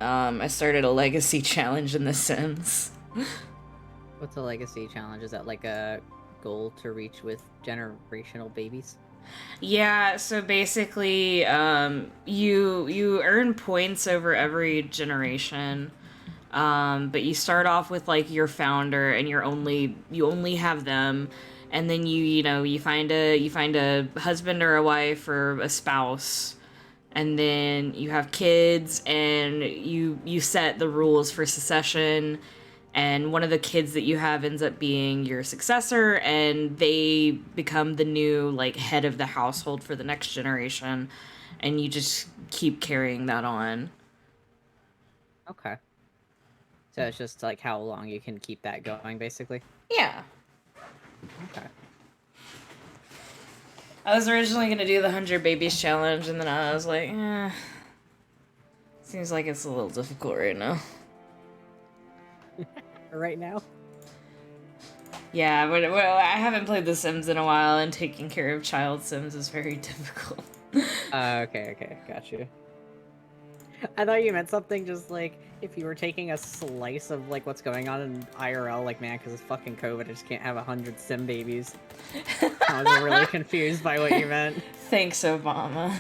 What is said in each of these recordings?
I started a legacy challenge in The Sims. What's a legacy challenge? Is that like a goal to reach with generational babies? Yeah, so basically, you earn points over every generation. But you start off with like your founder, and you only have them, and then you find a husband or a wife or a spouse, and then you have kids, and you set the rules for succession, and one of the kids that you have ends up being your successor, and they become the new like head of the household for the next generation, and you just keep carrying that on. Okay. So it's just like how long you can keep that going, basically. Yeah. Okay. I was originally gonna do the 100 babies challenge, and then I was like, seems like it's a little difficult right now. Right now? Yeah, but well, I haven't played The Sims in a while, and taking care of child Sims is very difficult. Okay, got you. I thought you meant something just like if you were taking a slice of like what's going on in IRL, like man, because it's fucking COVID, I just can't have 100 sim babies. I was really confused by what you meant. Thanks, Obama.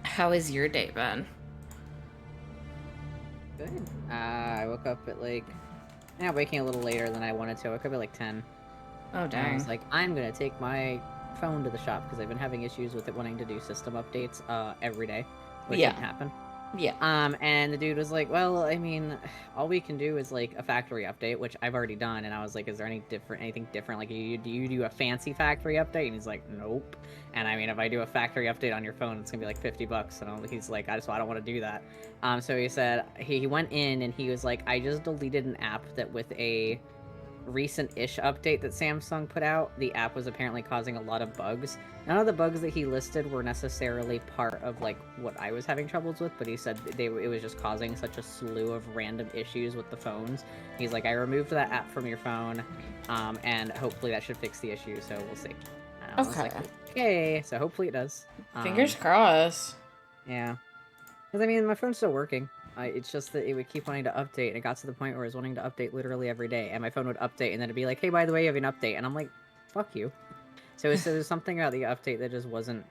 How is your day been? Good. I woke up at like, yeah, waking a little later than I wanted to. I woke up at like 10. Oh, And I was dang. like, I'm gonna take my phone to the shop because I've been having issues with it wanting to do system updates every day, which Yeah. shouldn't happen. Yeah. And the dude was like, well, I mean, all we can do is like a factory update, which I've already done. And I was like, is there anything different? Like, do you do a fancy factory update? And he's like, nope. And I mean, if I do a factory update on your phone, it's gonna be like $50. And he's like, I don't want to do that. So he said he went in and he was like, I just deleted an app that with a recent-ish update that Samsung put out, the app was apparently causing a lot of bugs. None of the bugs that he listed were necessarily part of like what I was having troubles with, but he said it was just causing such a slew of random issues with the phones. He's like, I removed that app from your phone, and hopefully that should fix the issue. So we'll see. And I was Okay. like, okay, so hopefully it does. Fingers crossed. Yeah, because I mean, my phone's still working. It's just that it would keep wanting to update, and it got to the point where it was wanting to update literally every day, and my phone would update, and then it'd be like, hey, by the way, you have an update, and I'm like, fuck you. So there's something about the update that just wasn't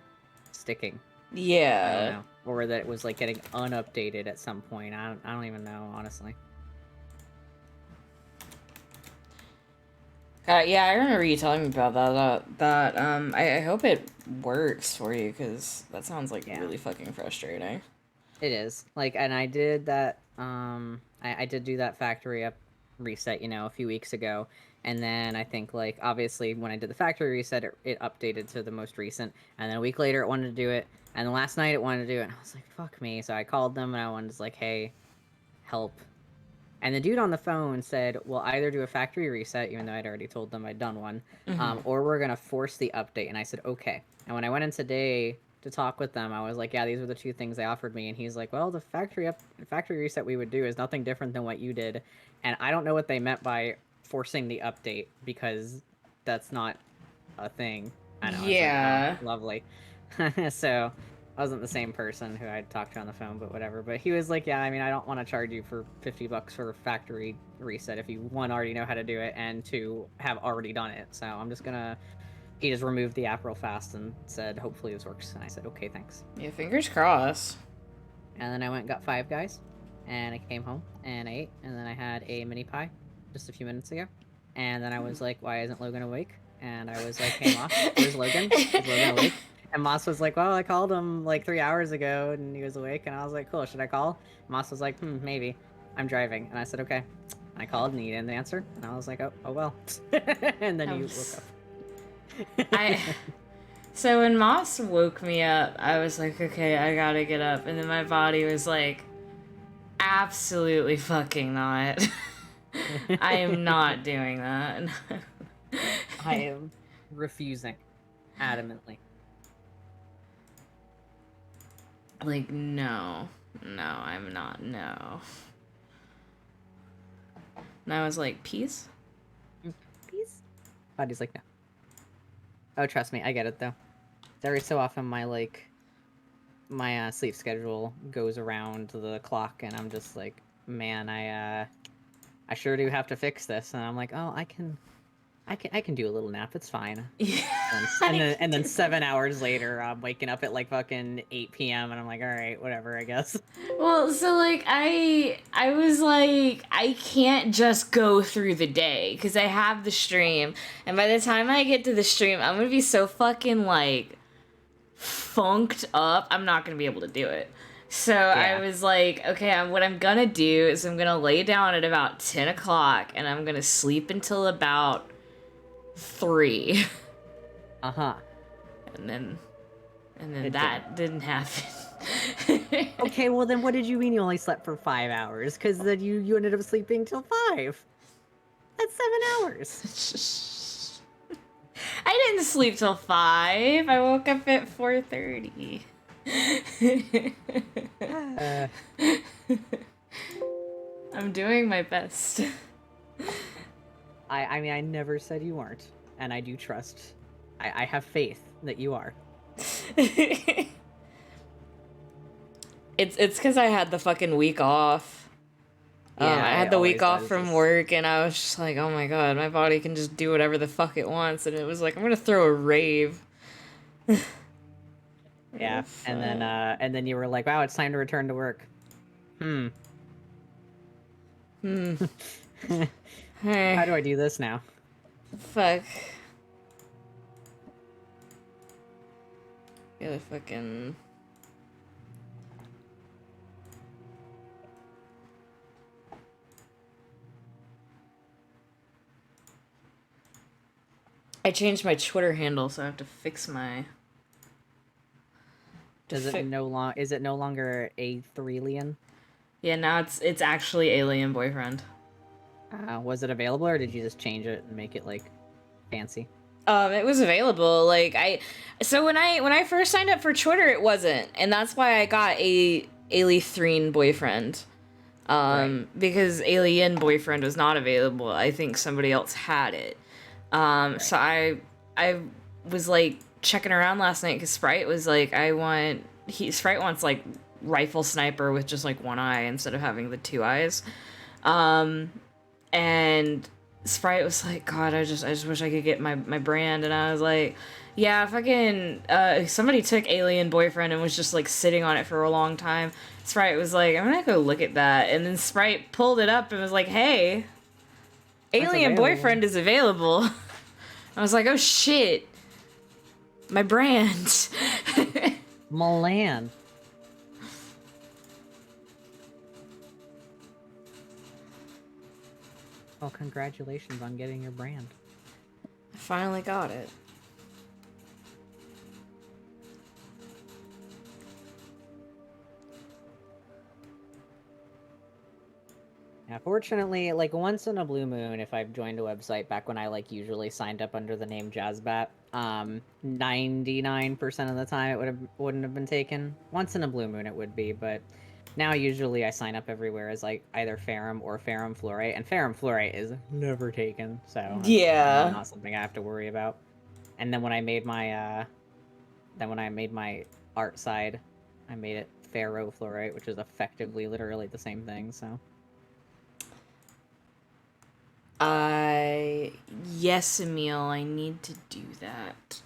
sticking. I don't Yeah. know. Or that it was like getting unupdated at some point. I don't even know, honestly. Yeah, I remember you telling me about I hope it works for you, because that sounds like Yeah. really fucking frustrating. It is. Like, and I did that, I did do that factory up reset, a few weeks ago. And then I think, like, obviously, when I did the factory reset, it updated to the most recent. And then a week later, it wanted to do it. And then last night, it wanted to do it. And I was like, fuck me. So I called them and I was like, hey, help. And the dude on the phone said, we'll either do a factory reset, even though I'd already told them I'd done one, or we're going to force the update. And I said, okay. And when I went in today to talk with them, I was like, yeah, these were the two things they offered me. And he's like, well, the factory reset we would do is nothing different than what you did. And I don't know what they meant by forcing the update because that's not a thing. I know. I was like, oh, Yeah. lovely. So I wasn't the same person who I'd talked to on the phone, but whatever. But he was like, yeah, I mean, I don't want to charge you for $50 for a factory reset if you, one, already know how to do it, and two, have already done it. So I'm just gonna. He just removed the app real fast and said, hopefully this works. And I said, okay, thanks. Yeah, fingers crossed. And then I went and got Five Guys, and I came home and I ate, and then I had a mini pie just a few minutes ago. And then I was like, why isn't Logan awake? And I was like, hey, Moss, where's Logan? Is Logan awake? And Moss was like, well, I called him like 3 hours ago and he was awake. And I was like, cool, should I call? Moss was like, maybe. I'm driving. And I said, okay. I called and he didn't answer, and I was like, oh well. And then I you was- woke up. So when Moss woke me up, I was like, okay, I gotta get up. And then my body was like, absolutely fucking not. I am not doing that. I am refusing adamantly. Like, no. No, I'm not. No. And I was like, peace? Peace. Body's like, no. Oh, trust me, I get it though. Every so often, my sleep schedule goes around the clock, and I'm just like, man, I sure do have to fix this. And I'm like, oh, I can do a little nap. It's fine. And then 7 hours later, I'm waking up at like fucking 8 p.m. and I'm like, all right, whatever, I guess. Well, so like I was like I can't just go through the day because I have the stream, and by the time I get to the stream, I'm gonna be so fucking like funked up. I'm not gonna be able to do it. So I was like, okay, what I'm gonna do is I'm gonna lay down at about 10 o'clock, and I'm gonna sleep until about 3. Uh-huh. And then It that didn't happen. Okay, well then what did you mean you only slept for 5 hours? Because then you ended up sleeping till 5. That's 7 hours. I didn't sleep till 5. I woke up at 4:30. I'm doing my best. I mean, I never said you weren't, and I do trust. I have faith that you are. It's because I had the fucking week off. I had the week off from work, and I was just like, oh my god, my body can just do whatever the fuck it wants, and it was like, I'm gonna throw a rave. Yeah, and then you were like, wow, it's time to return to work. How Hey, do I do this now? fuck. Gotta fucking... I changed my Twitter handle, so I have to fix my... Is it no longer a Threelian? Yeah, now it's actually Alien Boyfriend. Was it available, or did you just change it and make it like fancy? It was available. So when I first signed up for Twitter, it wasn't, and that's why I got a Threen Boyfriend. Right. Because Alien Boyfriend was not available. I think somebody else had it. So I was like checking around last night because Sprite was like, Sprite wants like rifle sniper with just like one eye instead of having the two eyes. And Sprite was like, God, I just wish I could get my brand. And I was like, yeah, fucking, somebody took Alien Boyfriend and was just like sitting on it for a long time. Sprite was like, I'm gonna go look at that. And then Sprite pulled it up and was like, hey, Alien Boyfriend is available. I was like, oh shit, my brand. Milan. Well, congratulations on getting your brand. I finally got it. Yeah, fortunately, like once in a blue moon, if I've joined a website back when I like usually signed up under the name Jazzbat, 99% of the time wouldn't have been taken. Once in a blue moon it would be, but now usually I sign up everywhere as like either Ferrum or Ferrum Fluorite, and Ferrum Fluorite is never taken, so Yeah. not something I have to worry about. And then when I made my art side, I made it Ferrofluorite, which is effectively literally the same thing, so. Yes, Emil, I need to do that.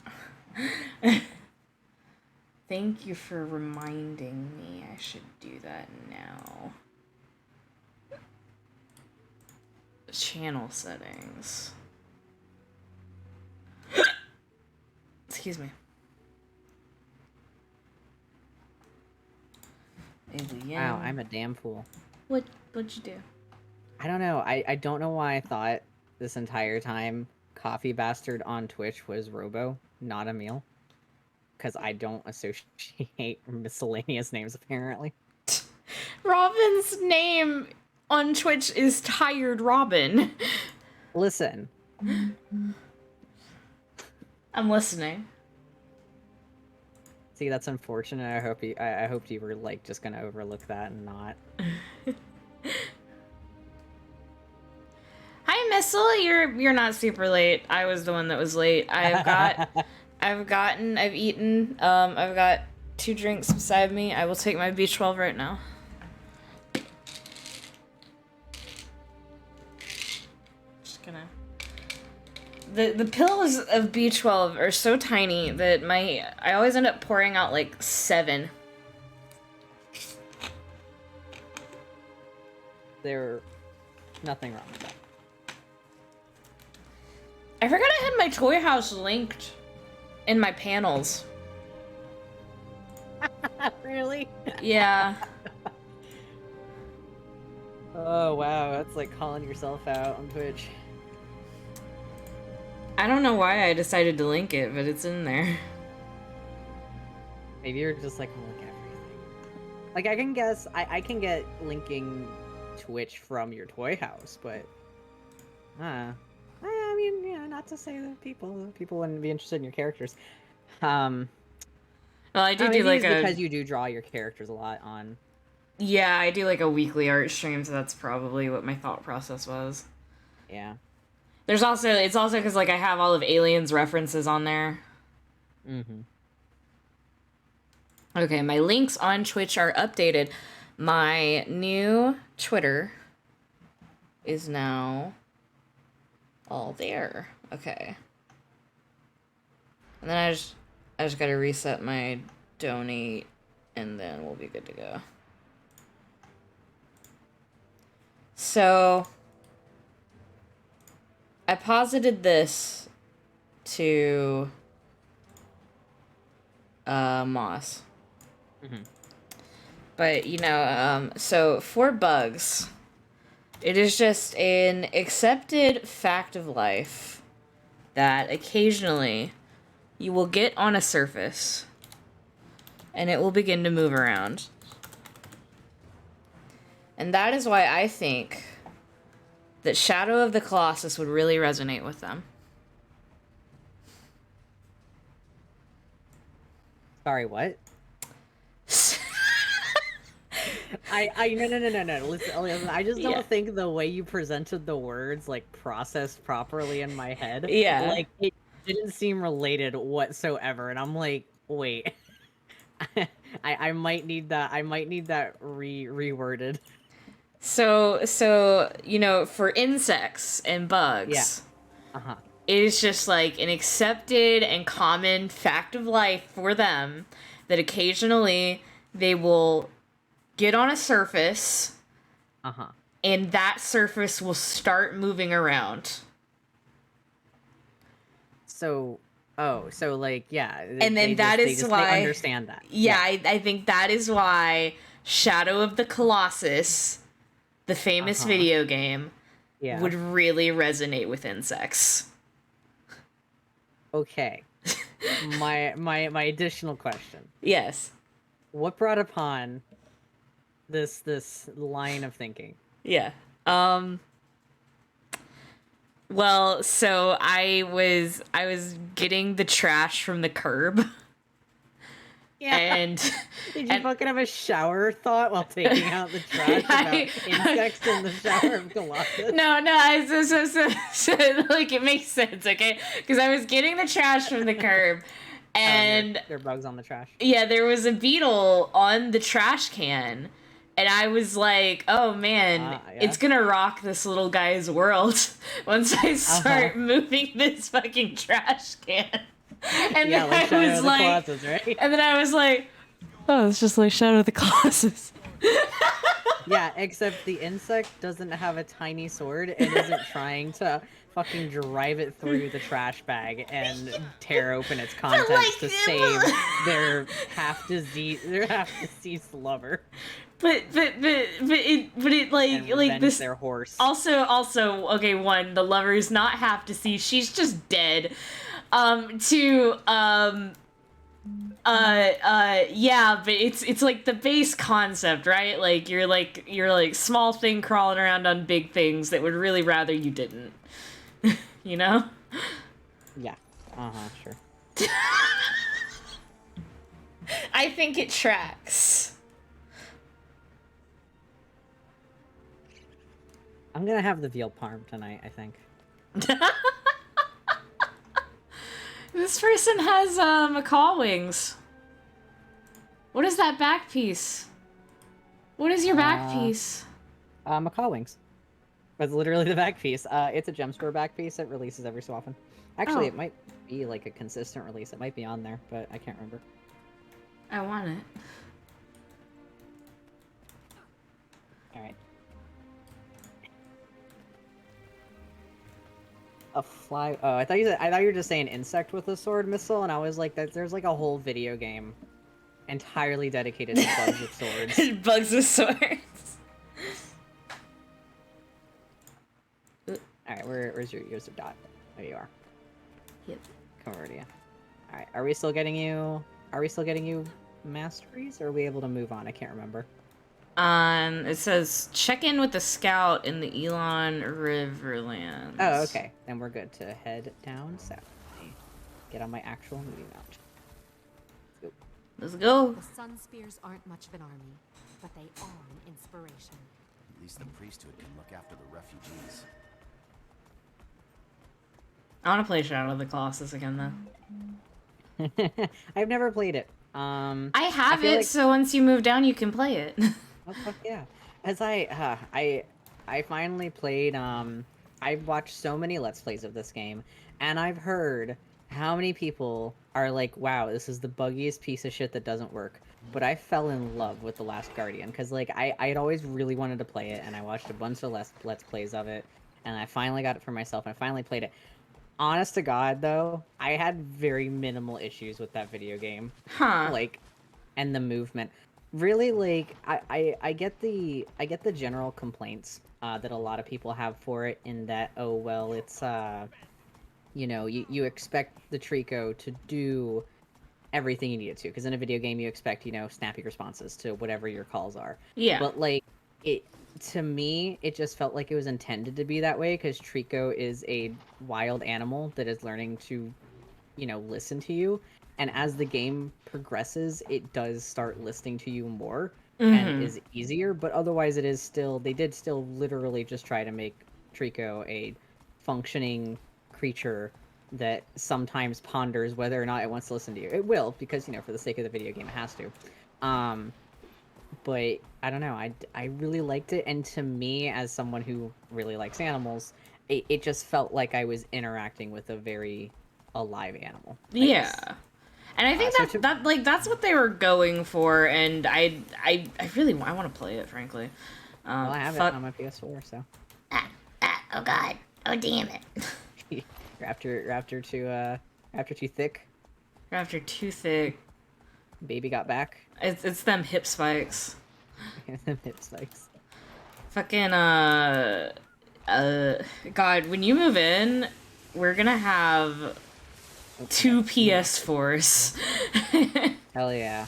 Thank you for reminding me. I should do that now. Channel settings. Excuse me. Alien. Wow, I'm a damn fool. What'd you do? I don't know. I don't know why I thought this entire time Coffee Bastard on Twitch was Robo, not Emil. Because I don't associate miscellaneous names, apparently. Robin's name on Twitch is Tired Robin. Listen. I'm listening. See, that's unfortunate. I hoped you were like just gonna overlook that and not. Hi, Missile. You're not super late. I was the one that was late. I've eaten. I've got 2 drinks beside me. I will take my B12 right now. Just gonna. The pills of B12 are so tiny that I always end up pouring out like 7. There's nothing wrong with that. I forgot I had my toy house linked in my panels. Really? Yeah. Oh wow, that's like calling yourself out on Twitch. I don't know why I decided to link it, but it's in there. Maybe you're just like, look everything. Like I can guess, I can get linking Twitch from your toy house, but I mean, yeah, not to say that people wouldn't be interested in your characters. Well, I do maybe do like it's a because you do draw your characters a lot on. yeah, I do like a weekly art stream, so that's probably what my thought process was. Yeah. It's also because like I have all of Alien's references on there. Mm-hmm. Okay, my links on Twitch are updated. My new Twitter is now all there. Okay. And then I just gotta reset my donate, and then we'll be good to go. So I posited this to Moss. Mm-hmm. But, so for bugs, it is just an accepted fact of life that occasionally you will get on a surface and it will begin to move around. And that is why I think that Shadow of the Colossus would really resonate with them. Sorry, what? No. Listen, I just don't think the way you presented the words like processed properly in my head. Yeah. Like it didn't seem related whatsoever, and I'm like, wait. I might need that. I might need that reworded. So for insects and bugs, yeah. it is just like an accepted and common fact of life for them that occasionally they will get on a surface, and that surface will start moving around. So like, yeah. And then that is why they understand that. Yeah, I think that is why Shadow of the Colossus, the famous video game, would really resonate with insects. Okay. my additional question. Yes. What brought upon this line of thinking? Yeah. Well, so I was getting the trash from the curb. Yeah. And did you fucking have a shower thought while taking out the trash about insects in the shower of Colossus? No, so like it makes sense, okay? Because I was getting the trash from the curb, and there are bugs on the trash. Yeah, there was a beetle on the trash can, and I was like, "Oh man, it's gonna rock this little guy's world once I start moving this fucking trash can." And then I was like, Colossus, right? and then I was like, "Oh, it's just like Shadow of the Colossus." Yeah, except the insect doesn't have a tiny sword and isn't trying to fucking drive it through the trash bag and tear open its contents to save their half-deceased lover. But it like this their horse. Also okay, one, the lover's not half deceased, she's just dead. Two, yeah, but it's like the base concept, right? Like you're like small thing crawling around on big things that would really rather you didn't. You know? Yeah. Sure. I think it tracks. I'm gonna have the veal parm tonight, I think. This person has macaw wings. What is that back piece? What is your back piece? Macaw wings. That's literally the back piece. It's a gem store back piece. It releases every so often. Actually, It might be like a consistent release. It might be on there, but I can't remember. I want it. All right. A fly. Oh, I thought you were just saying insect with a sword missile, and I was like, there's like a whole video game entirely dedicated to bugs with swords. Bugs with swords. All right, where's your dot? There you are. Yep. Come over to you. All right, are we still getting you masteries, or are we able to move on? I can't remember. It says check in with the scout in the Elon Riverlands. Oh, okay. Then we're good to head down south. Get on my actual movie mount. Let's go. The Sun Spears aren't much of an army, but they are an inspiration. At least the priesthood can look after the refugees. I want to play Shadow of the Colossus again, though. I've never played it. I have it, like... so once you move down, you can play it. Oh fuck yeah! As I finally played. I've watched so many Let's Plays of this game, and I've heard how many people are like, "Wow, this is the buggiest piece of shit that doesn't work." But I fell in love with The Last Guardian because like I had always really wanted to play it, and I watched a bunch of Let's Plays of it, and I finally got it for myself, and I finally played it. Honest to God, though, I had very minimal issues with that video game. Huh. Like, and the movement. Really, like, I get the general complaints that a lot of people have for it in that, oh, well, it's, you know, you expect the Trico to do everything you need it to. Because in a video game, you expect, you know, snappy responses to whatever your calls are. Yeah. But, like, to me, it just felt like it was intended to be that way because Trico is a wild animal that is learning to, you know, listen to you. And as the game progresses, it does start listening to you more and is easier. But otherwise, they did still literally just try to make Trico a functioning creature that sometimes ponders whether or not it wants to listen to you. It will, because, you know, for the sake of the video game, it has to. But I don't know, I really liked it, and to me, as someone who really likes animals, it just felt like I was interacting with a very alive animal. Yeah. And I think that's what they were going for, and I really want to play it, frankly. Well, I have it on my PS4, so. Oh god. Oh damn it. Raptor too thick. Raptor too thick. Baby got back. It's them hip spikes. Hip spikes. Fucking God, when you move in, we're gonna have 2 PS4s. Hell yeah.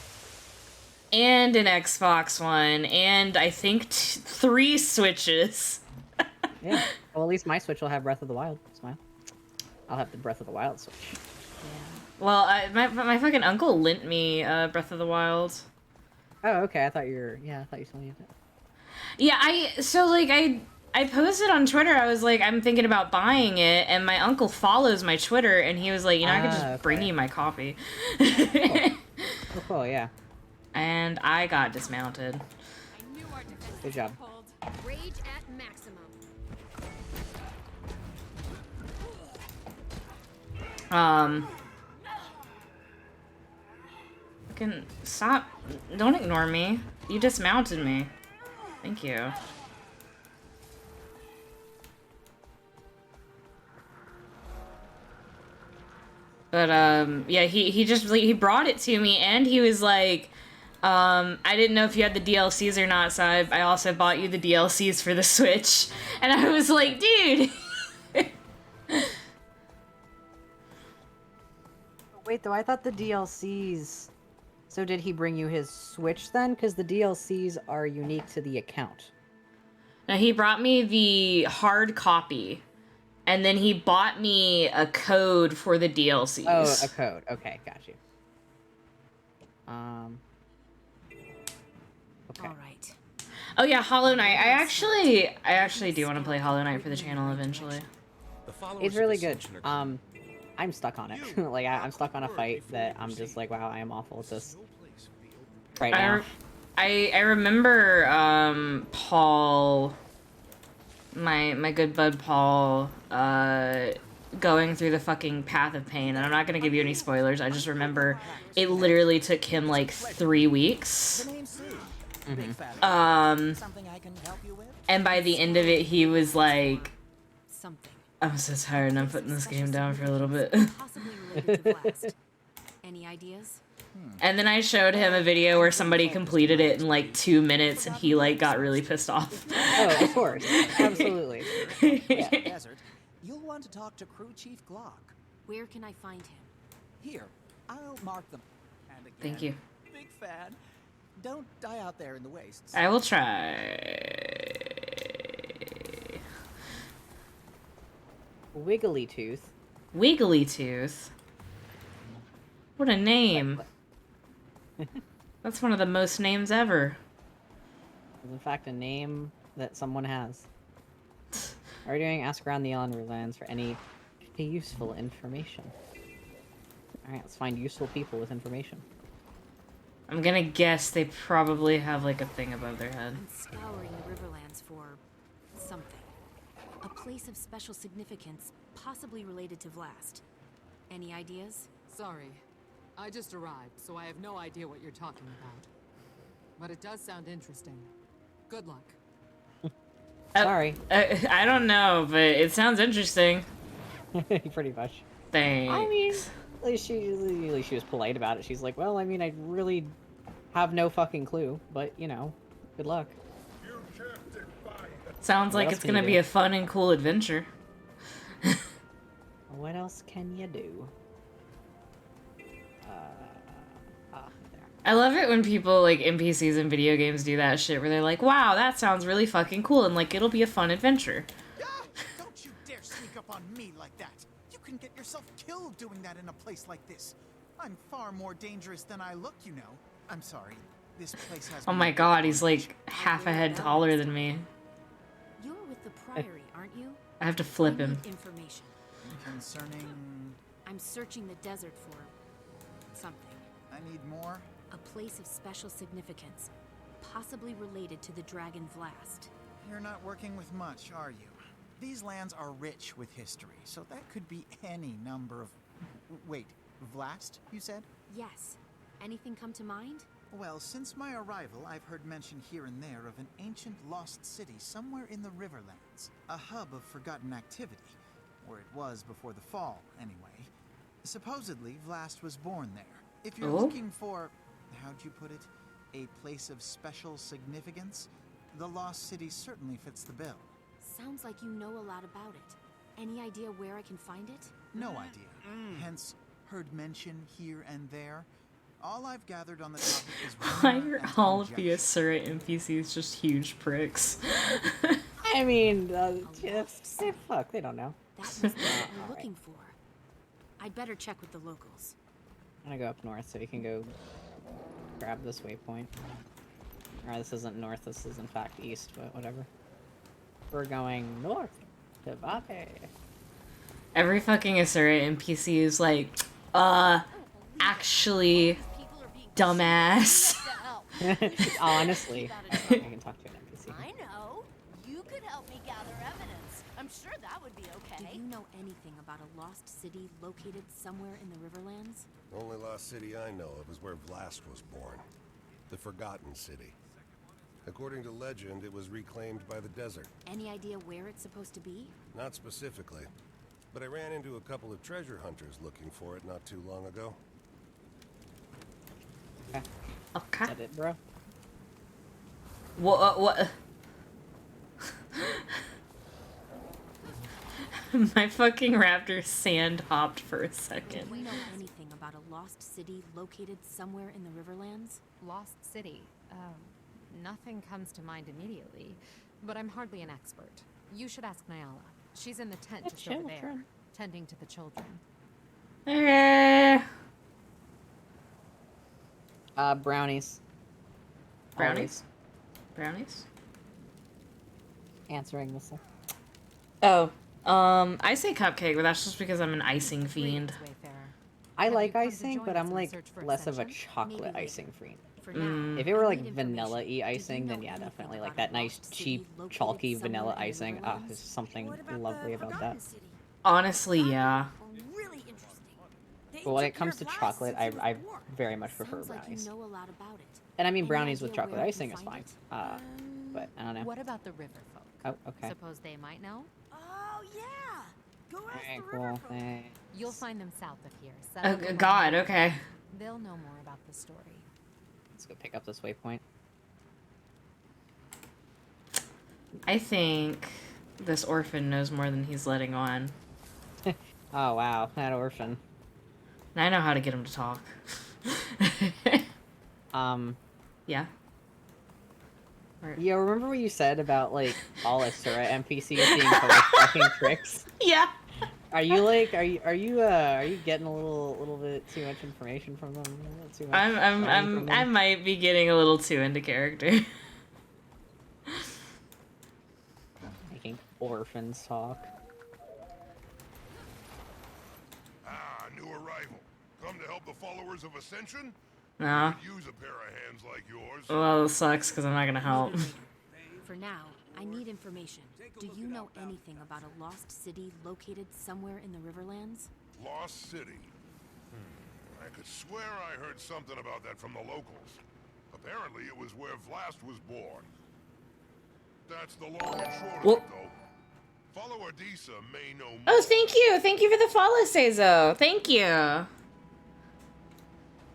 And an Xbox One, and I think 3 Switches. Yeah. Well, at least my Switch will have Breath of the Wild. Smile. I'll have the Breath of the Wild Switch. Yeah. Well, my fucking uncle lent me Breath of the Wild. Oh, okay. I thought you told me that. Yeah, I posted on Twitter, I was like, I'm thinking about buying it, and my uncle follows my Twitter, and he was like, you know, I could just bring you my copy. Cool, yeah. And I got dismounted. Good job. Rage at maximum. Fucking stop. Don't ignore me. You dismounted me. Thank you. But yeah, he just he brought it to me, and he was like, I didn't know if you had the DLCs or not, so I also bought you the DLCs for the Switch. And I was like, dude. Wait, though, I thought the DLCs. So did he bring you his Switch then? Because the DLCs are unique to the account. Now he brought me the hard copy, and then he bought me a code for the DLCs. Oh, a code. Okay, got you. Okay. All right. Oh yeah, Hollow Knight. I actually do want to play Hollow Knight for the channel eventually. The followers It's of really good. Ascension are I'm stuck on it. Like I'm stuck on a fight that I'm just like, wow, I am awful at this right now. I remember Paul, my good bud Paul, going through the fucking path of pain, and I'm not gonna give you any spoilers. I just remember it literally took him like 3 weeks. Something I can help you with? And by the end of it, he was like, Something. I'm so tired and I'm putting this game down for a little bit. Possibly related to Blast. Any ideas? And then I showed him a video where somebody completed it in like 2 minutes, and he like got really pissed off. Oh, of course. Absolutely. Desert. You'll want to talk to Crew Chief Glock. Where can I find him? Here, I'll mark them. And again, Thank you. Big fan. Don't die out there in the wastes. I will try. Wiggly Tooth. Wiggly Tooth. What a name. That's one of the most names ever. Is in fact a name that someone has. Are we doing ask around the Ellenwood lands for any useful information? Alright, let's find useful people with information. I'm gonna guess they probably have like a thing above their head. I'm scouring the Riverlands for something. A place of special significance, possibly related to Vlast. Any ideas? Sorry. I just arrived, so I have no idea what you're talking about. But it does sound interesting. Good luck. Sorry. I don't know, but it sounds interesting. Pretty much. Thanks. I mean, at least she was polite about it. She's like, well, I mean, I really have no fucking clue, but, you know, good luck. Sounds like else it's can you gonna be do? a fun and cool adventure. What else can you do? There. I love it when people, like, NPCs in video games do that shit where they're like, wow, that sounds really fucking cool, and, like, it'll be a fun adventure. Ah, don't you dare sneak up on me like that. You can get yourself killed doing that in a place like this. I'm far more dangerous than I look, you know. I'm sorry. This place has Oh my god, he's, like, half a head taller than me. You're with the Priory, aren't you? I have to flip I him. need information. concerning. I'm searching the desert for something. I need more. A place of special significance, possibly related to the Dragon Vlast. You're not working with much, are you? These lands are rich with history, so that could be any number of. Wait, Vlast, you said? Yes. Anything come to mind? Well, since my arrival, I've heard mention here and there of an ancient lost city somewhere in the Riverlands. A hub of forgotten activity. Or it was before the fall, anyway. Supposedly, Vlast was born there. If you're Oh? looking for, how'd you put it, a place of special significance, the lost city certainly fits the bill. Sounds like you know a lot about it. Any idea where I can find it? No idea. Hence, heard mention here and there. All I've gathered on the topic is Why rumor are and all of the conjecture. Asura NPCs just huge pricks? I mean, fuck, they don't know. That must be what you're looking for. I'd better check with the locals. I'm gonna go up north so you can go grab this waypoint. Or this isn't north, this is in fact east, but whatever. We're going north to Vape. Every fucking Asura NPC is like, actually, dumbass. Honestly, I can talk to an NPC. I know. You could help me gather evidence. I'm sure that would be Do okay. you know anything about a lost city located somewhere in the Riverlands? The only lost city I know of is where Vlast was born. The Forgotten City. According to legend, it was reclaimed by the desert. Any idea where it's supposed to be? Not specifically. but I ran into a couple of treasure hunters looking for it not too long ago. Okay. Okay. Is that it, bro? What? My fucking raptor sand hopped for a Do second. we know anything about a lost city located somewhere in the Riverlands? Lost City. Nothing comes to mind immediately, but I'm hardly an expert. You should ask Nyala. She's in the tent just over there, tending to the children. Okay. Brownies. Brownies? Brownies? Answering missile. Oh. I say cupcake, but that's just because I'm an icing fiend. I Have like you come to icing, join but us I'm in the like search for less of a Ascension? chocolate Maybe icing fiend. For now, If it were I like need information. vanilla-y Do you icing, then know yeah, anything definitely about like a that nice, lost city cheap, located chalky somewhere vanilla in the icing. Ah, Riverlands? there's something What about lovely the about Forgotten that. City? Honestly, yeah. Really interesting. They But when took it comes to care of chocolate, Vlad since he I was born. very much prefer Sounds like brownies. you know a lot about it. And I mean, Any brownies with idea chocolate where I icing can is find fine. it? But I don't know. What about the river folk? Oh, okay. Suppose they might know? Oh yeah. Go ask Alright, the cool. river folk. Thanks. You'll find them south of here. Oh, settled along God, the river. okay. They'll know more about the story. Let's go pick up this waypoint. I think this orphan knows more than he's letting on. Oh wow, that orphan. And I know how to get him to talk. Yeah. Yo, remember what you said about like all Asura NPCs being fucking tricks? Yeah. Are you getting a little bit too much information from them? A little too much learning from I them? might be getting a little too into character. Making orphans talk. Ah, new arrival. Come to help the followers of Ascension? No. Could use a pair of hands like yours. Well, it sucks because I'm not gonna help. Maybe later. For now, I need information. Do you know anything about a lost city located somewhere in the Riverlands? Lost City. I could swear I heard something about that from the locals. Apparently it was where Vlast was born. That's the long and short of Well- it, though. Follower Disa may know more. Oh, thank you. Thank you for the follow, Seizo. Thank you.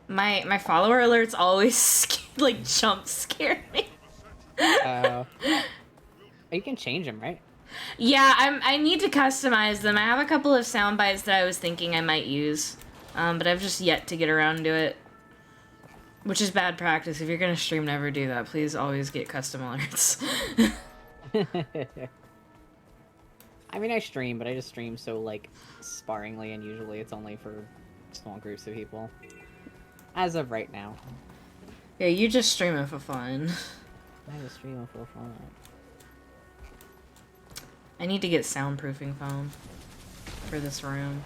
My follower alerts always like jump scare me. You can change them, right? Yeah, I need to customize them. I have a couple of sound bites that I was thinking I might use, but I've just yet to get around to it. Which is bad practice. If you're gonna stream, never do that. Please always get custom alerts. I mean, I stream, but I just stream so like sparingly, and usually it's only for small groups of people. As of right now. Yeah, you just stream it for fun. I just stream it for fun. I need to get soundproofing foam for this room.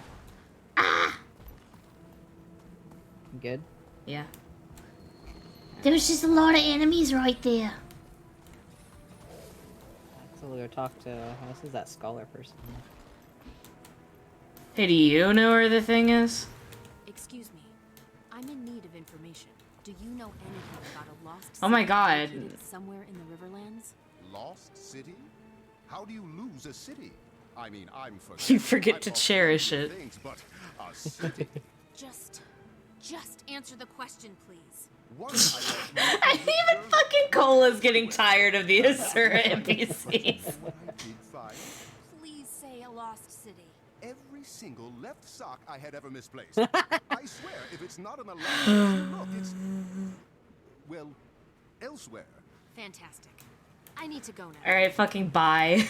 Good? Yeah. There was just a lot of enemies right there. So we'll go talk to... This is that scholar person. Hey, do you know where the thing is? Excuse me. I'm in need of information. Do you know anything about a lost Oh my city God. located somewhere in the Riverlands? Lost city? How do you lose a city? I mean, I'm You forget to cherish it. things, but a city. Just answer the question, please. One I left my I think even fucking Cola's getting tired of the Asura NPCs. I did find Please say a lost city. every single left sock I had ever misplaced. I swear, if it's not in the left, look, it's well, elsewhere. Fantastic. I need to go now. Alright, fucking bye.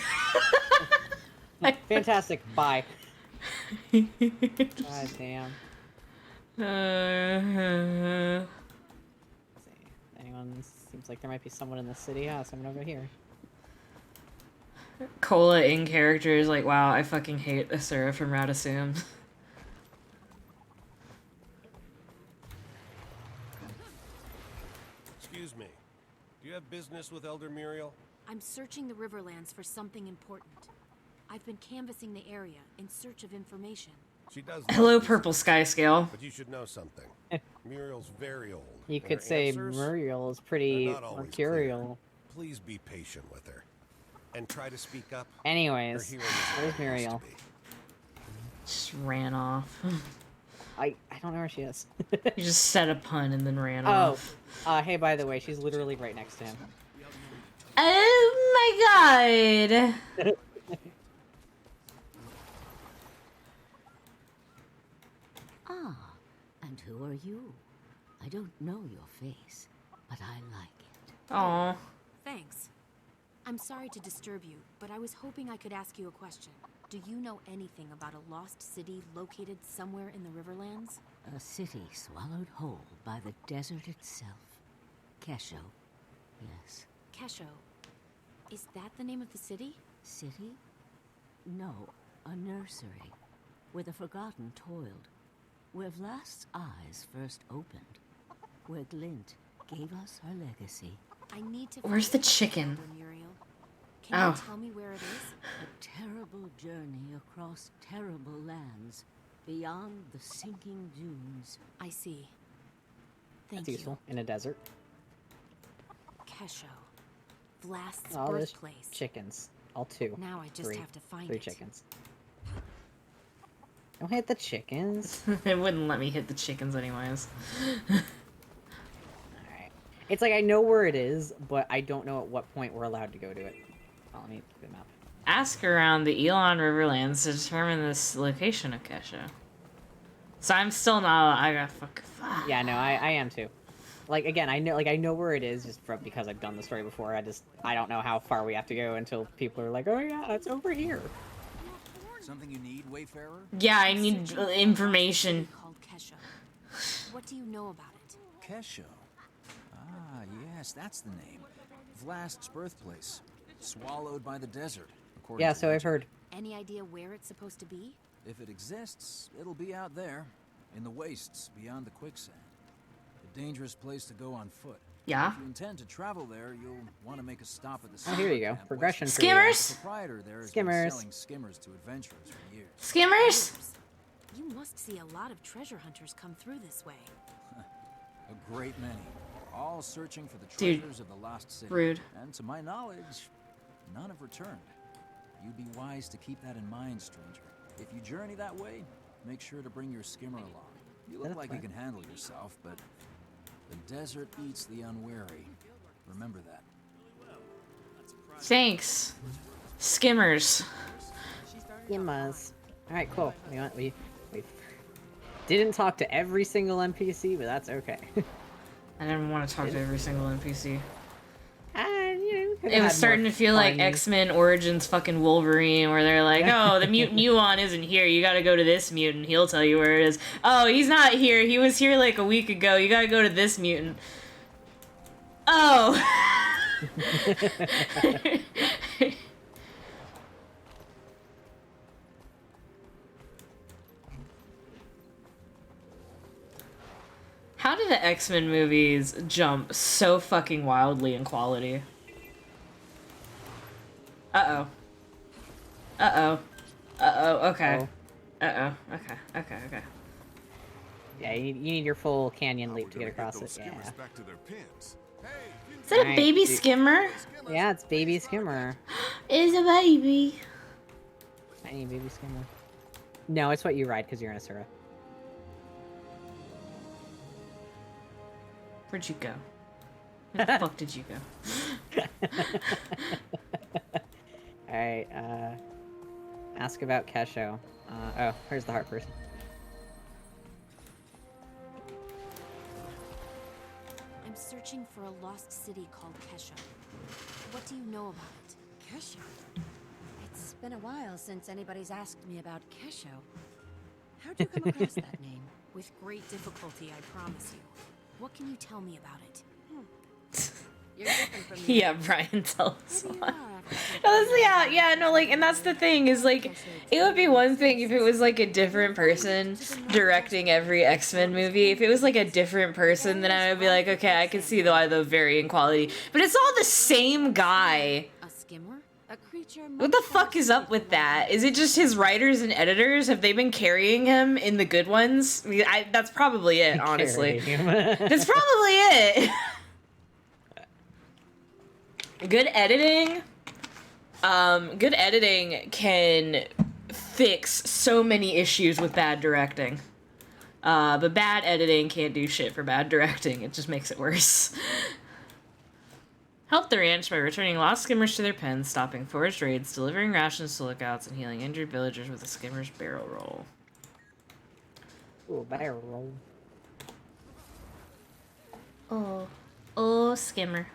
Fantastic. Bye. God damn. Uh, Let's see. Anyone seems like there might be someone in the city. Yeah, someone over here. Cola in character is like, wow, I fucking hate Asura from Route Assumed. Excuse me. Do you have business with Elder Muriel? I'm searching the Riverlands for something important. I've been canvassing the area in search of information. She does. Hello, love Purple business, Sky Scale. But you should know something. Muriel's very old. You and could her say answers, Muriel is they're pretty not always mercurial. clear. Please be patient with her. And try to speak up. Her Anyways, hearing is where's where it used to Muriel? be. Just ran off. I don't know where she is. You just said a pun and then ran Oh, off. hey, by the way, she's literally right next to him. Oh my god! Ah, and who are you? I don't know your face, but I like it. Aw. Thanks. I'm sorry to disturb you, but I was hoping I could ask you a question. Do you know anything about a lost city located somewhere in the Riverlands? A city swallowed whole by the desert itself. Kesho. Yes. Kesho. Is that the name of the city? City? No, a nursery. Where the Forgotten toiled. Where Vlast's eyes first opened. Where Glint gave us her legacy. I need to. Where's the chicken? Muriel. Can Oh. you tell me where it is? A terrible journey across terrible lands. Beyond the sinking dunes. I see. Thank That's you. useful in a desert. Kesho. Vlast's Oh, there's birthplace. chickens. All two. Now I just Three. have to find Three it. chickens. Don't hit the chickens. It wouldn't let me hit the chickens anyways. Alright. It's like I know where it is, but I don't know at what point we're allowed to go to it. Oh, let me look at the map. Ask around the Elon Riverlands to determine this location of Kesha. So I'm still not. I got fuck. Yeah, no, I am too. Like again, I know where it is just because I've done the story before. I don't know how far we have to go until people are like, oh yeah, it's over here. Something you need, Wayfarer? Yeah, I need information. Called Kesho. What do you know about it? Kesho. Ah, yes, that's the name. Vlast's birthplace. Swallowed by the desert, according Yeah, to so I've legend. heard. Any idea where it's supposed to be? If it exists, it'll be out there, in the wastes beyond the quicksand. A dangerous place to go on foot. Yeah. If you intend to travel there, you'll want to make a stop at the. Oh, here you go. camp Progression west. for you. Skimmers? The proprietor there has Skimmers. been selling skimmers to adventurers for years. Skimmers? You must see a lot of treasure hunters come through this way. A great many, all searching for the Dude, treasures of the lost city. rude. And to my knowledge, none have returned. You'd be wise to keep that in mind, stranger. If you journey that way, make sure to bring your skimmer along. You look That's like fine. you can handle yourself, but the desert eats the unwary. Remember that. Thanks. Skimmers. Skimmers. Alright, cool. We didn't talk to every single NPC, but that's okay. I didn't want to talk to every single NPC. You know, It was starting to feel like X-Men Origins fucking Wolverine, where they're like, oh, the mutant Yuan isn't here, you gotta go to this mutant, he'll tell you where it is. Oh, he's not here, he was here like a week ago, you gotta go to this mutant. Oh! How did the X-Men movies jump so fucking wildly in quality? Uh-oh. Uh-oh. Uh-oh, okay. Uh-oh, okay. Yeah, you need your full canyon leap to get across it. Those Yeah. skimmers back to their pins. Is that a Alright, baby dude. skimmer? Yeah, it's baby skimmer. It's a baby. Tiny baby skimmer. No, it's what you ride because you're in Asura. Where'd you go? Where the fuck did you go? Alright, ask about Kesho. Oh, here's the heart person. I'm searching for a lost city called Kesho. What do you know about it? Kesho? It's been a while since anybody's asked me about Kesho. How'd you come across that name? With great difficulty, I promise you. What can you tell me about it? You're different from the Yeah, others. Brian, tell us Maybe you why. are after something No, yeah, no, like, and that's the thing, is, like, it would be one thing if it was, like, a different person directing every X-Men movie. If it was, like, a different person, then I would be like, okay, I can see why the varying quality. But it's all the same guy. A skimmer? A creature What the fuck is up with that? Is it just his writers and editors? Have they been carrying him in the good ones? I mean, that's probably it, honestly. That's probably it. Good editing can fix so many issues with bad directing. But bad editing can't do shit for bad directing. It just makes it worse. Help the ranch by returning lost skimmers to their pens, stopping foraged raids, delivering rations to lookouts, and healing injured villagers with a skimmer's barrel roll. Ooh, barrel roll. Oh, skimmer.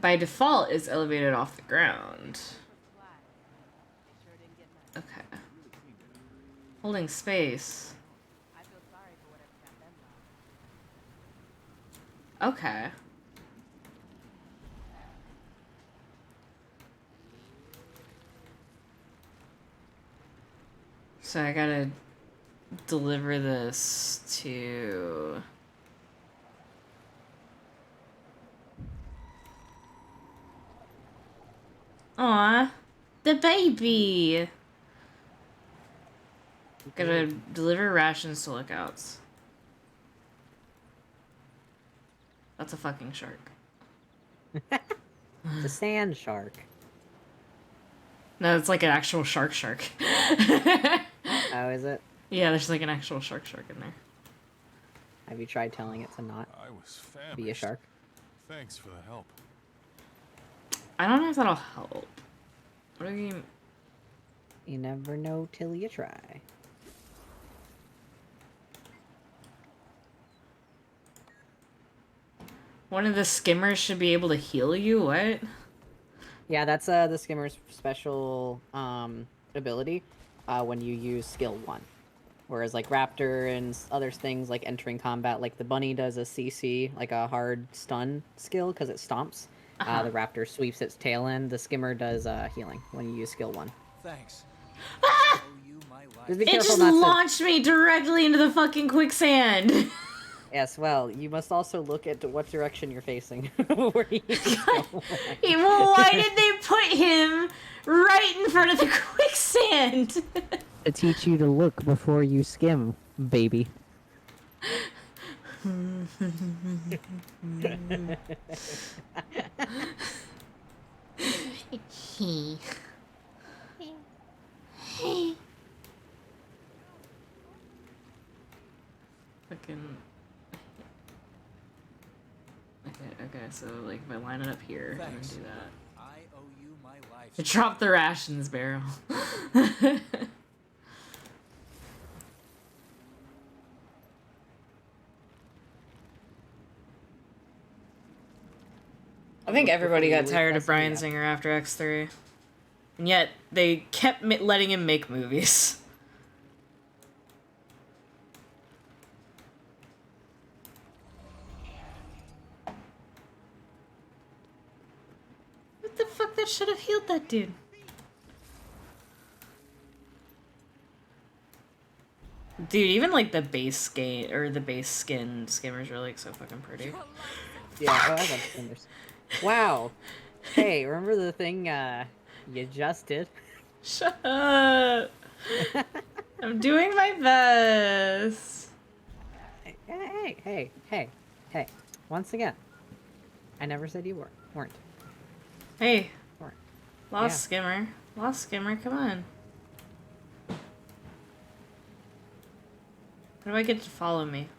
By default, is elevated off the ground. Okay. Holding space. Okay. So I gotta deliver this to... Aw, the baby! Gotta deliver rations to lookouts. That's a fucking shark. It's a sand shark. No, it's like an actual shark. Oh, is it? Yeah, there's like an actual shark in there. Have you tried telling it to not be a shark? Thanks for the help. I don't know if that'll help. What do you... You never know till you try. One of the skimmers should be able to heal you? What? Yeah, that's the skimmer's special ability when you use skill 1. Whereas like Raptor and other things like entering combat, like the bunny does a CC, like a hard stun skill because it stomps. The Raptor sweeps its tail in. The skimmer does healing when you use skill 1. Thanks. Ah! Just be It careful just not to... launched me directly into the fucking quicksand. Yes, well, you must also look at what direction you're facing. Where you go. Well, why did they put him right in front of the quicksand? To teach you to look before you skim, baby. Fucking... Okay, so like if I line it up here and do that. I owe you my life. I dropped the rations barrel. I think everybody got tired of Bryan Singer after X3. And yet, they kept letting him make movies. What the fuck? That should have healed that dude. Dude, even like the base skate or the base skin skimmers are like so fucking pretty. Yeah, oh, I love skimmers. Wow. Hey, remember the thing you just did? Shut up. I'm doing my best. Hey. Once again, I never said you weren't. Hey. Weren't. Lost skimmer. Lost skimmer, come on. How do I get to follow me?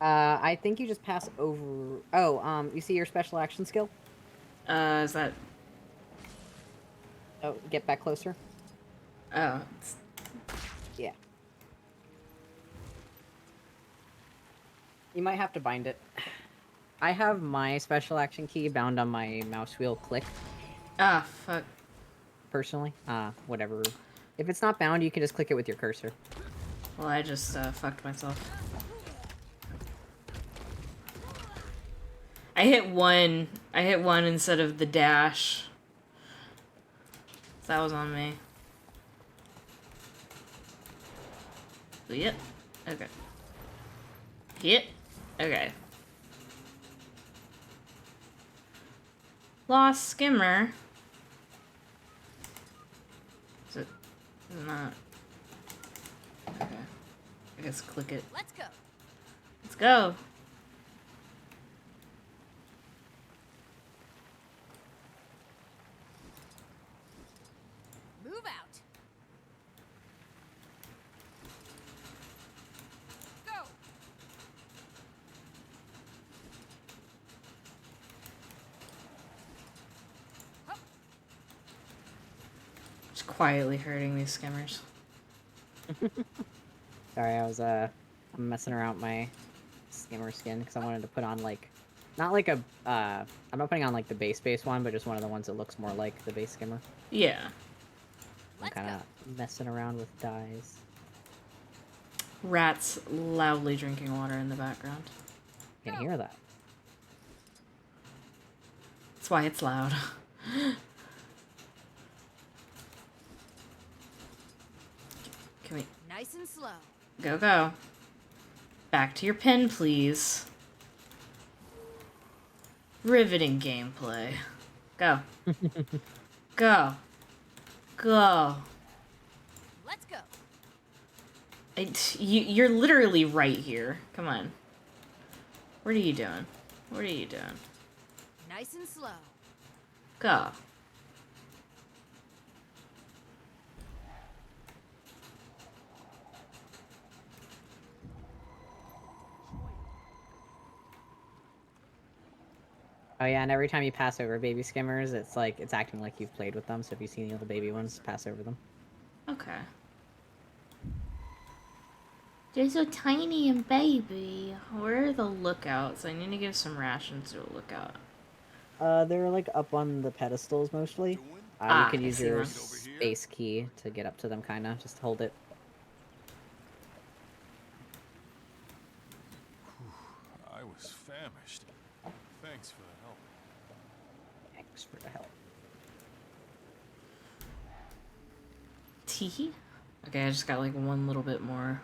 I think you just pass over... Oh, you see your special action skill? Is that... Oh, get back closer. Oh. Yeah. You might have to bind it. I have my special action key bound on my mouse wheel click. Ah, fuck. Personally. Whatever. If it's not bound, you can just click it with your cursor. Well, I just, fucked myself. I hit one instead of the dash. So that was on me. Yep. Okay. Yep. Okay. Lost skimmer. Is it not? Okay. I guess click it. Let's go. Let's go. quietly hurting these skimmers. Sorry, I was messing around with my skimmer skin because I wanted to put on like, not like a I'm not putting on like the base one, but just one of the ones that looks more like the base skimmer. Yeah. I'm kind of messing around with dyes. Rats loudly drinking water in the background. I can hear that. That's why it's loud. Can we... Nice and slow. Go, go. Back to your pen, please. Riveting gameplay. Go. Go. Go. Let's go. You're literally right here. Come on. What are you doing? What are you doing? Nice and slow. Go. Oh yeah, and every time you pass over baby skimmers, it's like it's acting like you've played with them. So if you see any of the baby ones, pass over them. Okay. They're so tiny and baby. Where are the lookouts? I need to give some rations to a lookout. They're like up on the pedestals mostly. You can use your space key to get up to them, kinda. Just hold it. I was famished. Thanks for the help. Thanks for the help. Teehee? Okay, I just got like one little bit more.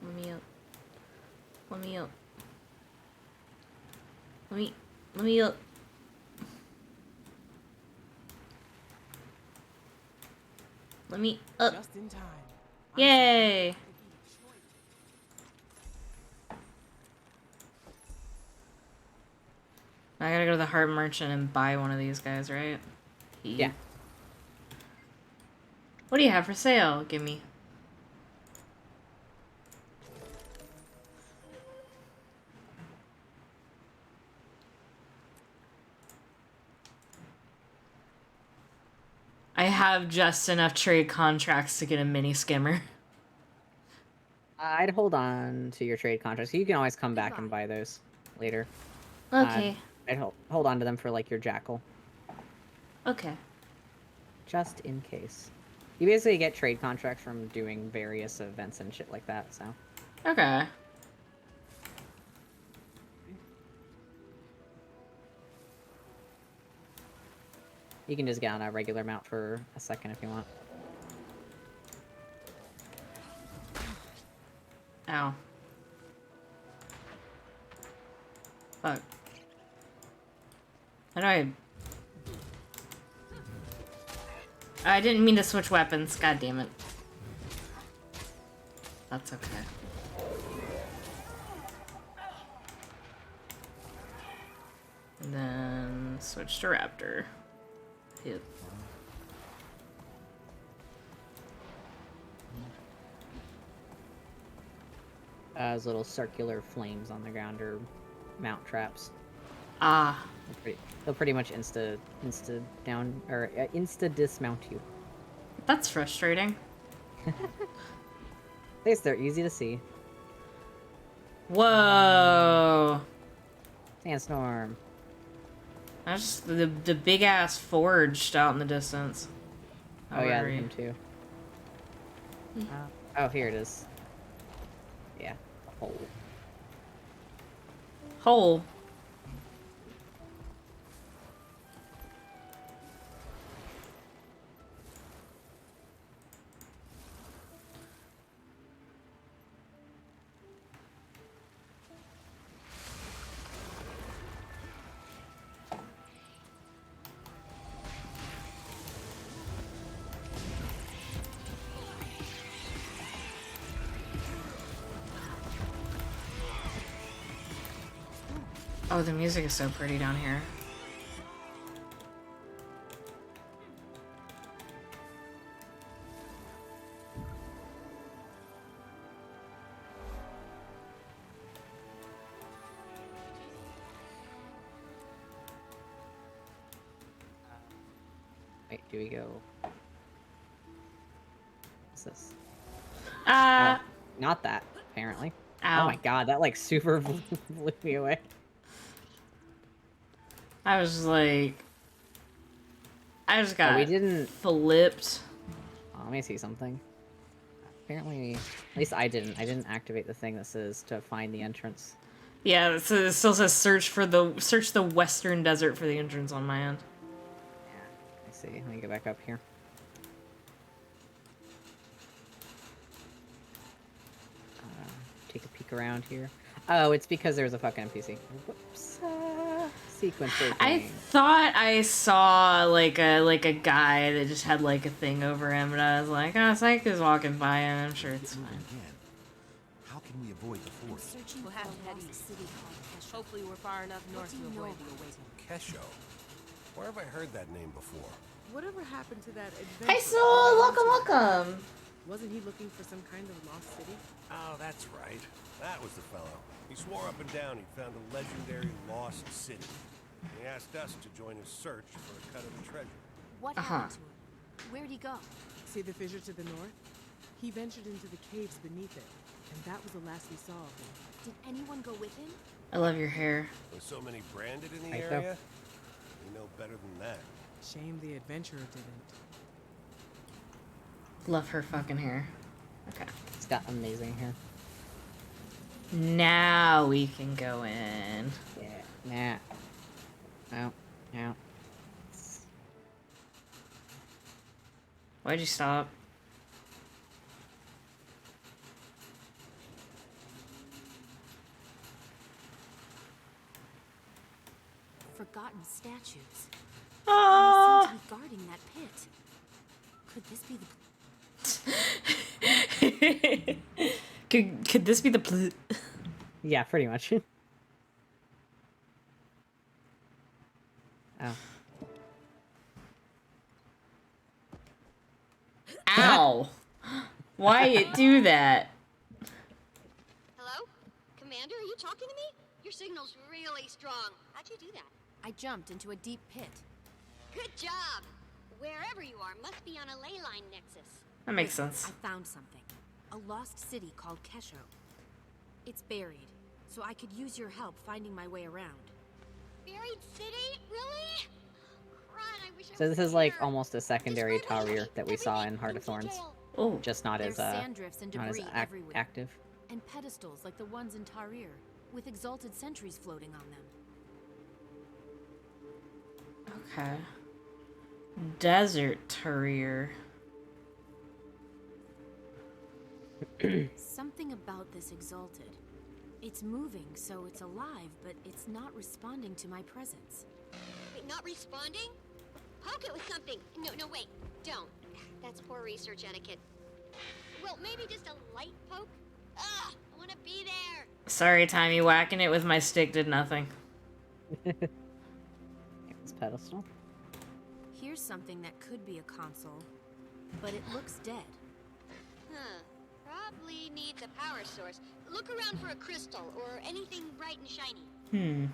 Let me up. Let me up. Let me up. Let me up. Just in time. Yay! I gotta go to the Heart Merchant and buy one of these guys, right? Yeah. What do you have for sale? Give me. I have just enough trade contracts to get a mini skimmer. I'd hold on to your trade contracts. You can always come back and buy those later. Okay. I'd hold on to them for like your jackal. Okay. Just in case. You basically get trade contracts from doing various events and shit like that, so. Okay. You can just get on a regular mount for a second if you want. Ow. Fuck. How do I didn't mean to switch weapons. God damn it. That's okay. And then switch to Raptor. Hit. Those little circular flames on the ground are mount traps. Ah. They'll pretty much insta dismount you. That's frustrating. At least they're easy to see. Whoa. Sandstorm. That's just the big ass forge out in the distance. Oh yeah, him too. Oh, here it is. Yeah, hole. Hole. Oh, the music is so pretty down here. Wait, do we go? What's this? Uh, Oh, not that, apparently. Ow. Oh my god, that like super blew me away. I was like... I just got we didn't... flipped. Oh, let me see something. Apparently, at least I didn't. I didn't activate the thing that says to find the entrance. Yeah, it still says search the western desert for the entrance on my end. Yeah, I see. Let me go back up here. Take a peek around here. Oh, it's because there's a fucking NPC. Whoops. Sequencer I thing. thought I saw like a guy that just had like a thing over him, but I was like, oh, Psych is walking by and I'm sure it's fine. How can we avoid the force? We'll have to head east. Hopefully we're far enough north to avoid the awakening. Kesho. Where have I heard that name before? Whatever happened to that adventure? Hi, Soul! Welcome! Wasn't he looking for some kind of lost city? Oh, that's right. That was the fellow. He swore up and down he found a legendary lost city. He asked us to join his search for a cut of the treasure. What happened to him? Where'd he go? See the fissure to the north? He ventured into the caves beneath it, and that was the last we saw of him. Did anyone go with him? I love your hair. With so many branded in the Right, area, we know better than that. Shame the adventurer didn't. Love her fucking hair. Okay. It's got amazing hair. Now we can go in. Yeah. Nah. No. Why'd you stop? Forgotten statues. Ah. They seem to be guarding that pit. Could this be the... could this be the Yeah, pretty much. Oh. Ow! Why it do that? Hello? Commander, are you talking to me? Your signal's really strong. How'd you do that? I jumped into a deep pit. Good job! Wherever you are must be on a ley line nexus. That makes sense. I found something. A lost city called Kesho. It's buried, so I could use your help finding my way around. Buried city? Really? Crud, I wish I So was this is like here. almost a secondary Tarir that we saw in Heart of Thorns. Oh. Just not There's as sand drifts and not as debris everywhere. active. And pedestals like the ones in Tarir, with exalted sentries floating on them. Okay. Desert Terrier. Something about this exalted. It's moving, so it's alive, but it's not responding to my presence. Wait, not responding? Poke it with something. No, wait. Don't. That's poor research etiquette. Well, maybe just a light poke? Ugh, I want to be there. Sorry, Timey, whacking it with my stick did nothing. It's pedestal. Here's something that could be a console, but it looks dead. Huh. Probably needs a power source. Look around for a crystal or anything bright and shiny.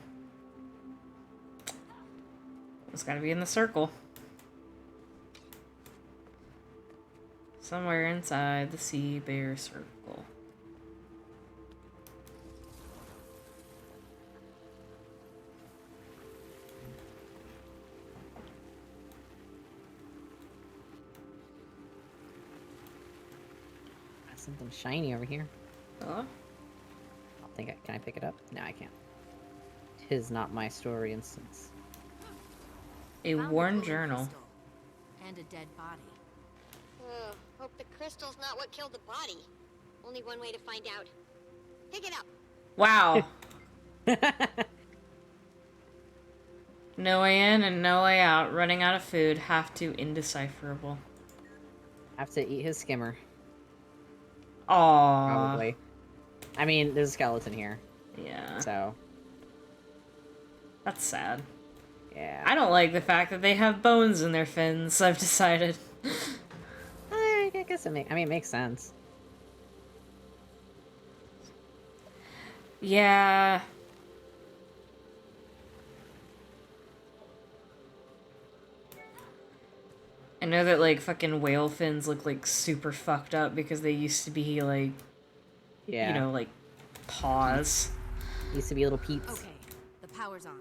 It's gotta be in the circle. Somewhere inside the sea bear circle. Something shiny over here. Huh? Can I pick it up? No, I can't. Tis not my story instance. A Found worn golden journal. crystal and a dead body. Ugh, hope the crystal's not what killed the body. Only one way to find out. Pick it up. Wow. No way in and no way out. Running out of food. Have to indecipherable. Have to eat his skimmer. Aww. Probably. I mean, there's a skeleton here. Yeah. So. That's sad. Yeah. I don't like the fact that they have bones in their fins, I've decided. I guess it makes sense. Yeah. I know that, like, fucking whale fins look, like, super fucked up because they used to be, like, Yeah. you know, like, paws. Used to be little peeps. Okay, the power's on.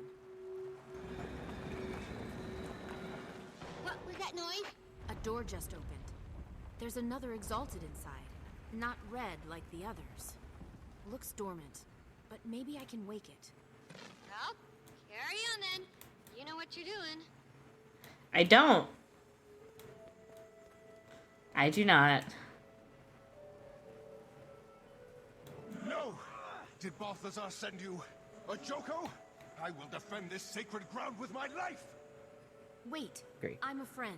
What was that noise? A door just opened. There's another Exalted inside. Not red like the others. Looks dormant, but maybe I can wake it. Well, carry on then. You know what you're doing. I don't. I do not. No! Did Balthazar send you a Joko? I will defend this sacred ground with my life! Wait, Great. I'm a friend.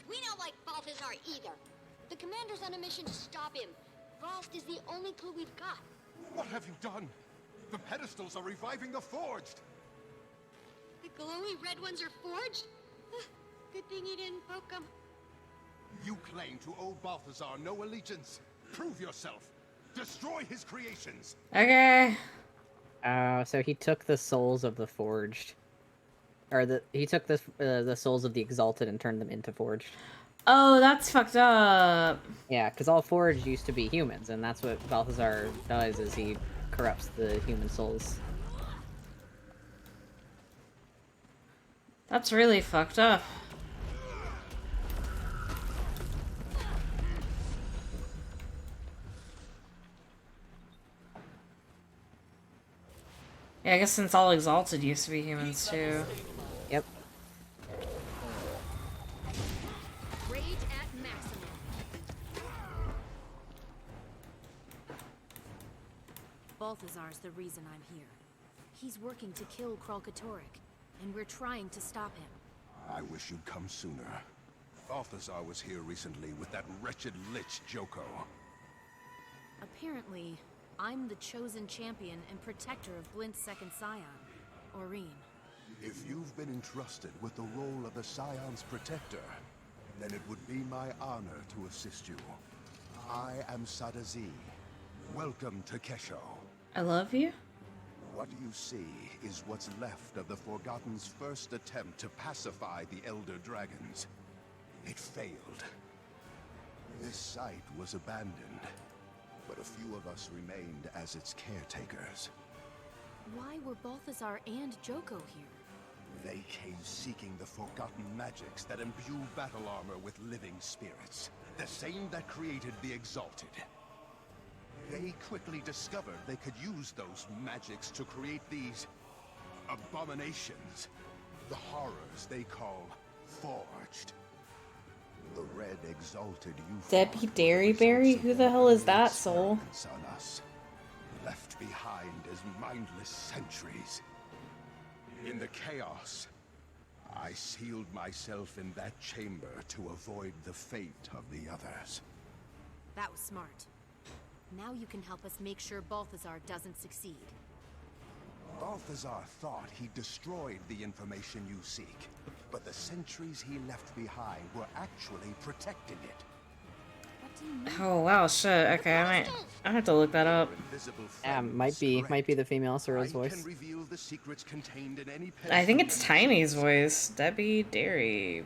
We don't like Balthazar either. The commander's on a mission to stop him. Frost is the only clue we've got. What have you done? The pedestals are reviving the forged! The glowy red ones are forged? Good thing you didn't poke them. You claim to owe Balthazar no allegiance. Prove yourself. Destroy his creations. Okay. So he took the souls of the Forged. Or he took the souls of the Exalted and turned them into Forged. Oh, that's fucked up. Yeah, because all Forged used to be humans, and that's what Balthazar does, is he corrupts the human souls. That's really fucked up. Yeah, I guess since all Exalted used to be humans too. Yep. Rage at maximum. Balthazar's the reason I'm here. He's working to kill Kralkatorrik, and we're trying to stop him. I wish you'd come sooner. Balthazar was here recently with that wretched lich Joko. Apparently, I'm the chosen champion and protector of Blint's second scion, Aurene. If you've been entrusted with the role of the Scion's protector, then it would be my honor to assist you. I am Sadazi. Welcome to Kesho. I love you. What you see is what's left of the Forgotten's first attempt to pacify the Elder Dragons. It failed. This site was abandoned, but a few of us remained as its caretakers. Why were Balthazar and Joko here? They came seeking the forgotten magics that imbue battle armor with living spirits, the same that created the Exalted. They quickly discovered they could use those magics to create these abominations, the horrors they call Forged. The Red Exalted you Debbie Derryberry? Who the hell is that soul? on us, left behind as mindless sentries. In the chaos, I sealed myself in that chamber to avoid the fate of the others. That was smart. Now you can help us make sure Balthazar doesn't succeed. Balthazar thought he destroyed the information you seek, but the sentries he left behind were actually protecting it. What do you mean? Oh wow, shit. Okay, I have to look that up. Might be the female Sura's voice. Can reveal the secrets contained in any I think it's Timy's voice. Debbie Derry.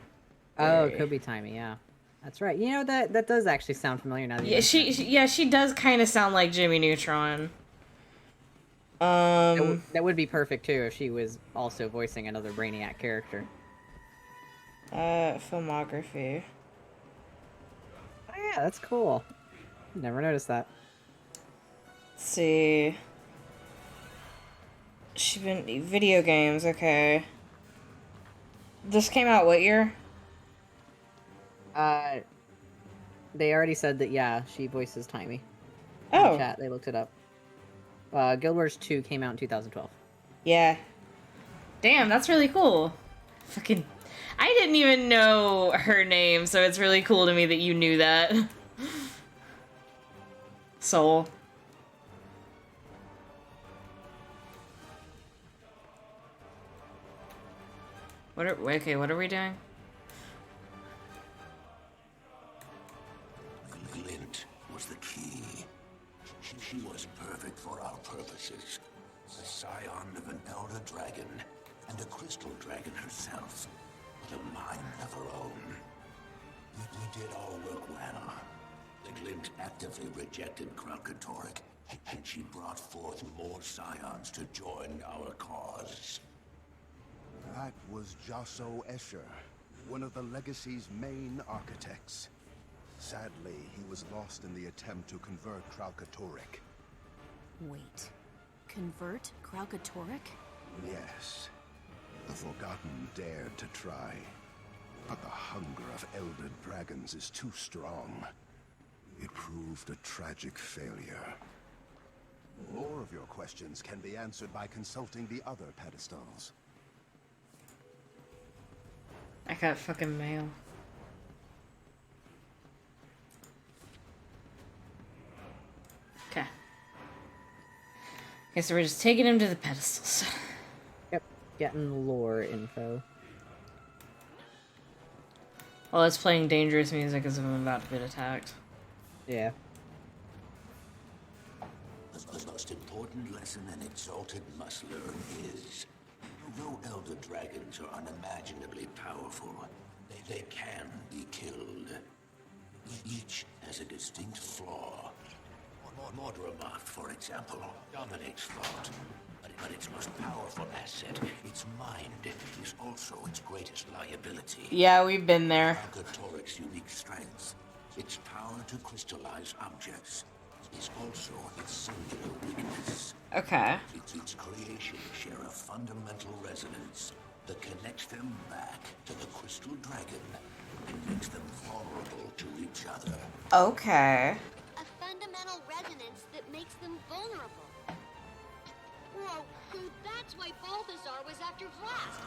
Oh, it could be Timey, yeah. That's right. You know, that does actually sound familiar now that you mention it. She does kind of sound like Jimmy Neutron. That would be perfect too if she was also voicing another Brainiac character. Filmography. Oh yeah, that's cool. Never noticed that. Let's see. She been video games, okay. This came out what year? They already said that, yeah, she voices Timey. Oh. In the chat, they looked it up. Guild Wars 2 came out in 2012. Yeah. Damn, that's really cool. Fucking... I didn't even know her name, so it's really cool to me that you knew that. Soul. What are we doing? Glint was the key. She was perfect for our purposes. The scion of an elder dragon, and a crystal dragon herself, with a mind of her own. We did our work well. The Glint actively rejected Kralkatorrik, and she brought forth more scions to join our cause. That was Josso Escher, one of the Legacy's main architects. Sadly, he was lost in the attempt to convert Kralkatorrik. Wait. Convert Kralkatorrik? Yes. The Forgotten dared to try. But the hunger of Elder Dragons is too strong. It proved a tragic failure. More of your questions can be answered by consulting the other pedestals. I got fucking mail. Okay. Okay, so we're just taking him to the pedestals. Yep, getting lore info. Well, it's playing dangerous music as if I'm about to get attacked. Yeah. The most important lesson an Exalted must learn is, though Elder Dragons are unimaginably powerful, they can be killed. Each has a distinct flaw. Mordramoth, for example, dominates thought, but its most powerful asset, its mind, is also its greatest liability. Yeah, we've been there. Kralkatorrik's unique strength, its power to crystallize objects, is also its singular weakness. Okay. Its creations share a fundamental resonance that connects them back to the Crystal Dragon and makes them vulnerable to each other. Okay. A fundamental resonance that makes them vulnerable. Whoa, so that's why Balthazar was after Vlast.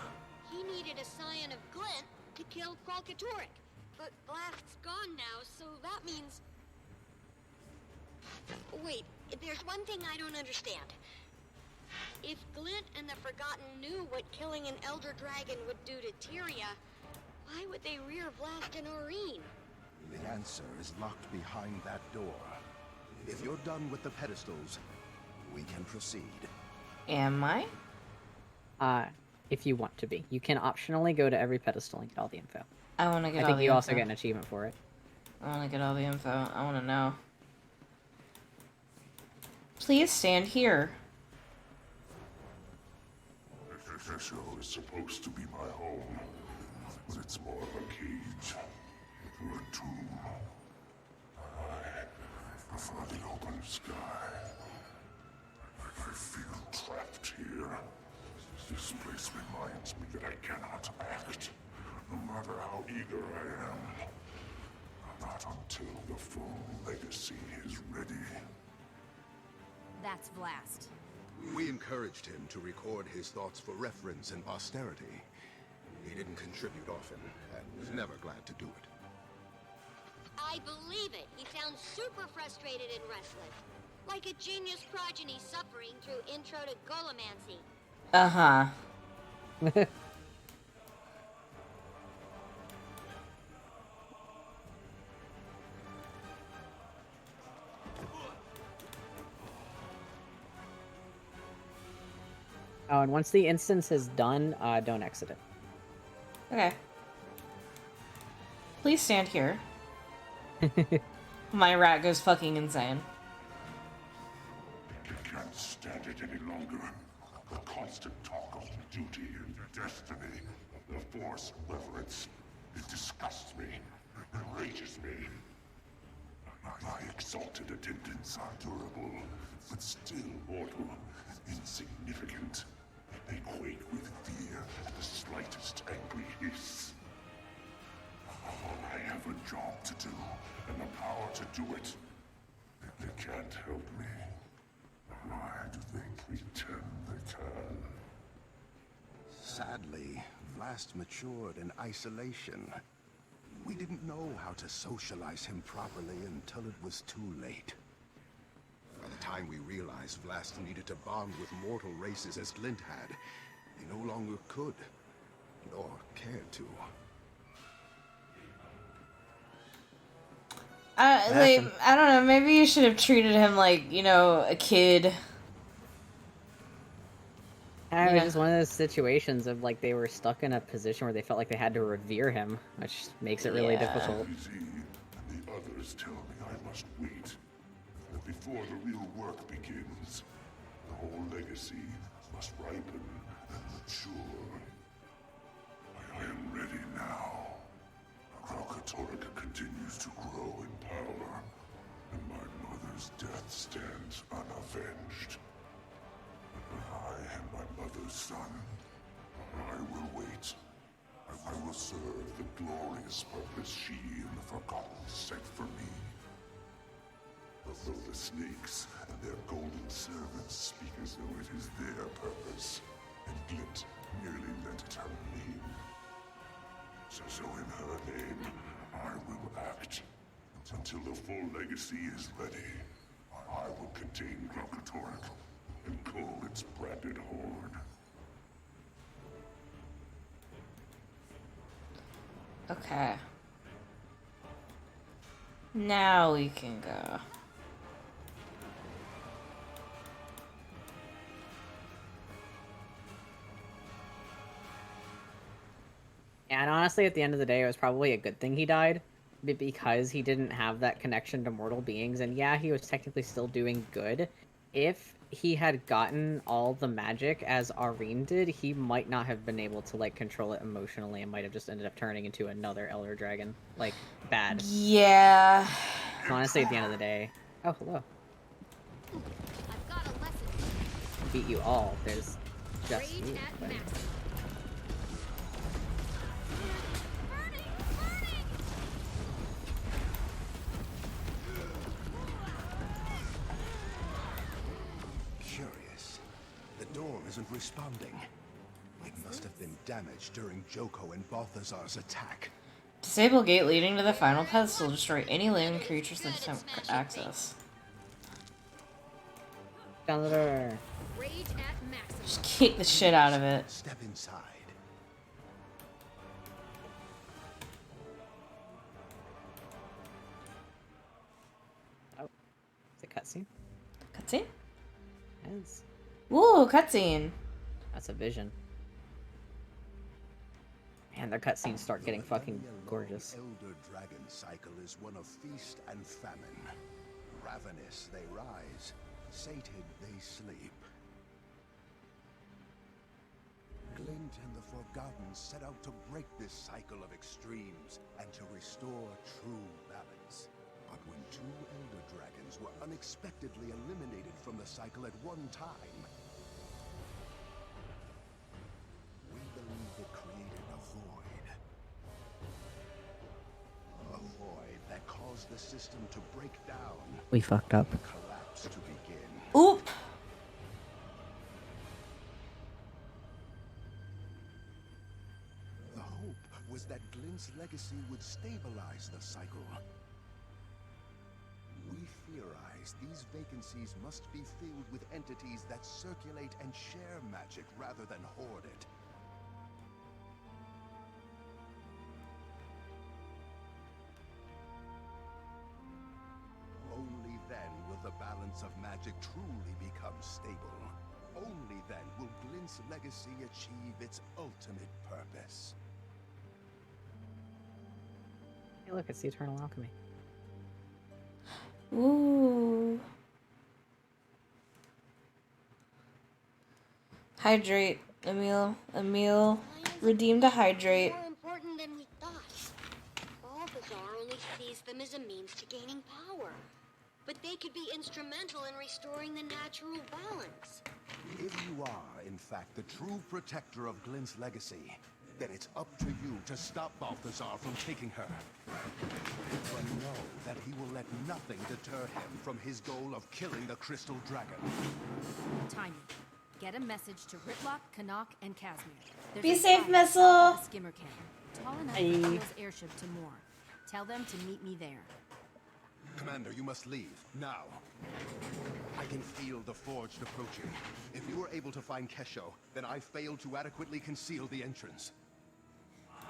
He needed a scion of Glint to kill Kralkatorrik. But Vlast's gone now, so that means... Wait, there's one thing I don't understand. If Glint and the Forgotten knew what killing an Elder Dragon would do to Tyria, why would they rear Vlast and Aurene? The answer is locked behind that door. If you're done with the pedestals, we can proceed. Am I? If you want to be. You can optionally go to every pedestal and get all the info. I want to get all the info. I think you also get an achievement for it. I want to get all the info. I want to know. Please stand here. This is supposed to be my home, but it's more of a cage or a tomb. I prefer the open sky. I feel trapped here. This place reminds me that I cannot act, no matter how eager I am. Not until the full legacy is ready. That's Vlast. We encouraged him to record his thoughts for reference and posterity. He didn't contribute often, and was never glad to do it. I believe it. He sounds super frustrated and restless. Like a genius progeny suffering through Intro to Golomancy. Uh-huh. Oh, and once the instance is done, don't exit it. Okay. Please stand here. My rat goes fucking insane. I can't stand it any longer. The constant talk of duty and destiny, the Force reverence. It disgusts me, enrages me. My exalted attendants are durable, but still mortal, insignificant. They quake with fear at the slightest angry hiss. I have a job to do, and the power to do it. They can't help me. Why do they pretend they can? Sadly, Vlast matured in isolation. We didn't know how to socialize him properly until it was too late. By the time we realized Vlast needed to bond with mortal races as Glint had, he no longer could, nor cared to. Like, I don't know, maybe you should have treated him like, you know, a kid. It was just one of those situations of like they were stuck in a position where they felt like they had to revere him, which makes it really difficult. You see, the others tell me I must wait. That before the real work begins, the whole legacy must ripen and mature. I am ready now. Kralkatorrik continues to grow in power, and my mother's death stands unavenged. But I am my mother's son. I will wait. I will serve the glorious purpose she and the Forgotten set for me. Although the snakes and their golden servants speak as though it is their purpose, and Glint merely lent it her name. So in her name, I will act. Until the full legacy is ready, I will contain Kralkatorrik and cull its branded horde. Okay. Now we can go. Yeah, and honestly, at the end of the day, it was probably a good thing he died, because he didn't have that connection to mortal beings, and yeah, he was technically still doing good. If he had gotten all the magic as Arene did, he might not have been able to, like, control it emotionally and might have just ended up turning into another Elder Dragon. Like, bad. Yeah. Honestly, at the end of the day... Oh, hello. Beat you all. There's just you. But... Door isn't responding. It must have been damaged during Joko and Balthazar's attack. Disable gate leading to the final pedestal to destroy any living creatures that attempt access. Down the door. Just kick the shit out of it. Step inside. Oh, it's a cutscene. Cutscene? Yes. Ooh, cutscene. That's a vision. Man, their cutscenes start getting fucking gorgeous. The Elder Dragon cycle is one of feast and famine. Ravenous they rise, sated they sleep. Glint and the Forgotten set out to break this cycle of extremes and to restore true balance. But when two Elder Dragons were unexpectedly eliminated from the cycle at one time, we believe it created a void. A void that caused the system to break down. We fucked up. And collapse to begin. Oop! The hope was that Glint's legacy would stabilize the cycle. We theorize these vacancies must be filled with entities that circulate and share magic rather than hoard it. Only then will the balance of magic truly become stable. Only then will Glint's legacy achieve its ultimate purpose. Hey, look, it's the Eternal Alchemy. Ooh. Hydrate, Emil. Emil redeemed a hydrate. More important than we thought. Balthazar only sees them as a means to gaining power. But they could be instrumental in restoring the natural balance. If you are, in fact, the true protector of Glint's legacy, then it's up to you to stop Balthazar from taking her. But know that he will let nothing deter him from his goal of killing the Crystal Dragon. Tiny, get a message to Ritlock, Canuck, and Casimir. There's Be a safe, spy Missile! south of the Skimmer Camp. Tall enough Aye. for Emil's airship to moor. Tell them to meet me there. Commander, you must leave, now. I can feel the Forged approaching. If you were able to find Kesho, then I failed to adequately conceal the entrance.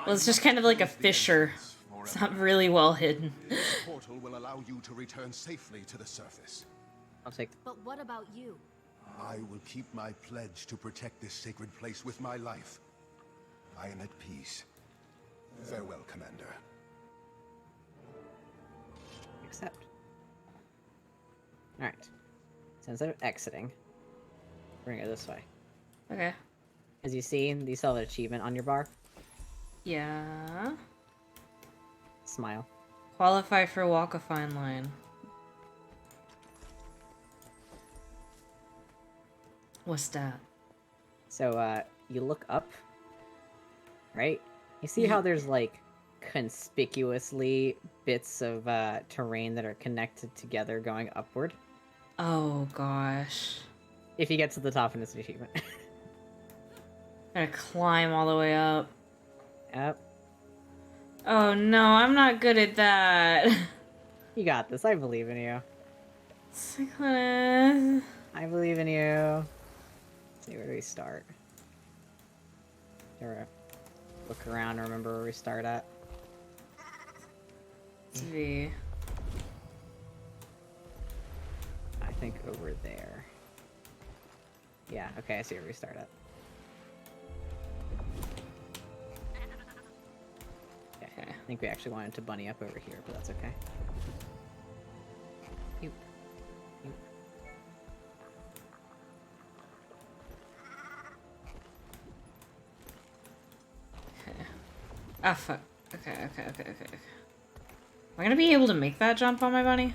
Well, it's just kind of like a fissure. It's not really well hidden. This portal will allow you to return safely to the surface. I'll take. But what about you? I will keep my pledge to protect this sacred place with my life. I am at peace. Farewell, Commander. Accept. Alright. So instead of exiting, bring it this way. Okay. As you see, you still have an achievement on your bar. Yeah. Smile. Qualify for Walk a Fine Line. What's that? So, you look up, right? You see how there's, like, conspicuously bits of, terrain that are connected together going upward? Oh, gosh. If you get to the top in this achievement. Gotta climb all the way up. Yep. Oh, no, I'm not good at that. You got this. I believe in you. Cyclist. I believe in you. Let's see, where do we start? Here, look around and remember where we start at. V. I think over there. Yeah, okay, I see where we start at. Okay, I think we actually wanted to bunny up over here, but that's okay. Yoop. Yoop. Okay. Ah, fuck. Okay. Am I gonna be able to make that jump on my bunny?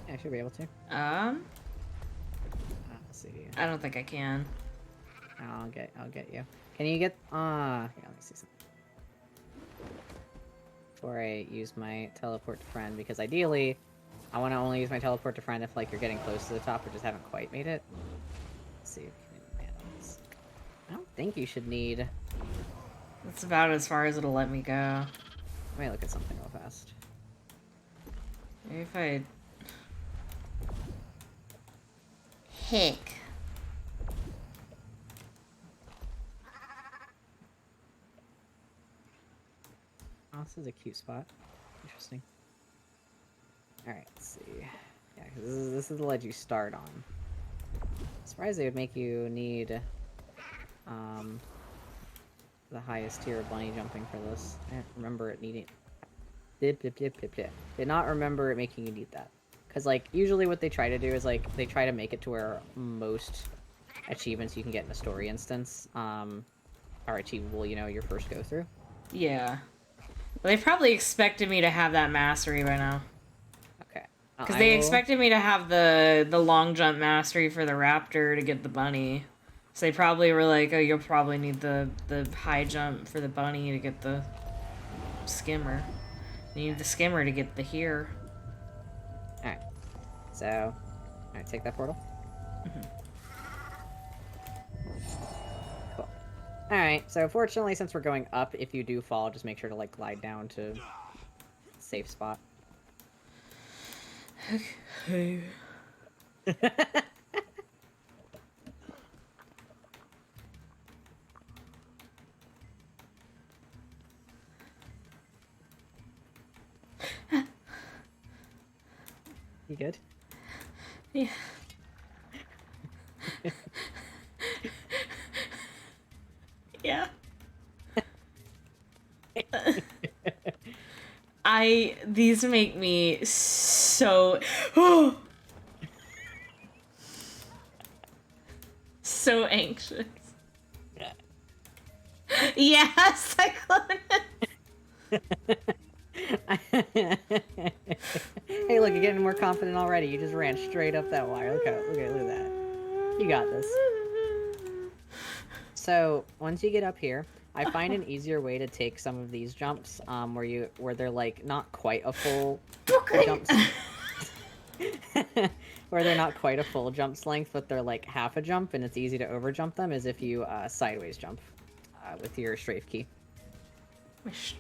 Yeah, I should be able to. Let's see. I don't think I can. I'll get you. Can you get, yeah, let me see something. Before I use my teleport to friend, because ideally, I want to only use my teleport to friend if, like, you're getting close to the top or just haven't quite made it. Let's see. I don't think you should need... That's about as far as it'll let me go. Let me look at something real fast. Maybe if I... Heck. Oh, this is a cute spot. Interesting. Alright, let's see. Yeah, because this is the ledge you start on. Surprised they would make you need the highest tier of bunny jumping for this. I don't remember it needing... Did not remember it making you need that. Because, like, usually what they try to do is, like, they try to make it to where most achievements you can get in a story instance are achievable, you know, your first go-through. Yeah. Well, they probably expected me to have that mastery by now. Okay. Because they expected me to have the long jump mastery for the raptor to get the bunny. So they probably were like, oh, you'll probably need the high jump for the bunny to get the skimmer. You need the skimmer to get the here. Alright. So, alright, take that portal. Cool. Alright, so fortunately, since we're going up, if you do fall, just make sure to, like, glide down to a safe spot. Okay. You good? Yeah. Yeah. These make me so so anxious. Yes, Cyclone. Hey, look, you're getting more confident already. You just ran straight up that wire. Look at that. You got this. So, once you get up here, I find an easier way to take some of these jumps, where they're, like, not quite a full jump... where they're not quite a full jump's length, but they're, like, half a jump, and it's easy to overjump them, is if you, sideways jump, with your strafe key.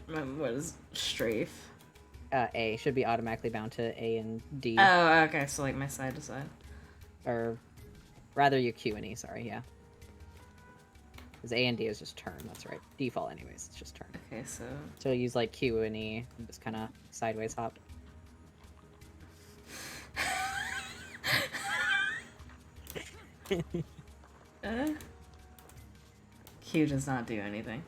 What is strafe? A. Should be automatically bound to A and D. Oh, okay, so, like, my side to side. Or, rather, your Q and E, sorry, yeah. Because A and D is just turn, that's right. Default anyways, it's just turn. Okay, so... So use, like, Q and E, and just kind of sideways hop. Q does not do anything.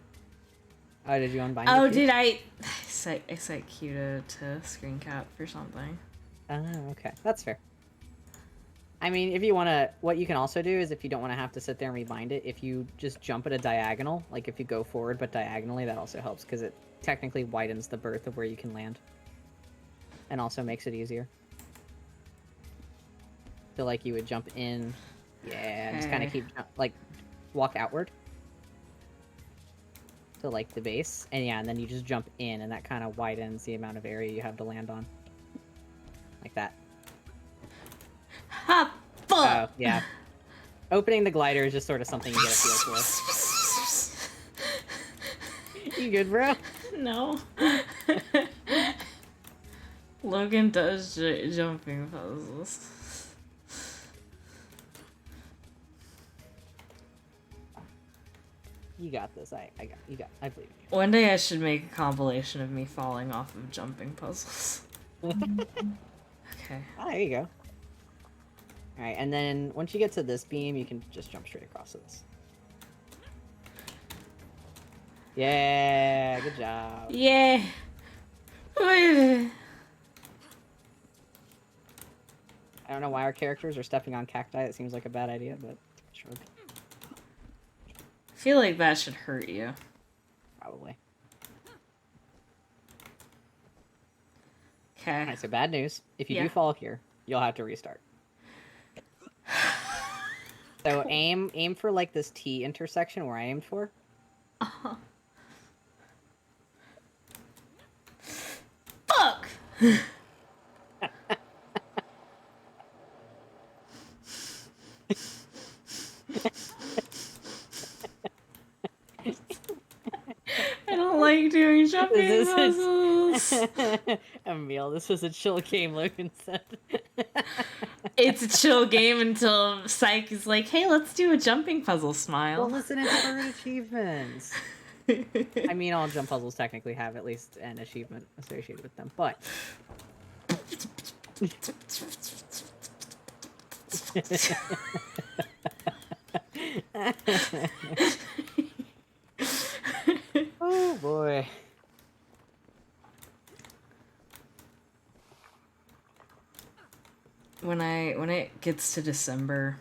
Oh, did you unbind Oh, the Q? did I set Q to screen cap for something? Oh, okay. That's fair. I mean, if you want to... What you can also do is if you don't want to have to sit there and rebind it, if you just jump at a diagonal, like if you go forward but diagonally, that also helps because it technically widens the berth of where you can land. And also makes it easier. So, like, you would jump in... Yeah, just kind of keep... Like, walk outward. To, like, the base. And yeah, and then you just jump in, and that kind of widens the amount of area you have to land on. Like that. Ha! Fuck! Oh, yeah. Opening the glider is just sort of something you get a feel for. You good, bro? No. Logan does jumping puzzles. You got this. I believe in you. One day I should make a compilation of me falling off of jumping puzzles. Okay. Ah, there you go. Alright, and then once you get to this beam, you can just jump straight across to this. Yeah, good job. Yeah. I don't know why our characters are stepping on cacti. It seems like a bad idea, but sure. I feel like that should hurt you. Probably. Okay. Alright, so bad news. If you Yeah. do fall here, you'll have to restart. So aim for like this T intersection where I aimed for. Fuck! I don't like doing jumping puzzles. Emil, this was a chill game, Logan said. It's a chill game until Psyche is like, hey, let's do a jumping puzzle, smile. Well, listen, it's for achievements. I mean, all jump puzzles technically have at least an achievement associated with them, but... Oh boy. When it gets to December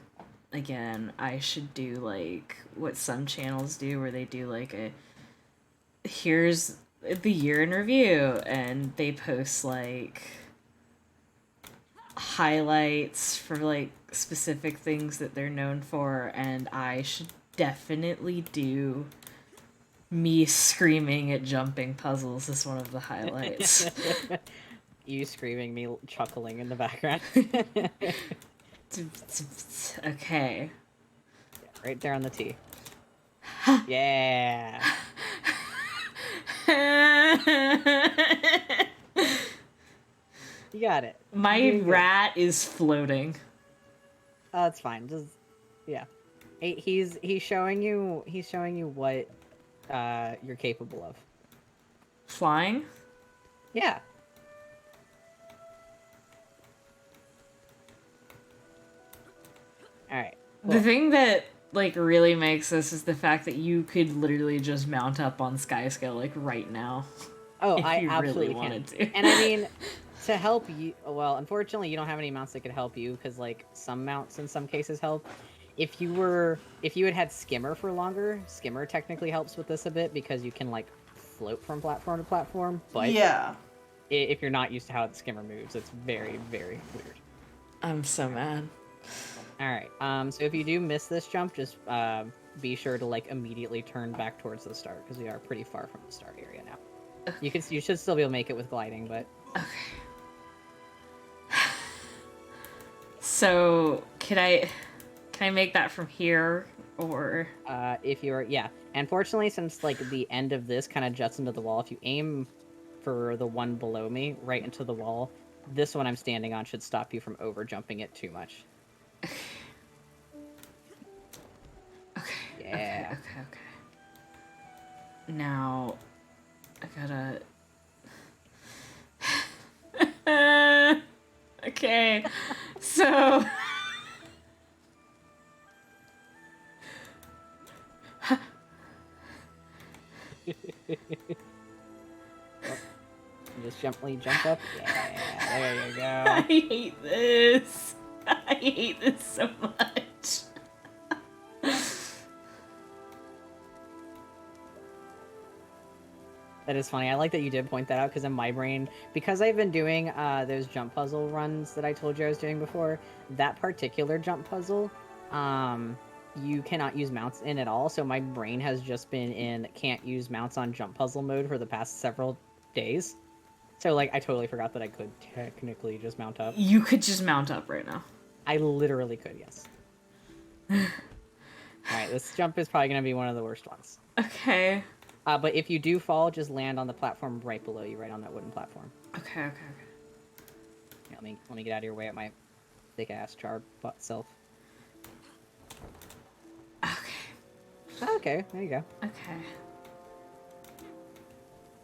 again, I should do like what some channels do where they do like a here's the year in review and they post like highlights for like specific things that they're known for, and I should definitely do me screaming at jumping puzzles as one of the highlights. You screaming, me chuckling in the background. Okay. Right there on the T. Yeah. You got it. My rat is floating. Oh, that's fine. Just yeah. He's showing you what you're capable of. Flying? Yeah. Alright. The thing that like really makes this is the fact that you could literally just mount up on Skyscale like right now. Oh, if I you absolutely really wanted can. to. And I mean, to help you, well, unfortunately, you don't have any mounts that could help you because like some mounts in some cases help. If you had Skimmer for longer, Skimmer technically helps with this a bit because you can like float from platform to platform. But yeah, if you're not used to how the Skimmer moves, it's very, very weird. I'm so mad. All right. So if you do miss this jump, just be sure to like immediately turn back towards the start because we are pretty far from the start area now. You should still be able to make it with gliding, but okay. So can I make that from here or if you're unfortunately, since like the end of this kind of juts into the wall, if you aim for the one below me right into the wall, this one I'm standing on should stop you from over jumping it too much. Okay. Yeah. Okay. Now I gotta okay. So just gently jump up. Yeah, there you go. I hate this. I hate this so much. That is funny. I like that you did point that out, because in my brain, because I've been doing those jump puzzle runs that I told you I was doing before, that particular jump puzzle, you cannot use mounts in at all. So my brain has just been in can't use mounts on jump puzzle mode for the past several days. So like I totally forgot that I could technically just mount up. You could just mount up right now. I literally could, yes. Alright, this jump is probably going to be one of the worst ones. Okay. But if you do fall, just land on the platform right below you, right on that wooden platform. Okay. Yeah, let me get out of your way at my thick ass char butt self. Okay, there you go. Okay.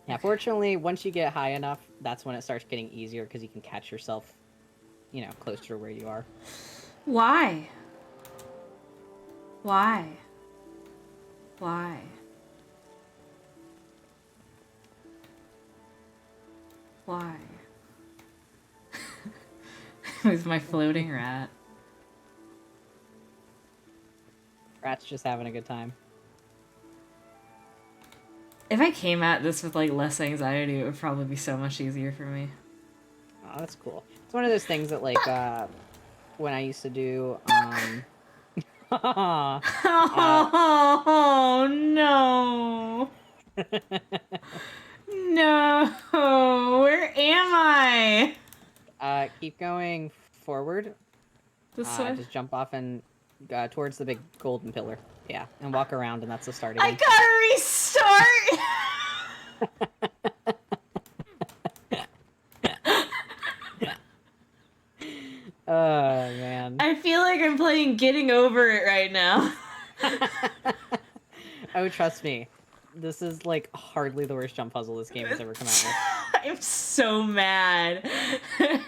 Yeah, fortunately, once you get high enough, that's when it starts getting easier, because you can catch yourself, you know, closer to where you are. Why? Why? Why? Why? With my floating rat. Rat's just having a good time. If I came at this with like less anxiety, it would probably be so much easier for me. Oh, that's cool. It's one of those things that like when I used to do oh no. No, where am I? Keep going forward. This way? Just jump off and towards the big golden pillar. Yeah, and walk around, and that's the start I again. gotta restart! Oh, man. I feel like I'm playing Getting Over It right now. Oh, trust me. This is, like, hardly the worst jump puzzle this game has ever come out with. I'm so mad. No.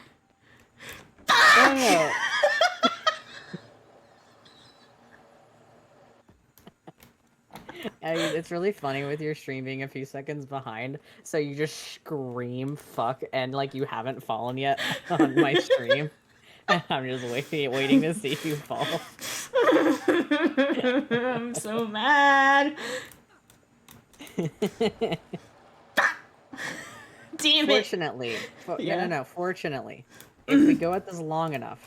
I mean, it's really funny with your stream being a few seconds behind, so you just scream fuck and like you haven't fallen yet on my stream. And I'm just waiting to see you fall. I'm so mad. Damn it. Fortunately, no. Fortunately, if we go at this long enough,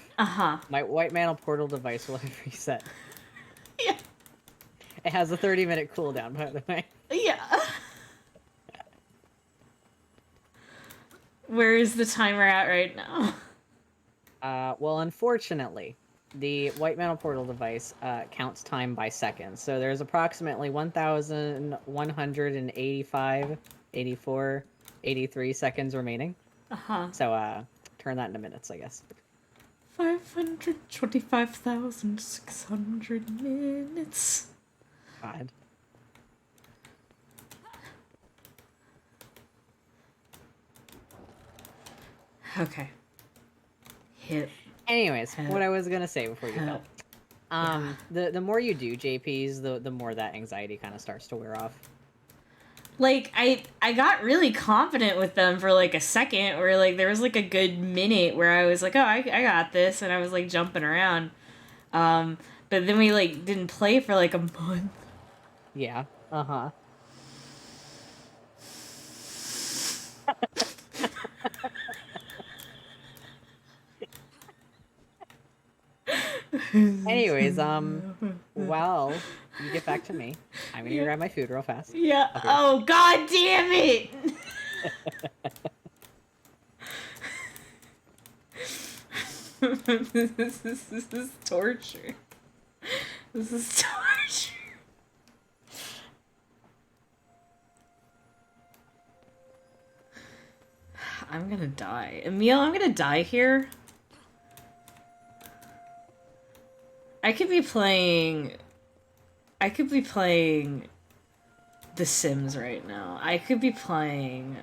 my white mantle portal device will have reset. Yeah. It has a 30-minute cooldown, by the way. Yeah. Where is the timer at right now? Well, unfortunately, the white mantle portal device counts time by seconds. So there's approximately 1,185, 84, 83 seconds remaining. So turn that into minutes, I guess. 525,600 minutes. God. Okay. Hit. Anyways, what I was gonna say before you fell. The more you do JPs, the more that anxiety kind of starts to wear off. Like, I got really confident with them for, like, a second, where, like, there was, like, a good minute where I was like, oh, I got this, and I was, like, jumping around. But then we, like, didn't play for, like, a month. Yeah. Anyways, while you get back to me, I'm gonna grab my food real fast. Yeah. Oh, god damn it! This is torture. This is torture. I'm gonna die. Emil, I'm gonna die here. I could be playing The Sims right now. I could be playing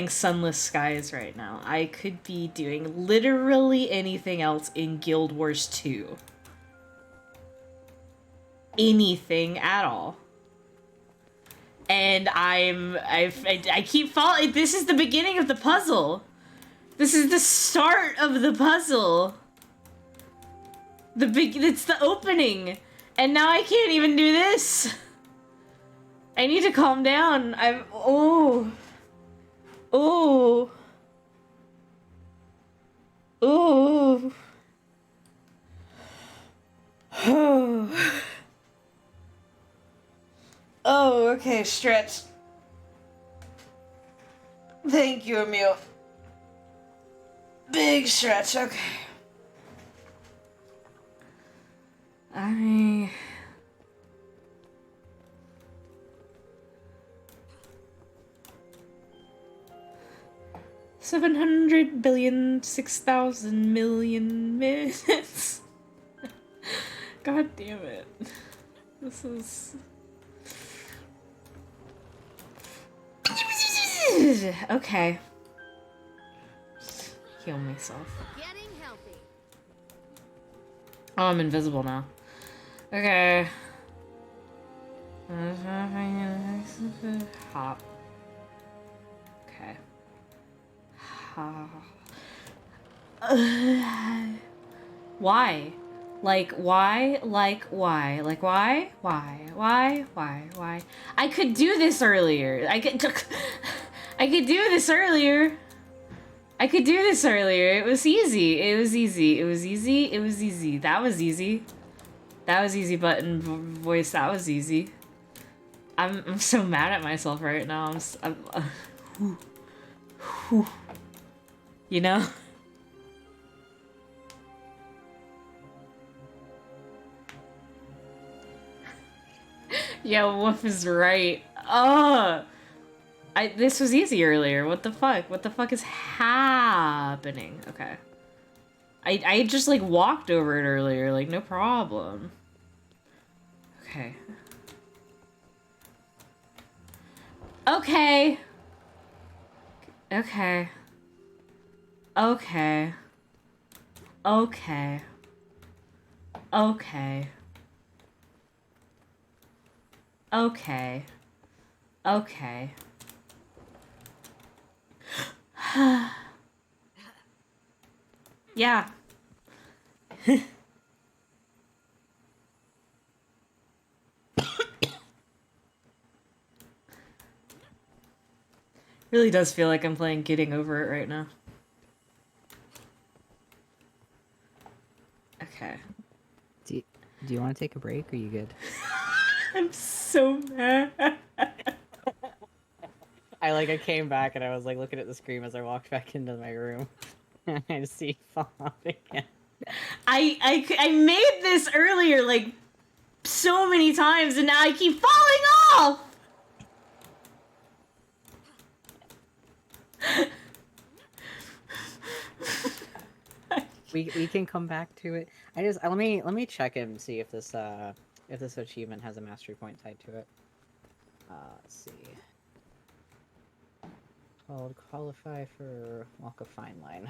Sunless Skies right now. I could be doing literally anything else in Guild Wars 2. Anything at all. and I keep falling. This is the beginning of the puzzle. This is the start of the puzzle. It's the opening, and now I can't even do this. I need to calm down. Oh. Oh, okay, stretch. Thank you, Emil. Big stretch, okay. I... 700 billion, 6,000 million minutes. God damn it. This is... Okay. Heal myself. Getting healthy. Oh, I'm invisible now. Okay. Hop. Okay. Why? Like, why? Like, why? Like, why? Why? I could do this earlier. I could do this earlier. It was easy. That was easy. That was easy button voice. That was easy. I'm so mad at myself right now. You know? Yeah, Wolf is right. This was easy earlier. What the fuck? What the fuck is happening? Okay. I just like walked over it earlier, like no problem. Okay. Okay. Okay. Okay. Okay. Okay. Okay. Okay. Yeah. Really does feel like I'm playing Getting Over It right now. Okay. Do you want to take a break, or are you good? I'm so mad. I came back and I was like looking at the screen as I walked back into my room. And I see you fall off again. I made this earlier like so many times, and now I keep falling off. We can come back to it. Let me check and see if this achievement has a mastery point tied to it. Let's see. Called qualify for Walk of Fine Line.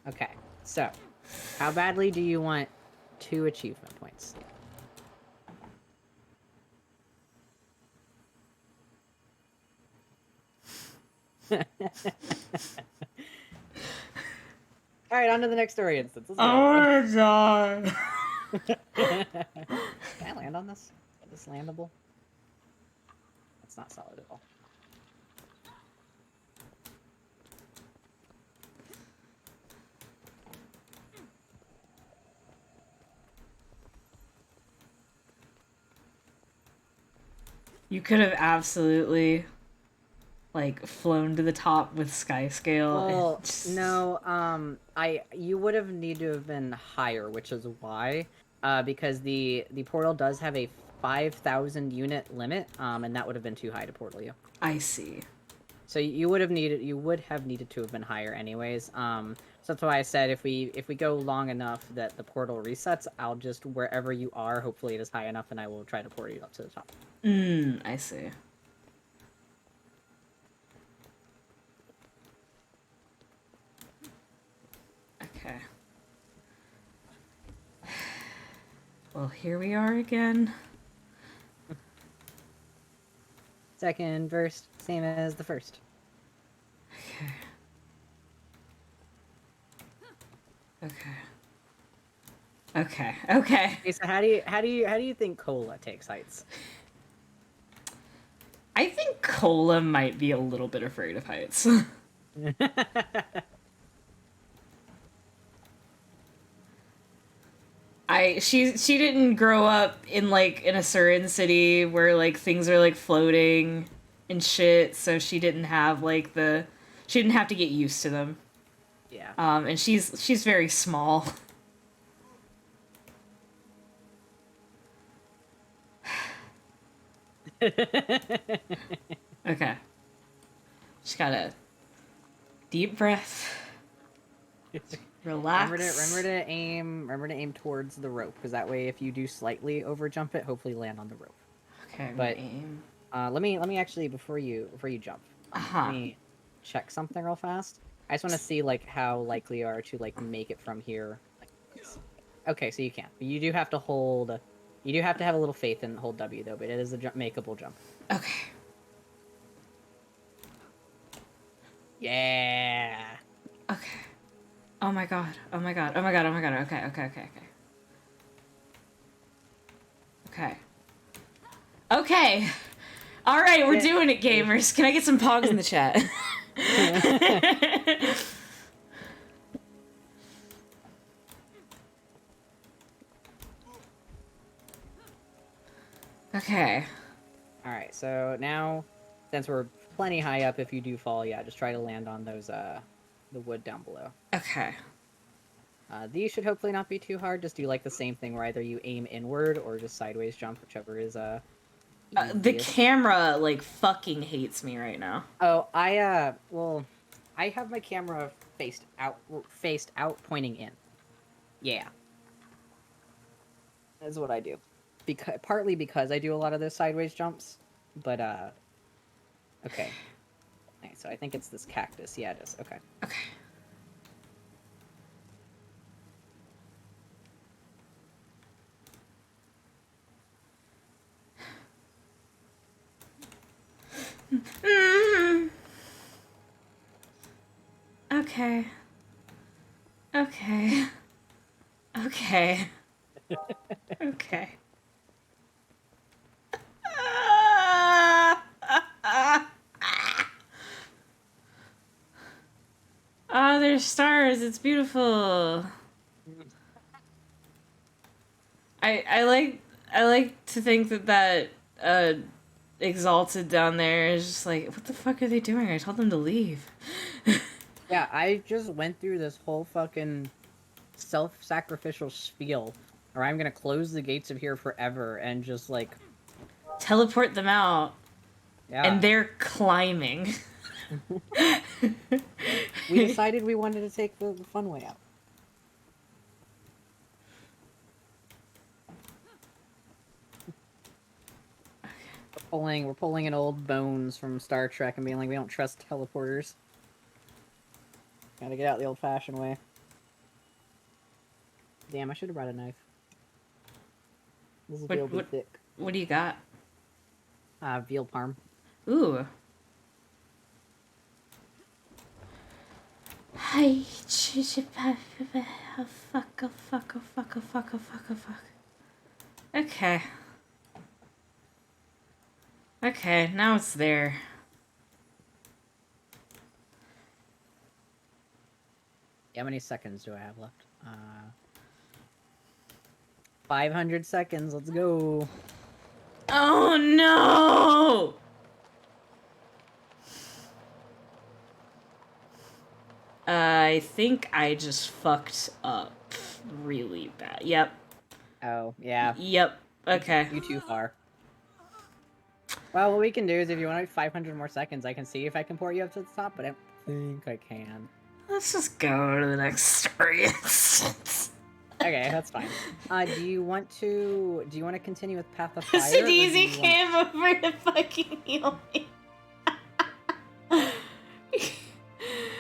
Okay, so how badly do you want 2 achievement points? Alright, on to the next story instance. Let's go. Oh my god. Can I land on this? Is this landable? It's not solid at all. You could have absolutely like flown to the top with Skyscale. Well, no, you would have needed to have been higher, which is why, because the portal does have a 5,000 unit limit, and that would have been too high to portal you. I see. So you would have needed to have been higher anyways. So that's why I said if we go long enough that the portal resets, I'll just wherever you are, hopefully it is high enough, and I will try to port you up to the top. I see. Okay. Well, here we are again. Second verse, same as the first. Okay. Okay, so how do you think Cola takes heights? I think Cola might be a little bit afraid of heights. She didn't grow up in like in a certain city where like things are like floating and shit, so she didn't have to get used to them. Yeah. And she's very small. Okay. Just gotta deep breath. Relax. Remember to aim towards the rope, because that way, if you do slightly over jump it, hopefully land on the rope. Okay, but aim. Let me actually before you jump, let me check something real fast. I just want to see like how likely you are to like make it from here. Okay, so you can. You do have to hold. You do have to have a little faith and hold W though, but it is a makeable jump. Okay. Yeah. Okay. Oh my god. Okay. Okay. All right, we're doing it, gamers. Can I get some pogs in the chat? Okay. All right, so now, since we're plenty high up, if you do fall, yeah, just try to land on those the wood down below. Okay. These should hopefully not be too hard. Just do like the same thing where either you aim inward or just sideways jump, whichever is the camera like fucking hates me right now. Oh, I have my camera faced out, pointing in. Yeah. That's what I do. Partly because I do a lot of those sideways jumps, but okay. Alright, so I think it's this cactus. Yeah, it is. Okay. Okay. Okay. Okay. Oh, there's stars. It's beautiful. I like to think that Exalted down there is just like, what the fuck are they doing? I told them to leave. Yeah, I just went through this whole fucking self-sacrificial spiel, or I'm gonna close the gates of here forever and just like teleport them out. Yeah. And they're climbing. We decided we wanted to take the fun way out. We're pulling in old bones from Star Trek and being like, we don't trust teleporters. Gotta get out the old-fashioned way. Damn, I should have brought a knife. This is veal be thick. What do you got? Veal parm. Ooh. Hi, fuck. Okay. Okay, now it's there. How many seconds do I have left? 500 seconds, let's go. Oh no! I think I just fucked up really bad. Yep. Oh, yeah. Yep. Okay. You too far. Well, what we can do is if you want 500 more seconds, I can see if I can port you up to the top, but I don't think I can. Let's just go to the next story. Okay, that's fine. Do you want to continue with Path of Fire? Sadizi came over to fucking heal me.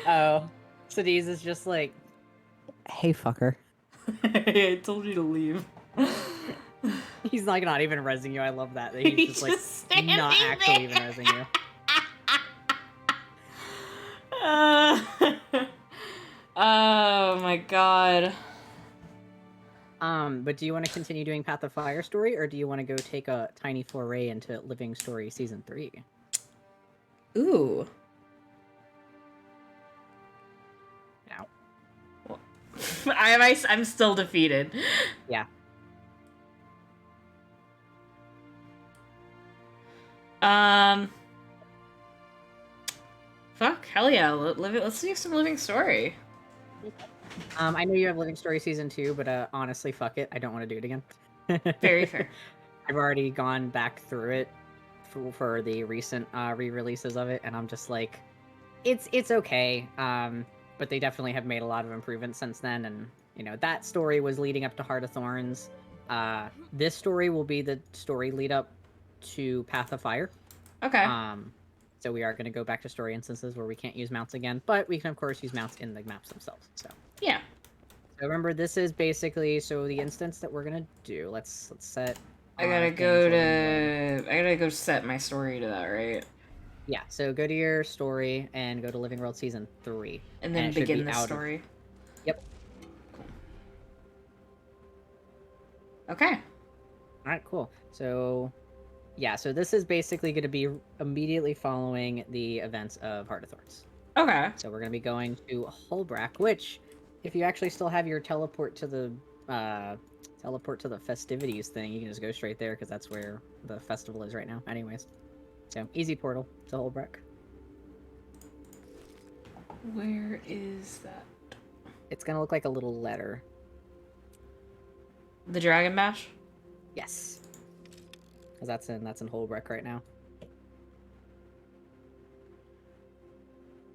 Oh. Sadiz is just like, hey, fucker. I told you to leave. He's like not even rezzing you. I love that. He's just like not actually even rezzing you. Oh my god. But do you want to continue doing Path of Fire story, or do you want to go take a tiny foray into Living Story Season 3? Ooh. Now. I'm still defeated. Yeah. Fuck, hell yeah, let's do some Living Story. I know you have Living Story Season 2, but honestly, fuck it. I don't want to do it again. Very fair. I've already gone back through it for the recent re-releases of it, and I'm just like, it's okay. But they definitely have made a lot of improvements since then, and you know that story was leading up to Heart of Thorns. This story will be the story lead up to Path of Fire. Okay. So we are going to go back to story instances where we can't use mounts again, but we can of course use mounts in the maps themselves. So yeah. So remember, this is basically the instance that we're gonna do. Let's set. I gotta go set my story to that, right? Yeah. So go to your story and go to Living World Season 3, and then begin the story. Yep. Okay. All right. Cool. So. Yeah, so this is basically going to be immediately following the events of Heart of Thorns. Okay. So we're going to be going to Holbrack, which, if you actually still have your teleport to the festivities thing, you can just go straight there because that's where the festival is right now. Anyways, so easy portal to Holbrack. Where is that? It's going to look like a little letter. The Dragon Bash? Yes. Because that's in Holbrack right now.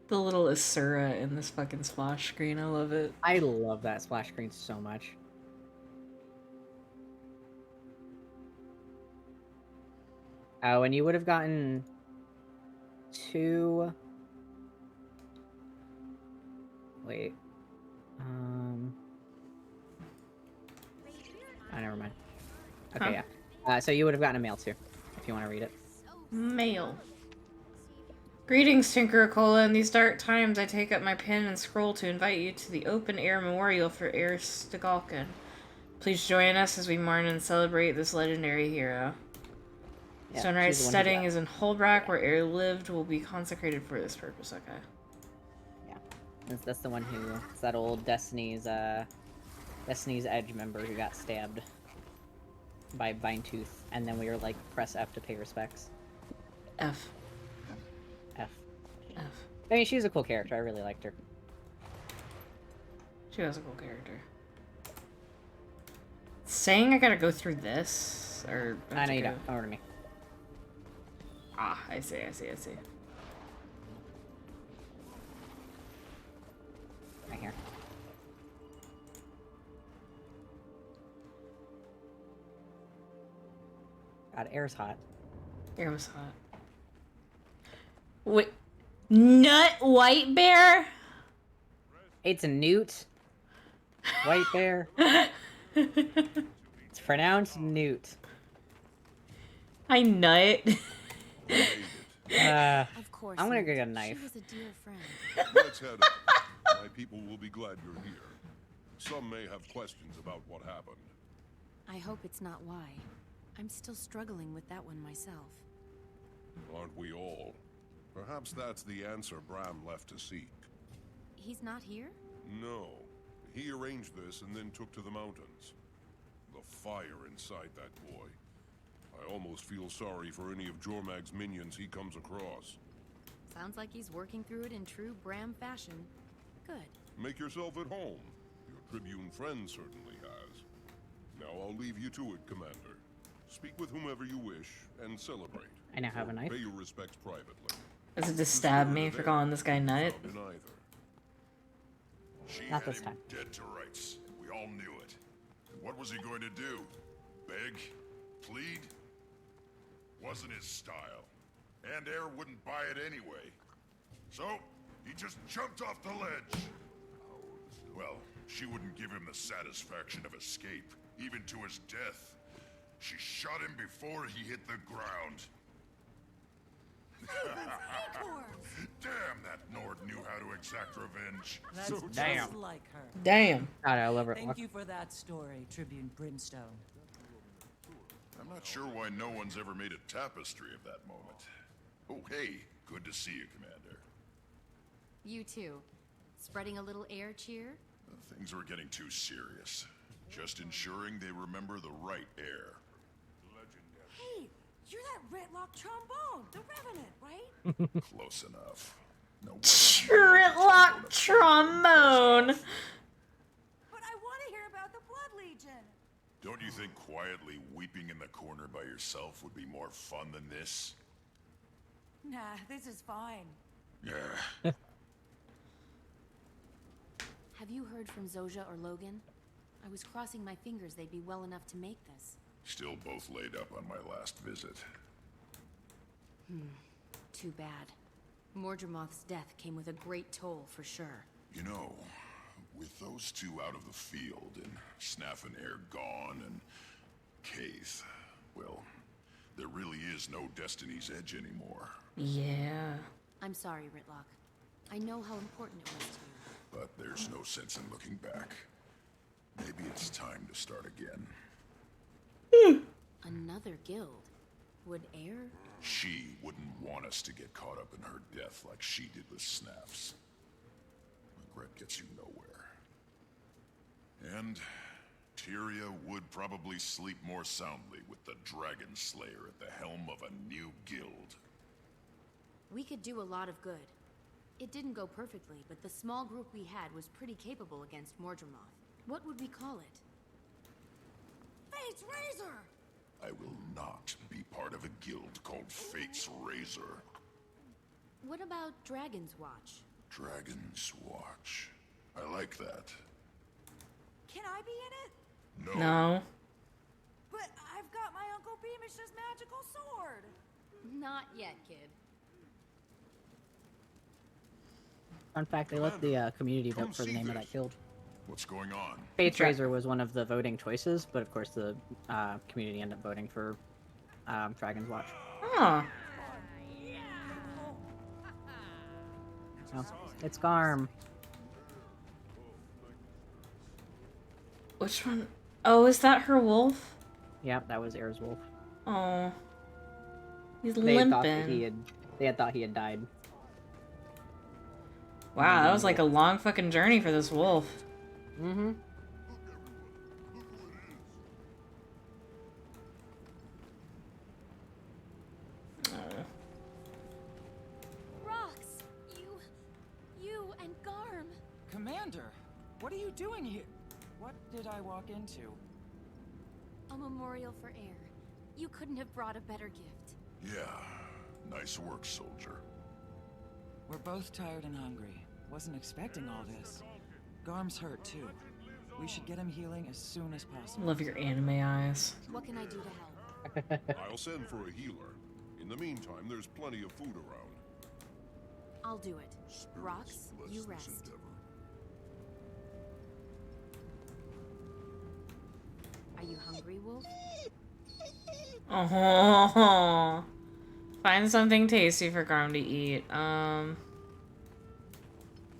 The little Asura in this fucking splash screen, I love it. I love that splash screen so much. Oh, and you would have gotten 2... Wait. Oh, never mind. Okay, yeah. So you would have gotten a mail too, if you want to read it. Mail. Greetings, Tinker-Cola. In these dark times, I take up my pen and scroll to invite you to the open-air memorial for Air Stegalkin. Please join us as we mourn and celebrate this legendary hero. Yeah, Stonerise Steading is in Holbrack, where Air lived, will be consecrated for this purpose. Okay. Yeah, that's the one who... It's that old Destiny's Edge member who got stabbed by Binetooth, and then we were like, press F to pay respects. F. I mean, she's a cool character. I really liked her. She was a cool character. Saying I gotta go through this, or... I know you don't. Over to me. Ah, I see. Right here. God, air's hot. Air was hot. Wait, Nut White Bear? It's a newt. White bear. It's pronounced newt. I nut. Of course. I'm gonna get a knife. She was a dear friend. Let's head up. My people will be glad you're here. Some may have questions about what happened. I hope it's not why. I'm still struggling with that one myself. Aren't we all? Perhaps that's the answer Bram left to seek. He's not here? No. He arranged this and then took to the mountains. The fire inside that boy. I almost feel sorry for any of Jormag's minions he comes across. Sounds like he's working through it in true Bram fashion. Good. Make yourself at home. Your Tribune friend certainly has. Now I'll leave you to it, Commander. Speak with whomever you wish and celebrate. I now have a knife. Pay your respects privately. Does it just stab me for calling this guy nut? Not this time. Dead to rights. We all knew it. What was he going to do? Beg? Plead? Wasn't his style. And Air wouldn't buy it anyway. So, he just jumped off the ledge. Well, she wouldn't give him the satisfaction of escape, even to his death. She shot him before he hit the ground. Damn, that Nord knew how to exact revenge. That's So just Damn. like her. Damn. God, I love it. Thank you for that story, Tribune Brimstone. I'm not sure why no one's ever made a tapestry of that moment. Oh, hey, good to see you, Commander. You too. Spreading a little air cheer? Things were getting too serious. Just ensuring they remember the right air. Hey, you're that Ritlock trombone, the Revenant, right? Close enough. No. Ritlock trombone. But I want to hear about the Blood Legion. Don't you think quietly weeping in the corner by yourself would be more fun than this? Nah, this is fine. Yeah. Have you heard from Zojja or Logan? I was crossing my fingers they'd be well enough to make this. Still both laid up on my last visit. Too bad. Mordremoth's death came with a great toll, for sure. You know, with those two out of the field and Snaffenair gone and Kaith, well, there really is no Destiny's Edge anymore. Yeah. I'm sorry, Ritlock. I know how important it was to you. But there's no sense in looking back. Maybe it's time to start again. Another guild? Would Air? She wouldn't want us to get caught up in her death like she did with Snaff's. Regret gets you nowhere. And Tyria would probably sleep more soundly with the Dragon Slayer at the helm of a new guild. We could do a lot of good. It didn't go perfectly, but the small group we had was pretty capable against Mordremoth. What would we call it? Fate's Razor! I will not be part of a guild called Fate's Razor. What about Dragon's Watch? Dragon's Watch. I like that. Can I be in it? No. But I've got my Uncle Beamish's magical sword! Not yet, kid. Fun fact, they let the community vote for the name of that guild. What's going on? Fate's Razor was one of the voting choices, but of course the community ended up voting for Dragon's Watch. Huh. Oh, it's Garm. Which one? Oh, is that her wolf? Yep, that was Air's wolf. Oh. He's They thought limping. that they had thought he had died. Wow, that was like a long fucking journey for this wolf. Mm-hmm. Rox! You and Garm! Commander, what are you doing here? What did I walk into? A memorial for Air. You couldn't have brought a better gift. Yeah, nice work, soldier. We're both tired and hungry. Wasn't expecting all this. Garm's hurt too. We should get him healing as soon as possible. Love your anime eyes. What can I do to help? I'll send for a healer. In the meantime, there's plenty of food around. I'll do it. Rox, you rest. Are you hungry, Wolf? Oh. Find something tasty for Garm to eat.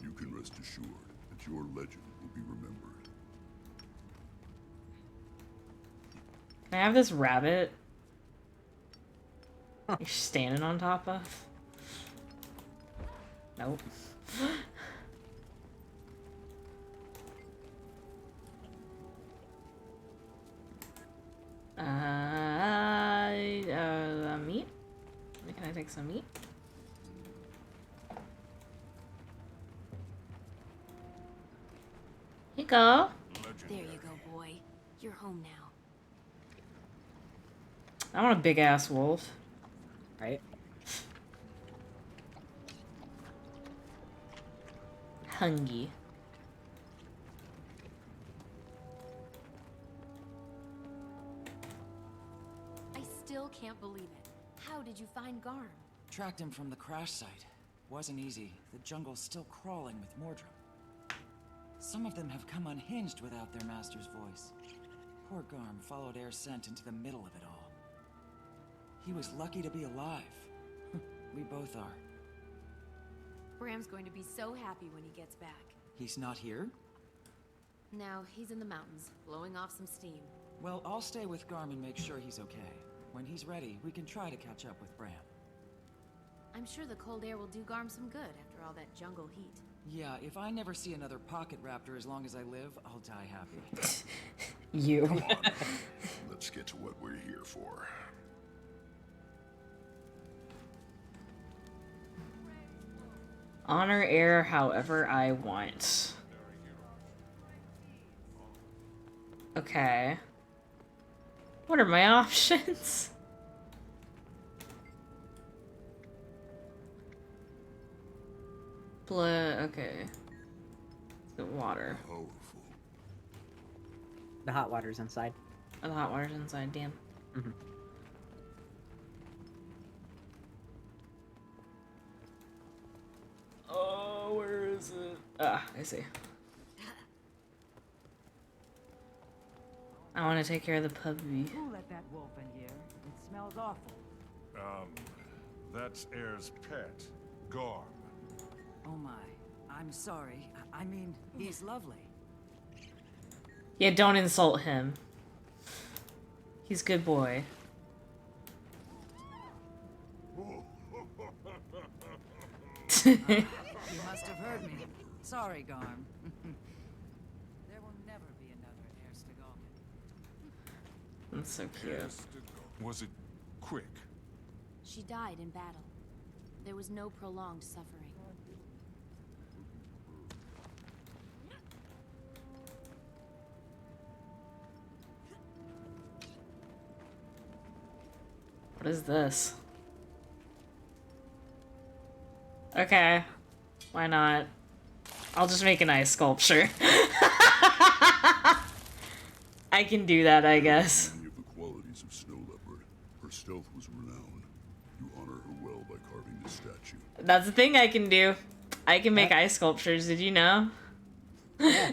You can rest assured that your legend will be remembered. Can I have this rabbit? You're standing on top of? Nope. Meat? Can I take some meat? Here you go. There you go, boy. You're home now. I want a big ass wolf. Right? Hungry. I still can't believe it. How did you find Garm? Tracked him from the crash site. Wasn't easy. The jungle's still crawling with Mordrum. Some of them have come unhinged without their master's voice. Poor Garm followed Air's scent into the middle of it all. He was lucky to be alive. We both are. Bram's going to be so happy when he gets back. He's not here? No, he's in the mountains, blowing off some steam. Well, I'll stay with Garm and make sure he's okay. When he's ready, we can try to catch up with Bram. I'm sure the cold air will do Garm some good after all that jungle heat. Yeah, if I never see another pocket raptor as long as I live, I'll die happy. You. Come on. Let's get to what we're here for. Honor Air however I want. Okay. What are my options? Blood, okay. The water. The hot water's inside. Oh, the hot water's inside, damn. Mm-hmm. Oh, where is it? Ah, I see. I want to take care of the puppy. Who let that wolf in here? It smells awful. That's Air's pet, Garm. Oh my. I'm sorry. I mean, he's lovely. Yeah, don't insult him. He's a good boy. You must have heard me. Sorry, Garm. There will never be another Air Stegalkin. That's so cute. Was it quick? She died in battle. There was no prolonged suffering. What is this? Okay. Why not? I'll just make an ice sculpture. I can do that, I guess. Many of the qualities of Snow Leopard. Her stealth was renowned. You honor her well by carving this statue. That's the thing I can do. I can make ice sculptures, did you know? Yeah.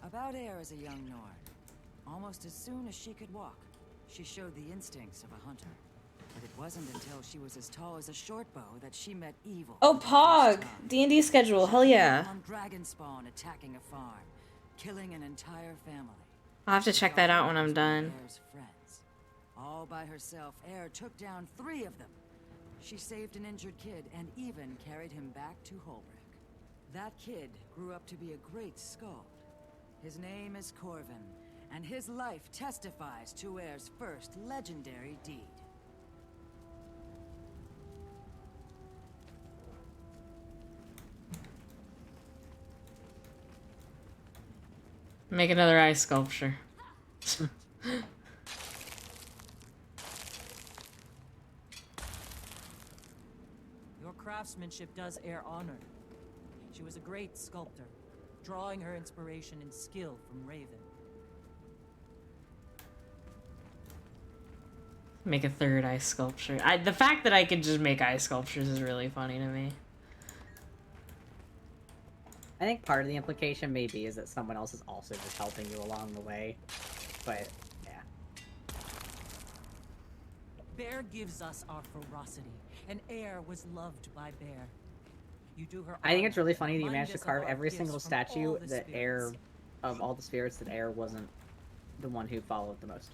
About Air as a young Nord. Almost as soon as she could walk, she showed the instincts of a hunter. But it wasn't until she was as tall as a short bow that she met evil. Oh, Pog! D&D schedule, hell yeah. On dragon spawn attacking a farm, killing an entire family. I'll have to check that out when I'm done. Air's friends. All by herself, Air took down 3 of them. She saved an injured kid and even carried him back to Holbrook. That kid grew up to be a great skald. His name is Corvin, and his life testifies to Air's first legendary deed. Make another ice sculpture. Your craftsmanship does Air honor. She was a great sculptor, drawing her inspiration and skill from Raven. Make a third ice sculpture. The fact that I could just make ice sculptures is really funny to me. I think part of the implication maybe is that someone else is also just helping you along the way. But, yeah. Bear gives us our ferocity, and Air was loved by Bear. You do her I think it's honor really and funny that you remind managed to us of carve our every gifts single from statue all the that Air, spirits. of all the spirits, that Air wasn't the one who followed the most.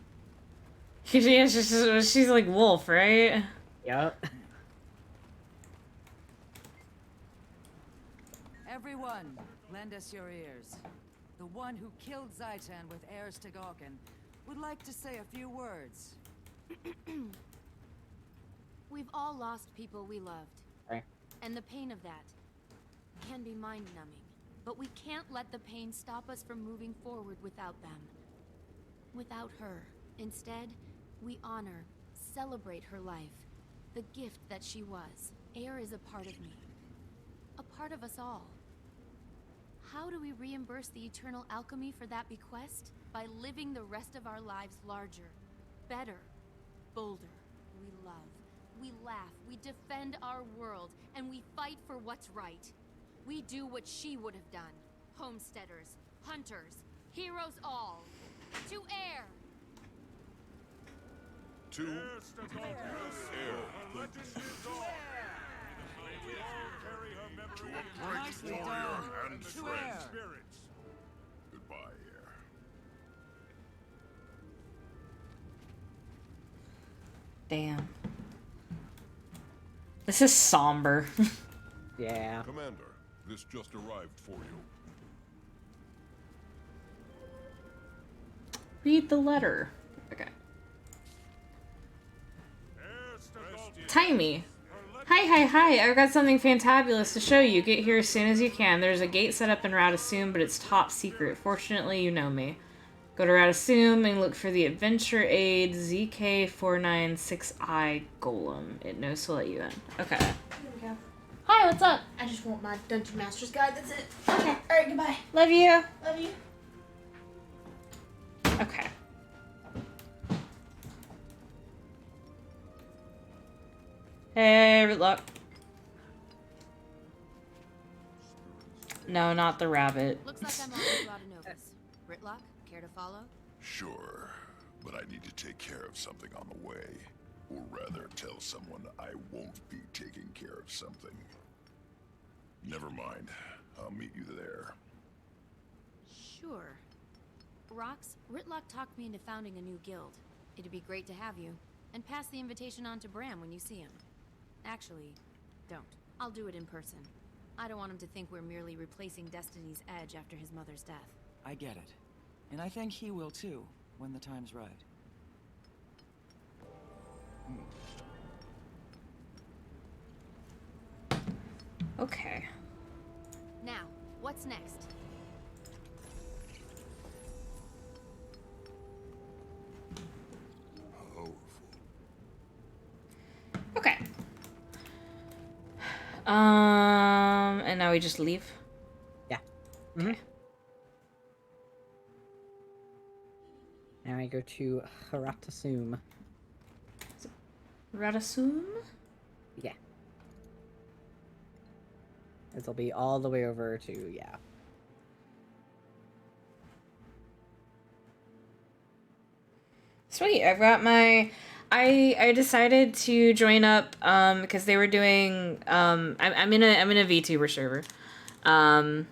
Yeah, she's like Wolf, right? Yep. Everyone, lend us your ears. The one who killed Zaitan with Air Stegalkin would like to say a few words. We've all lost people we loved. Right. And the pain of that can be mind-numbing. But we can't let the pain stop us from moving forward without them. Without her. Instead, we honor, celebrate her life. The gift that she was. Air is a part of me. A part of us all. How do we reimburse the eternal alchemy for that bequest? by living the rest of our lives larger, better, bolder. We love, we laugh, we defend our world, and we fight for what's right. We do what she would have done. Homesteaders, hunters, heroes all. To air! To air. To a great warrior and friend. Goodbye, Air. Damn. This is somber. Yeah. Commander, this just arrived for you. Read the letter. Okay. Timey. Hi. I've got something fantabulous to show you. Get here as soon as you can. There's a gate set up in Radassoum, but it's top secret. Fortunately, you know me. Go to Radassoum and look for the adventure aid ZK496I Golem. It knows to let you in. Okay. Here we go. Hi, what's up? I just want my Dungeon Master's Guide, that's it. Okay. Alright, goodbye. Love you. Love you. Okay. Hey, Ritlock. No, not the rabbit. Looks like I'm on to Novus. Ritlock, care to follow? Sure, but I need to take care of something on the way. Or rather, tell someone I won't be taking care of something. Never mind. I'll meet you there. Sure. Rox, Ritlock talked me into founding a new guild. It'd be great to have you. And pass the invitation on to Bram when you see him. Actually, don't. I'll do it in person. I don't want him to think we're merely replacing Destiny's Edge after his mother's death. I get it. And I think he will too, when the time's right. Okay. Now, what's next? Okay. And now we just leave? Yeah. Okay. Now I go to Radassoum. Radassoum? Yeah. It'll be all the way over to, yeah. Sweet, I've got my... I decided to join up because they were doing I'm in a VTuber server. And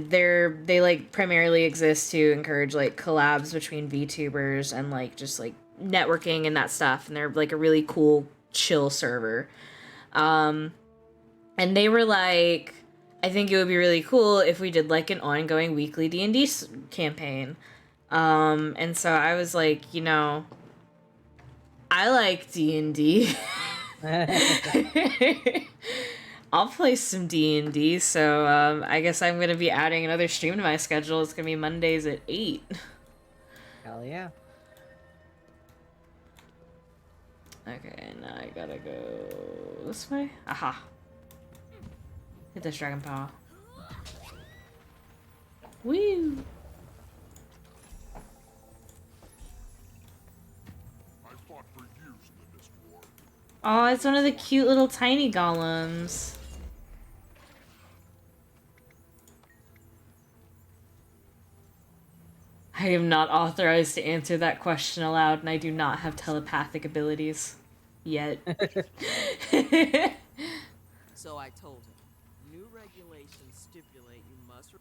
they like primarily exist to encourage like collabs between VTubers and like just like networking and that stuff, and they're like a really cool chill server. And they were like, I think it would be really cool if we did like an ongoing weekly D&D campaign. And so I was like, you know, I like D&D. I'll play some D&D, so I guess I'm going to be adding another stream to my schedule. It's going to be Mondays at 8. Hell yeah. Okay, now I gotta go this way. Aha. Hit this dragon paw. Woo! Oh, it's one of the cute little tiny golems. I am not authorized to answer that question aloud, and I do not have telepathic abilities. Yet. So I told him. New regulations stipulate you must...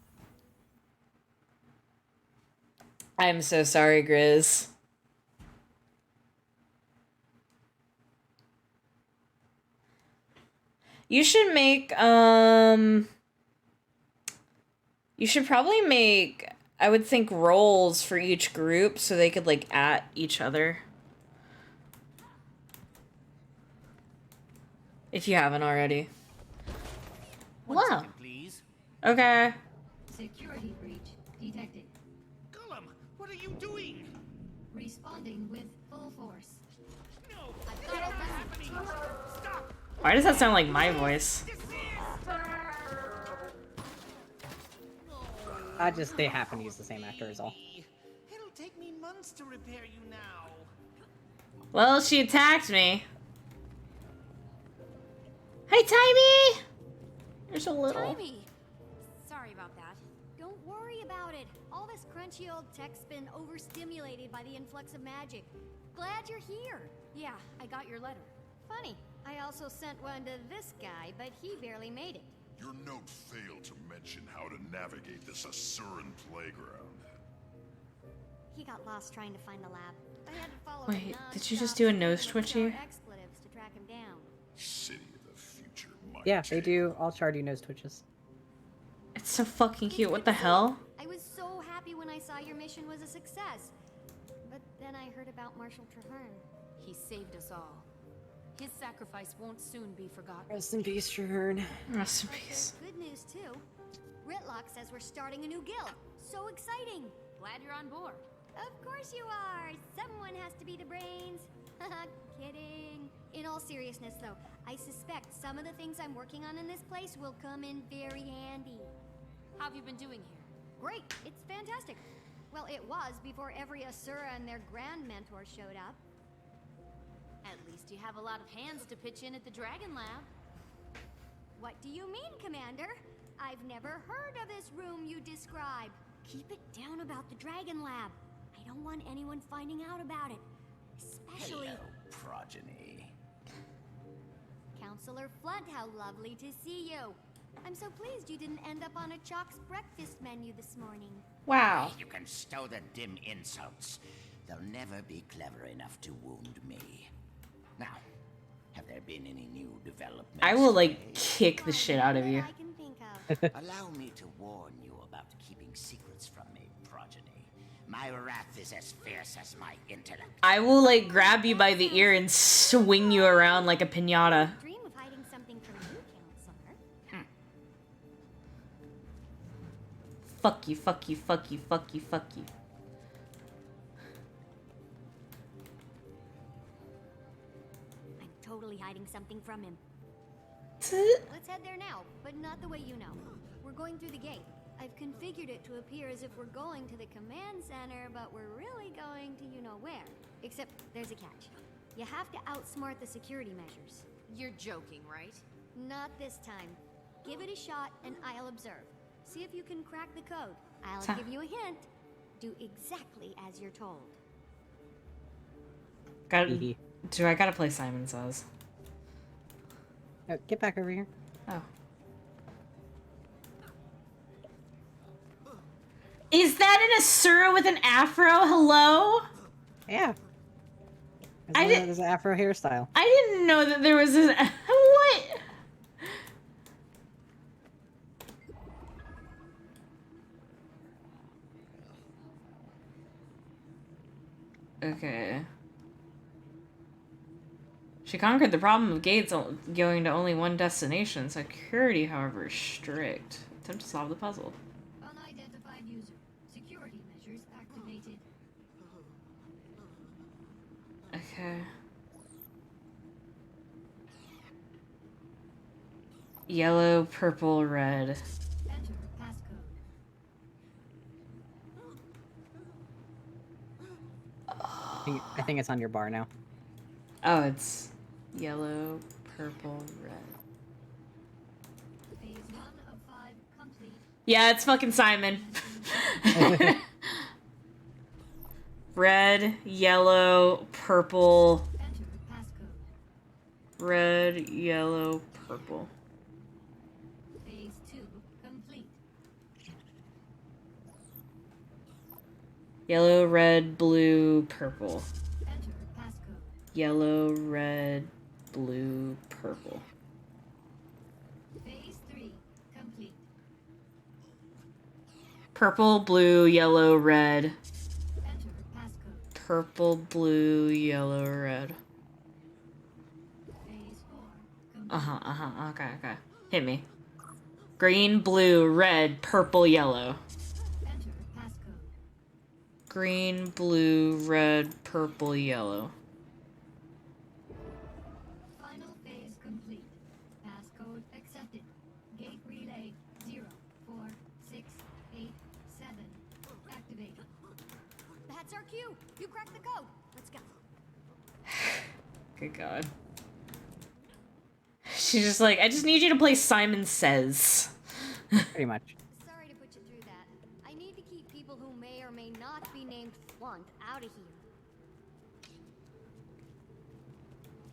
I'm so sorry, Grizz. You should make, you should probably make, I would think, roles for each group so they could, like, at each other. If you haven't already. Wow. Please. Okay. Security breach detected. Golem, what are you doing? Responding with full force. No, it's not happening. Stop. Why does that sound like my voice? They happen to use the same actor is all. funds to repair you now. Well, she attacked me. Hey, Timey! You're so little. Timey! Sorry about that. Don't worry about it. All this crunchy old tech's been overstimulated by the influx of magic. Glad you're here. Yeah, I got your letter. Funny, I also sent one to this guy, but he barely made it. Your note failed to mention how to navigate this Asuran playground. He got lost trying to find the lab. I had to follow Wait, him did you just do a nose non-stop twitchy? expletives to track him down. City of the future might Yeah, they do all Chardy nose twitches. It's so fucking cute. What the hell? I was so happy when I saw your mission was a success. But then I heard about Marshal Traherne. He saved us all. His sacrifice won't soon be forgotten. Rest in peace, Traherne. Rest in peace. Good news too. Ritlock says we're starting a new guild. So exciting. Glad you're on board. Of course you are. Someone has to be the brains. Haha, kidding. In all seriousness though, I suspect some of the things I'm working on in this place will come in very handy. How have you been doing here? Great. It's fantastic. Well, it was before every Asura and their grand mentor showed up. At least you have a lot of hands to pitch in at the Dragon Lab. What do you mean, Commander? I've never heard of this room you describe. Keep it down about the Dragon Lab. I don't want anyone finding out about it. Especially... Hello, progeny. Counselor Flunt, how lovely to see you. I'm so pleased you didn't end up on a Chalk's breakfast menu this morning. Wow. You can stow the dim insults. They'll never be clever enough to wound me. Now, have there been any new developments? I will, like, kick the shit out of you. I can think of. Allow me to warn you about keeping secrets from me, progeny. My wrath is as fierce as my intellect. I will, like, grab you by the ear and swing you around like a piñata. Dream of hiding something from you, Counselor. Fuck you, fuck you, fuck you, fuck you, fuck you. I'm totally hiding something from him. Let's head there now, but not the way you know. We're going through the gate. I've configured it to appear as if we're going to the command center, but we're really going to you-know-where. Except there's a catch. You have to outsmart the security measures. You're joking, right? Not this time. Give it a shot and I'll observe. See if you can crack the code. I'll Huh. give you a hint. Do exactly as you're told. Do I gotta play Simon Says? Oh, get back over here. Oh. Is that an Asura with an afro? Hello? Yeah. I didn't. There's an afro hairstyle. I didn't know that there was a what? Okay. She conquered the problem of gates going to only one destination. Security, however, is strict. Attempt to solve the puzzle. Unidentified user. Security measures activated. Okay. Yellow, purple, red. Enter passcode. I think it's on your bar now. Oh, it's yellow, purple, red. Phase 1 of 5 complete. Yeah, it's fucking Simon. Red, yellow, purple. Enter passcode. Red, yellow, purple. Phase 2 complete. Yellow, red, blue, purple. Enter passcode. Yellow, red, blue, purple. Phase 3 complete. Purple, blue, yellow, red. Enter passcode. Purple, blue, yellow, red. Phase 4 complete. Uh-huh. Okay. Hit me. Green, blue, red, purple, yellow. Enter passcode. Green, blue, red, purple, yellow. Final phase complete. Passcode accepted. Gate relay 0, 4, 6, 8, 7. Activated. That's our cue. You cracked the code. Let's go. Good God. She's just like, I just need you to play Simon Says. Pretty much. Sorry to put you through that. I need to keep people who may or may not be named Flunt out of here.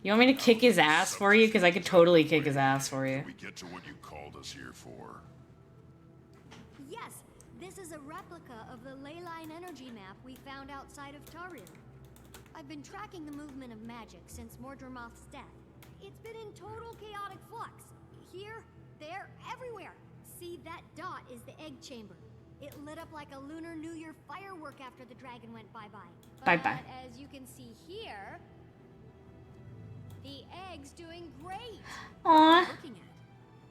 You want me to kick his ass for you? Because I could totally kick his ass for you. We get to what you called us here for. Yes, this is a replica of the Leyline energy map we found outside of Tarir. I've been tracking the movement of magic since Mordremoth's death. It's been in total chaotic flux. Here, there, everywhere. See, that dot is the egg chamber. It lit up like a Lunar New Year firework after the dragon went bye-bye. Bye-bye. But as you can see here, the egg's doing great. Aww. Looking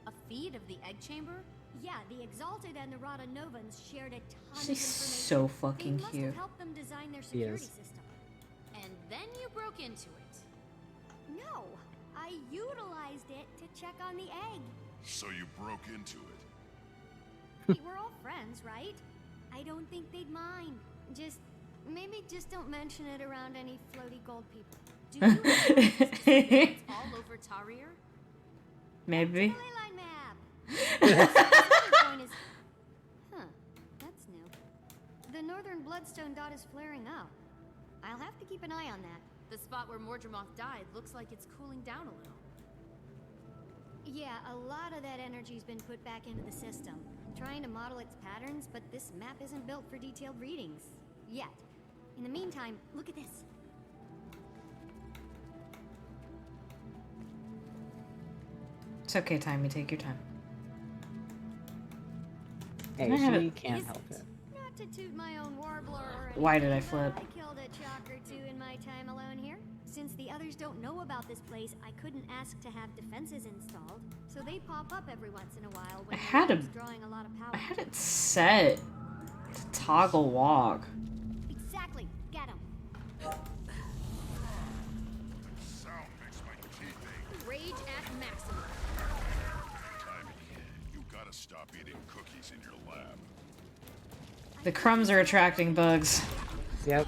at a feed of the egg chamber? Yeah, the Exalted and the Rada Novans shared a ton of She's information. so fucking They must cute. have helped them design their She security is. system. And then you broke into it. No, I utilized it to check on the egg. So you broke into it. Hey, we're all friends, right? I don't think they'd mind. Maybe just don't mention it around any floaty gold people. Do you realize it's all over Tarir? Maybe. Leyline map. The point is, that's new. The northern bloodstone dot is flaring up. I'll have to keep an eye on that. The spot where Mordremoth died looks like it's cooling down a little. Yeah, a lot of that energy's been put back into the system. Trying to model its patterns, but this map isn't built for detailed readings. Yet. In the meantime, look at this. It's okay, Timey. Take your time. Hey, Can I have she it? can't help it. Not to toot my own warbler or Why did I anything, flip? but I killed a chalk or two in my time alone here. Since the others don't know about this place, I couldn't ask to have defenses installed, so they pop up every once in a while when I had the a- lab's drawing a lot of power. I had it set to toggle walk. Exactly. Get him. Sound makes my teeth ache. Rage at maximum. Timmy, you gotta stop eating cookies in your lab. The crumbs are attracting bugs. Yep.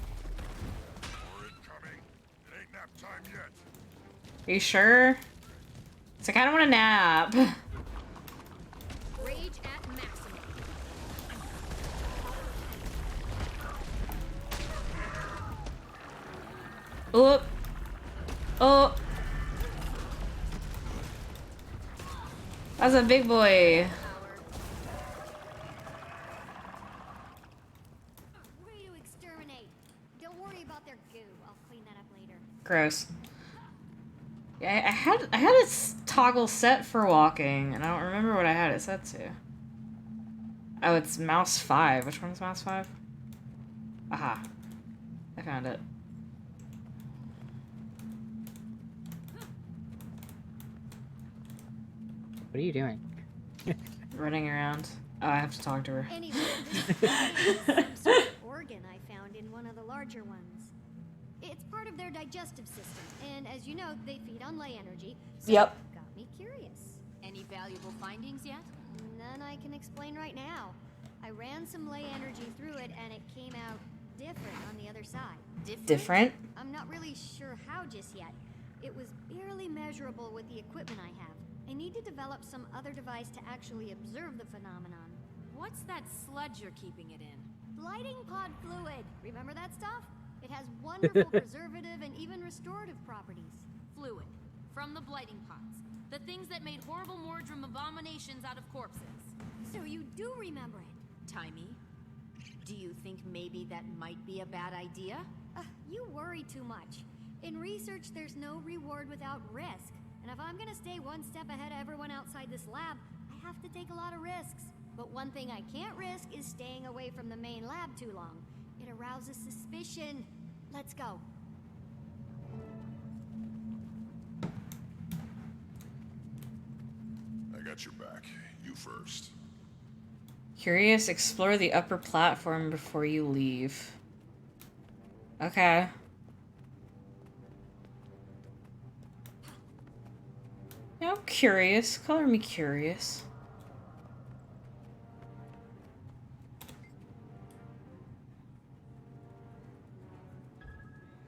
More incoming. It ain't nap time yet. Are you sure? It's like, I don't want to nap. Rage at maximum. Oh. Oh. That's a big boy. Way to exterminate. Don't worry about their goo. I'll clean that up later. Gross. Yeah, I had it toggle set for walking, and I don't remember what I had it set to. Oh, it's mouse 5. Which one's mouse 5? Aha. I found it. What are you doing? Running around. Oh, I have to talk to her. Anyway, this is some sort of organ I found in one of the larger ones. It's part of their digestive system, and as you know, they feed on ley energy. So Yep. it got me curious. Any valuable findings yet? None I can explain right now. I ran some ley energy through it, and it came out different on the other side. Different? I'm not really sure how just yet. It was barely measurable with the equipment I have. I need to develop some other device to actually observe the phenomenon. What's that sludge you're keeping it in? Blighting pod fluid. Remember that stuff? It has wonderful preservative and even restorative properties. Fluid. From the blighting pods. The things that made horrible Mordrim abominations out of corpses. So you do remember it? Timey, do you think maybe that might be a bad idea? You worry too much. In research, there's no reward without risk. And if I'm gonna stay one step ahead of everyone outside this lab, I have to take a lot of risks. But one thing I can't risk is staying away from the main lab too long. It arouses suspicion. Let's go. I got your back. You first. Curious, explore the upper platform before you leave. Okay. Yeah, I'm curious. Color me curious.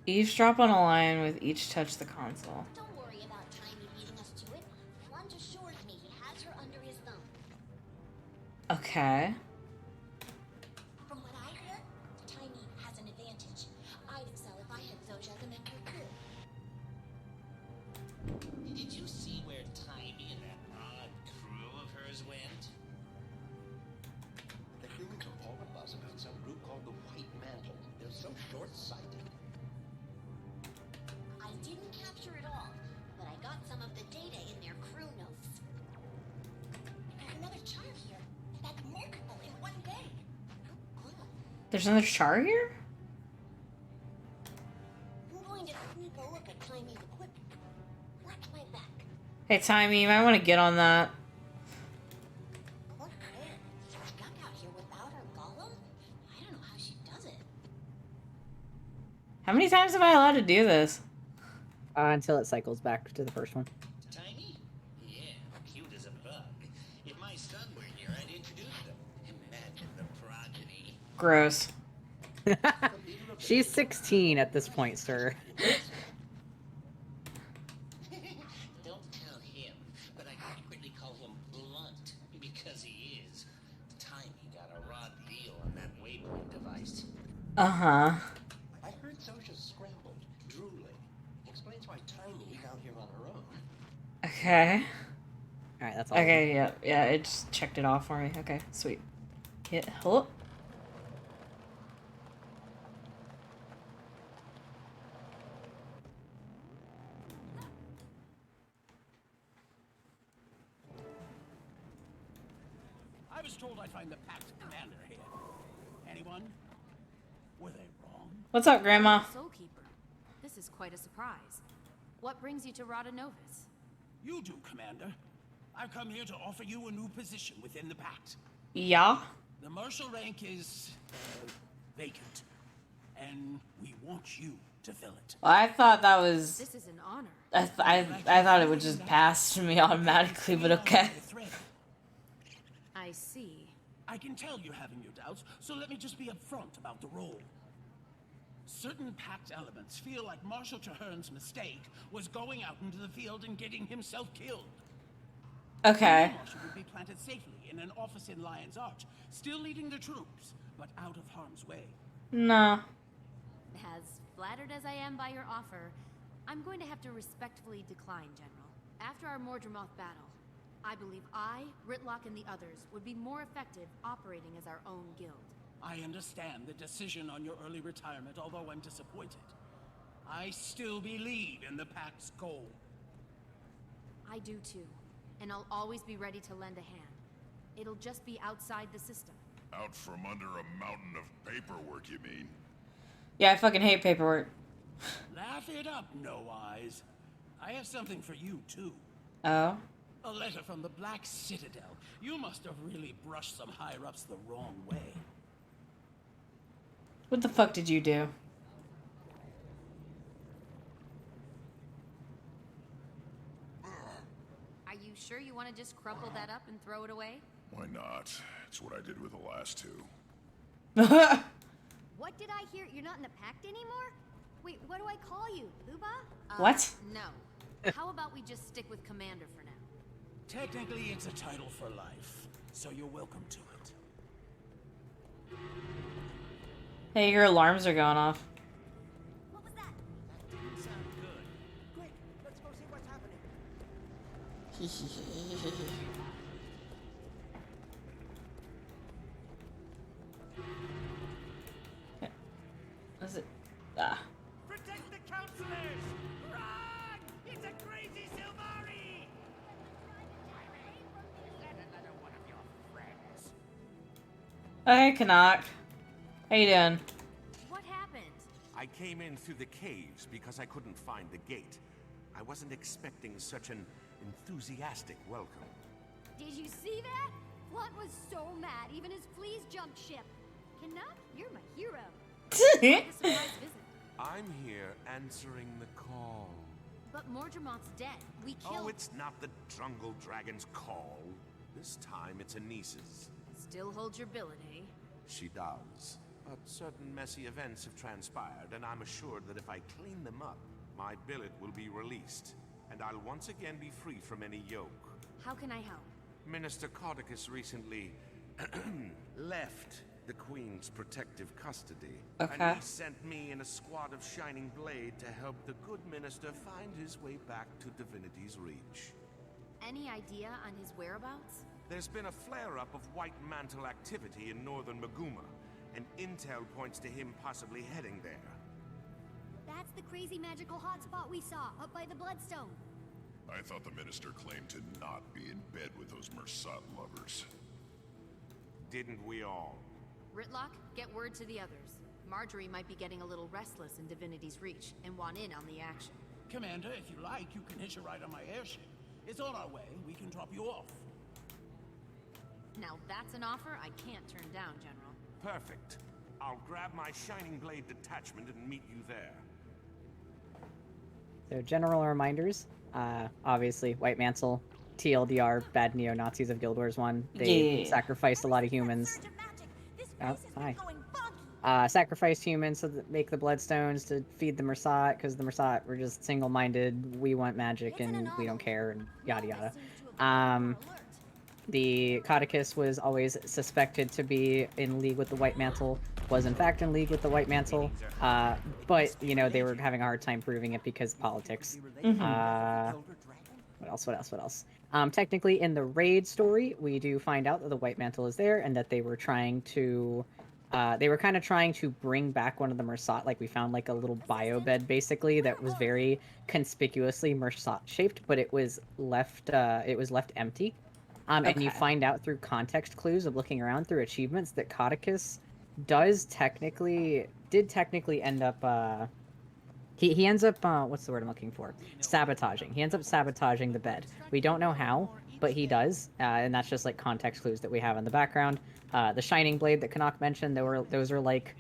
Eavesdrop on a line with each touch the console. Don't worry about Tiny leading us to it. Flunt assures me he has her under his thumb. Okay. From what I hear, Tiny has an advantage. I'd excel if I had Zojja as a mentor too. Did you see where Tiny and that odd crew of hers went? They're doing to all of us about some group called the White Mantle. They're so short-sighted. I didn't capture it all, but I got some of the data in their crew notes. There's another char here. That's multiple in one day. There's another char here? I'm going to sneak a look at Tiny's equipment. Watch my back. Hey, Timey, you might want to get on that. What man? Stuck out here without her golem? I don't know how she does it. How many times am I allowed to do this? Until it cycles back to the first one. Tiny? Yeah, cute as a bug. If my son were here, I'd introduce them. Imagine the progeny. Gross. She's 16 at this point, sir. Don't tell him, but I secretly call him Blunt, because he is. Tiny got a raw deal on that waypoint device. Uh-huh. I heard Zojja's scrambled, drooling. Explains why Tiny is out here on her own. Okay. Alright, that's all. Okay, yeah, it just checked it off for me. Okay, sweet. Hit, hello? I was told I'd find the Pact commander here. Anyone? Were they wrong? What's up, Grandma? Soulkeeper. This is quite a surprise. What brings you to Rada Novus? You do, Commander. I've come here to offer you a new position within the Pact. Yeah? The marshal rank is vacant, and we want you to fill it. Well, I thought that was... This is an honor. I thought it would just pass to me automatically, but okay. I see. I can tell you're having your doubts, so let me just be upfront about the role. Certain Pact elements feel like Marshal Traherne's mistake was going out into the field and getting himself killed. Okay. The Marshal would be planted safely in an office in Lion's Arch, still leading the troops, but out of harm's way. No. As flattered as I am by your offer, I'm going to have to respectfully decline, General. After our Mordremoth battle, I believe I, Ritlock, and the others would be more effective operating as our own guild. I understand the decision on your early retirement, although I'm disappointed. I still believe in the Pact's goal. I do too, and I'll always be ready to lend a hand. It'll just be outside the system. Out from under a mountain of paperwork, you mean? Yeah, I fucking hate paperwork. Laugh it up, No Eyes. I have something for you, too. Oh? A letter from the Black Citadel. You must have really brushed some higher-ups the wrong way. What the fuck did you do? Are you sure you want to just crumple that up and throw it away? Why not? It's what I did with the last two. What did I hear? You're not in the Pact anymore? Wait, what do I call you? Luba? What? No. How about we just stick with Commander for now? Technically, it's a title for life, so you're welcome to it. Hey, your alarms are going off. What was that? That didn't sound good. Quick, let's go see what's happening. Is it? Ah. Protect the counselors! Run! It's a crazy Silvari! Is that another one of your friends? Hey, Canuck. How you doing? What happened? I came in through the caves because I couldn't find the gate. I wasn't expecting such an enthusiastic welcome. Did you see that? Flunt was so mad, even his fleas jumped ship. Canuck, you're my hero. I'm here answering the call. But Mordremoth's dead. We killed... Oh, it's not the Drungle Dragon's call. This time it's Anis's. Still holds your billet, eh? She does. But certain messy events have transpired, and I'm assured that if I clean them up, my billet will be released, and I'll once again be free from any yoke. How can I help? Minister Codicus recently left the Queen's protective custody. Okay. And he sent me and a squad of Shining Blade to help the good minister find his way back to Divinity's Reach. Any idea on his whereabouts? There's been a flare-up of White Mantle activity in northern Maguma, and intel points to him possibly heading there. That's the crazy magical hotspot we saw up by the Bloodstone. I thought the minister claimed to not be in bed with those Mersat lovers. Didn't we all? Ritlock, get word to the others. Marjorie might be getting a little restless in Divinity's Reach and want in on the action. Commander, if you like, you can hitch a ride on my airship. It's on our way. We can drop you off. Now that's an offer I can't turn down, General. Perfect. I'll grab my Shining Blade detachment and meet you there. So general reminders, obviously White Mantle, TLDR, bad neo-Nazis of Guild Wars 1. They sacrificed a lot of humans. Oh, hi. Sacrificed humans to make the Bloodstones to feed the Mersat, because the Mersat were just single-minded, we want magic and we don't care, and yada yada. The Codicus was always suspected to be in league with the White Mantle, was in fact in league with the White Mantle, but, you know, they were having a hard time proving it because politics. What else? Technically, in the raid story, we do find out that the White Mantle is there, and that they were trying to... they were kind of trying to bring back one of the Mersat, like we found like a little bio bed basically that was very conspicuously Mersat shaped, but it was left empty. And you find out through context clues of looking around through achievements that Codicus did technically end up he ends up what's the word I'm looking for? Sabotaging. He ends up sabotaging the bed. We don't know how, but he does, and that's just like context clues that we have in the background. The Shining Blade that Canuck mentioned, those are like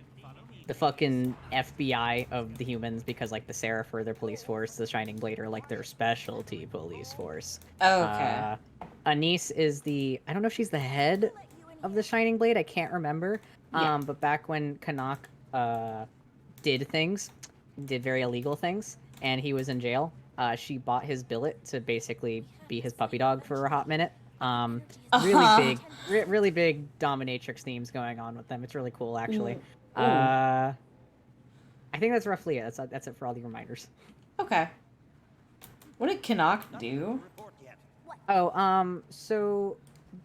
the fucking FBI of the humans, because like the Seraph are their police force, the Shining Blade are like their specialty police force. Okay. Anis is I don't know if she's the head of the Shining Blade, I can't remember. Yeah. But back when Canuck did very illegal things, and he was in jail, she bought his billet to basically be his puppy dog for a hot minute. Really big dominatrix themes going on with them. It's really cool, actually. I think that's roughly it. That's it for all the reminders. Okay. What did Canuck do? Oh, so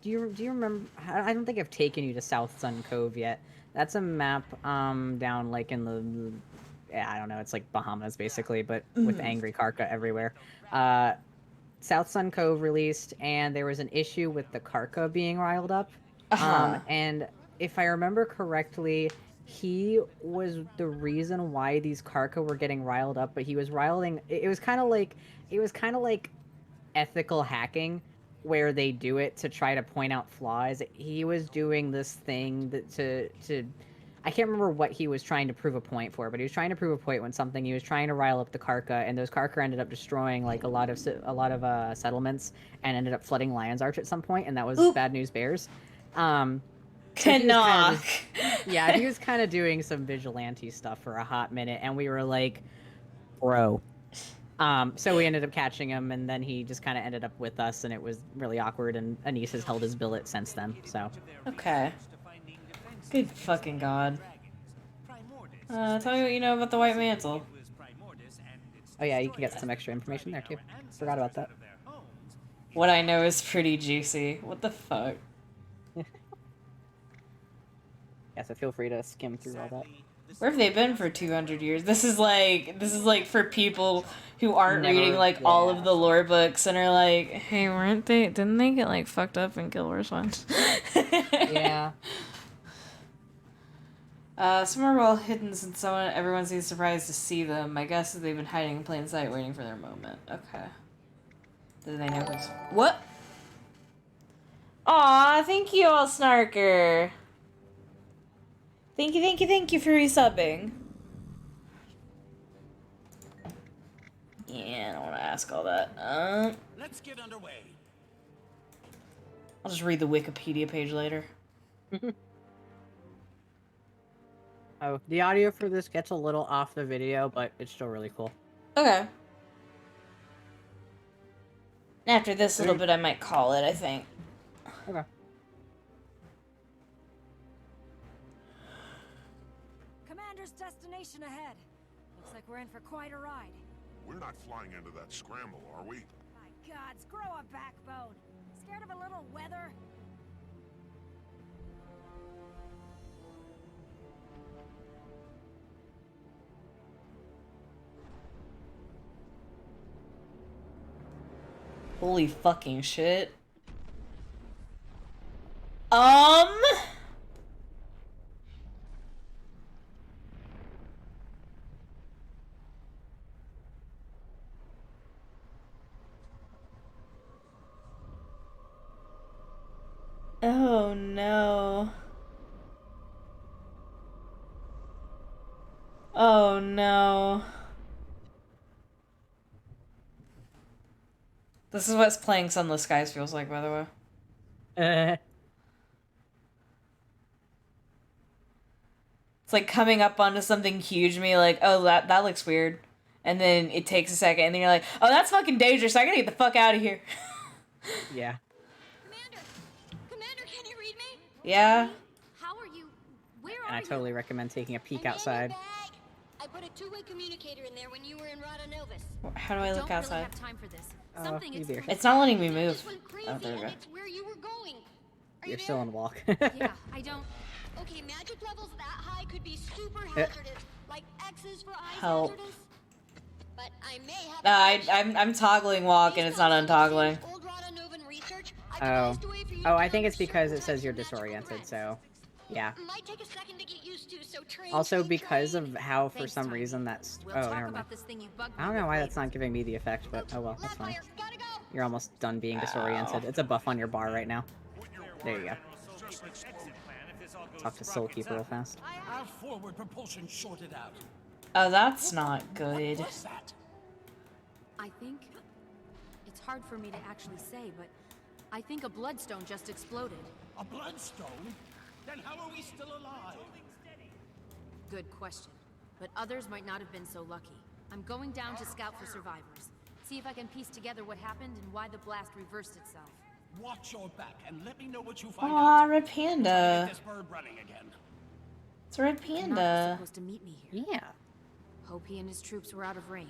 do you remember? I don't think I've taken you to South Sun Cove yet. That's a map down like in the I don't know. It's like Bahamas basically, but with angry Karka everywhere. South Sun Cove released, and there was an issue with the Karka being riled up. And if I remember correctly, he was the reason why these Karka were getting riled up, but he was riling... It was kind of like ethical hacking, where they do it to try to point out flaws. He was doing this thing that to I can't remember what he was trying to prove a point for, but he was trying to prove a point when something. He was trying to rile up the Karka, and those Karka ended up destroying like a lot of settlements, and ended up flooding Lion's Arch at some point, and that was Bad News Bears. Canuck. Yeah, he was kind of doing some vigilante stuff for a hot minute, and we were like, bro. So we ended up catching him, and then he just kind of ended up with us, and it was really awkward, and Anis has held his billet since then, so. Okay. Good fucking god. Tell me what you know about the White Mantle. Oh yeah, you can get some extra information there, too. Forgot about that. What I know is pretty juicy. What the fuck? Yeah, so feel free to skim through all that. Where have they been for 200 years? This is like for people who aren't reading like all of the lore books and are like, hey, didn't they get like fucked up in Guild Wars 1? Yeah. Some are well hidden since everyone seems surprised to see them. My guess is they've been hiding in plain sight, waiting for their moment. Okay. Do they know who's... What? Aw, thank you, All Snarker. Thank you for resubbing. Yeah, I don't want to ask all that. Let's get underway. I'll just read the Wikipedia page later. Oh, the audio for this gets a little off the video, but it's still really cool. Okay. After this little bit, I might call it, I think. Okay. Commander's destination ahead. Looks like we're in for quite a ride. We're not flying into that scramble, are we? My gods, grow a backbone. Scared of a little weather? Holy fucking shit. Oh no. Oh no. This is what playing Sunless Skies feels like, by the way. It's like coming up onto something huge and be like, oh, that looks weird. And then it takes a second, and then you're like, oh, that's fucking dangerous. I gotta get the fuck out of here. Yeah. Commander, can you read me? Yeah? How are you? Where And I are totally recommend taking a peek outside. I put a two-way communicator in there when you were in Rada Novus. How do I look outside? Really have time for this. Something you do. It's not letting me move. Oh, there we go. It's where you were going. You're still on walk. Yeah, I don't. Okay, magic levels that high could be super hazardous, like X's for eyes Help. hazardous. But I may have. I'm toggling walk and it's not untoggling. Old Rada Novan research. Oh, I think it's because it says you're disoriented, so yeah. Might take a second to get used to, so train. Also, because of how, for some reason, that's... We'll Oh, talk never mind. about this thing you bugged I don't know why that's not giving me the effect, but oh well, that's fine. You're almost done being disoriented. It's a buff on your bar right now. There you go. Talk to Soulkeeper real fast. Our forward propulsion shorted out. Oh, that's not good. What's that? I think... It's hard for me to actually say, but I think a bloodstone just exploded. A bloodstone? Then how are we still alive? Good question. But others might not have been so lucky. I'm going down to scout for survivors. See if I can piece together what happened and why the blast reversed itself. Watch your back and let me know what you find Aw, out. Red Panda. Get this bird running again. It's a Red Nott was Panda. supposed to meet me here. Yeah. Hope he and his troops were out of range.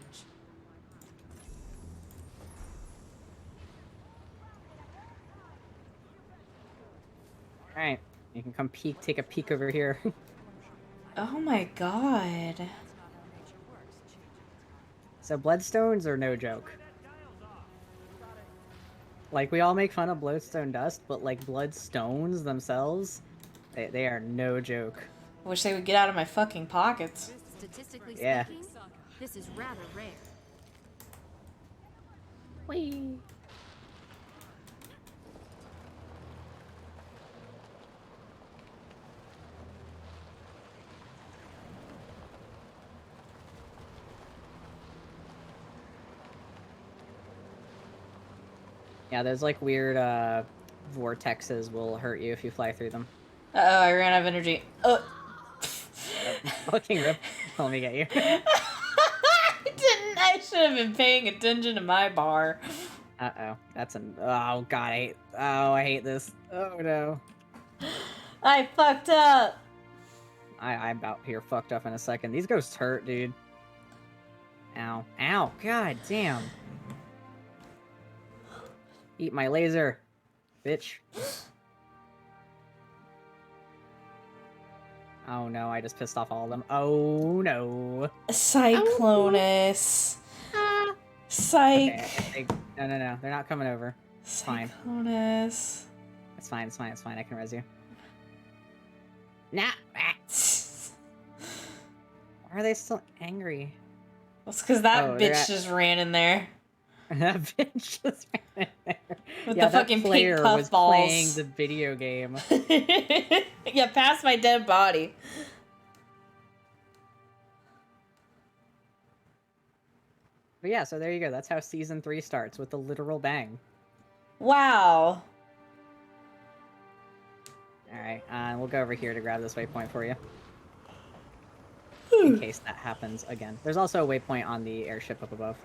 Alright, you can come take a peek over here. Oh my god. So bloodstones are no joke. Like, we all make fun of bloodstone dust, but like bloodstones themselves, they are no joke. I wish they would get out of my fucking pockets. Statistically Yeah. speaking, this is rather rare. Whee! Yeah, those like weird vortexes will hurt you if you fly through them. Uh-oh, I ran out of energy. Oh. Fucking rip. Let me get you. I should have been paying attention to my bar. Uh-oh. That's an... Oh, God, I hate this. Oh, no. I fucked up. I'm about here fucked up in a second. These ghosts hurt, dude. Ow. Ow. God damn. Eat my laser, bitch. Oh no, I just pissed off all of them. Oh no. Cyclonus. Psych. Okay, no, they're not coming over. It's fine. Cyclonus. It's fine, it's fine, it's fine. I can res you. Nah. Why are they still angry? That's because that Oh, bitch just ran in there. That bitch just ran in there. With Yeah, the that fucking player pink puff was balls. playing the video game. Yeah, past my dead body. But But yeah, so there you go. That's how Season 3 starts, with a literal bang. Wow. Alright, we'll go over here to grab this waypoint for you. In case that happens again. There's also a waypoint on the airship up above.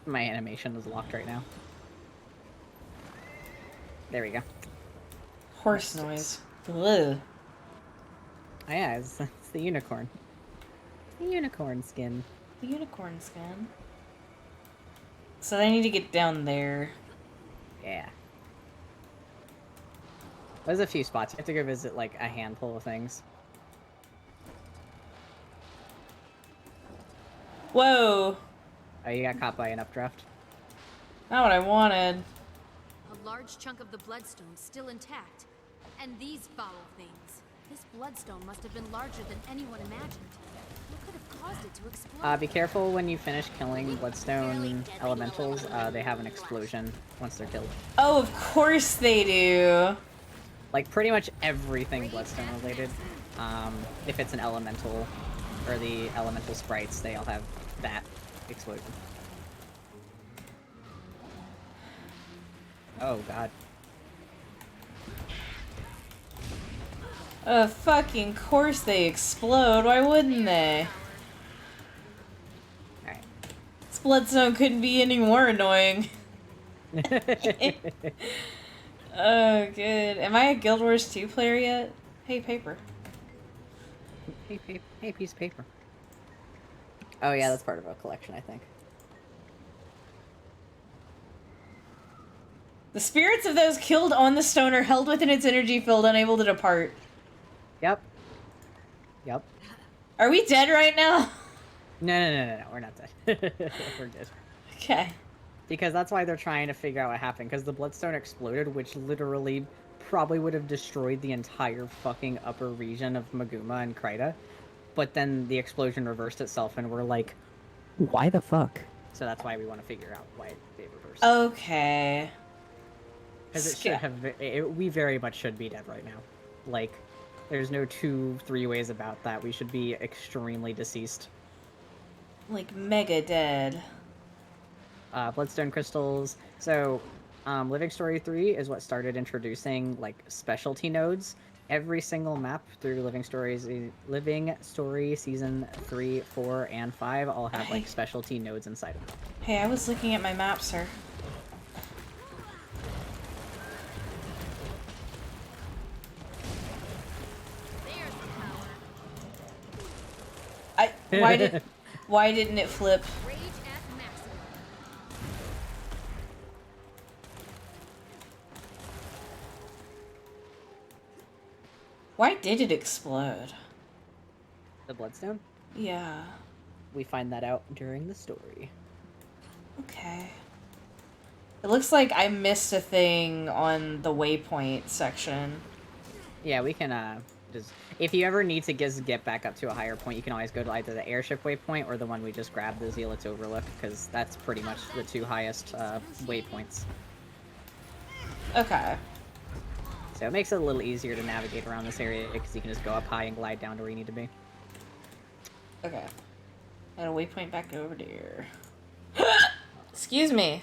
My animation is locked right now. There we go. Horse noise. Ugh. Oh yeah, it's the unicorn. The unicorn skin. The unicorn skin. So I need to get down there. Yeah. There's a few spots. You have to go visit, like, a handful of things. Whoa! Oh, you got caught by an updraft? Not what I wanted. A large chunk of the bloodstone still intact. And these foul things. This bloodstone must have been larger than anyone imagined. What could have caused it to explode? Be careful when you finish killing bloodstone elementals. They have an explosion once they're killed. Oh, of course they do. Like, pretty much everything bloodstone related. If it's an elemental, or the elemental sprites, they all have that explosion. Oh, God. Fucking course they explode. Why wouldn't they? Alright. This bloodstone couldn't be any more annoying. Oh, good. Am I a Guild Wars 2 player yet? Hey, paper. Hey, piece of paper. Oh yeah, that's part of a collection, I think. The spirits of those killed on the stone are held within its energy field, unable to depart. Yep. Yep. Are we dead right now? No, we're not dead. We're good. Okay. Because that's why they're trying to figure out what happened, because the bloodstone exploded, which literally probably would have destroyed the entire fucking upper region of Maguma and Kryta. But then the explosion reversed itself, and we're like, why the fuck? So that's why we want to figure out why it reversed. Okay. Because it should have... we very much should be dead right now. Like, there's no 2-3 ways about that. We should be extremely deceased. Like, mega dead. Bloodstone crystals. So, Living Story 3 is what started introducing, like, specialty nodes. Every single map through Living Story Season 3, 4, and 5 all have, like, specialty nodes inside of them. Hey, I was looking at my map, sir. Why didn't it flip? Why did it explode? The bloodstone? Yeah. We find that out during the story. Okay. It looks like I missed a thing on the waypoint section. Yeah, we can, just... If you ever need to get back up to a higher point, you can always go to either the airship waypoint or the one we just grabbed, the Zealot's Overlook, because that's pretty much the two highest, waypoints. Okay. So it makes it a little easier to navigate around this area, because you can just go up high and glide down to where you need to be. Okay. Got a waypoint back over there. Excuse me.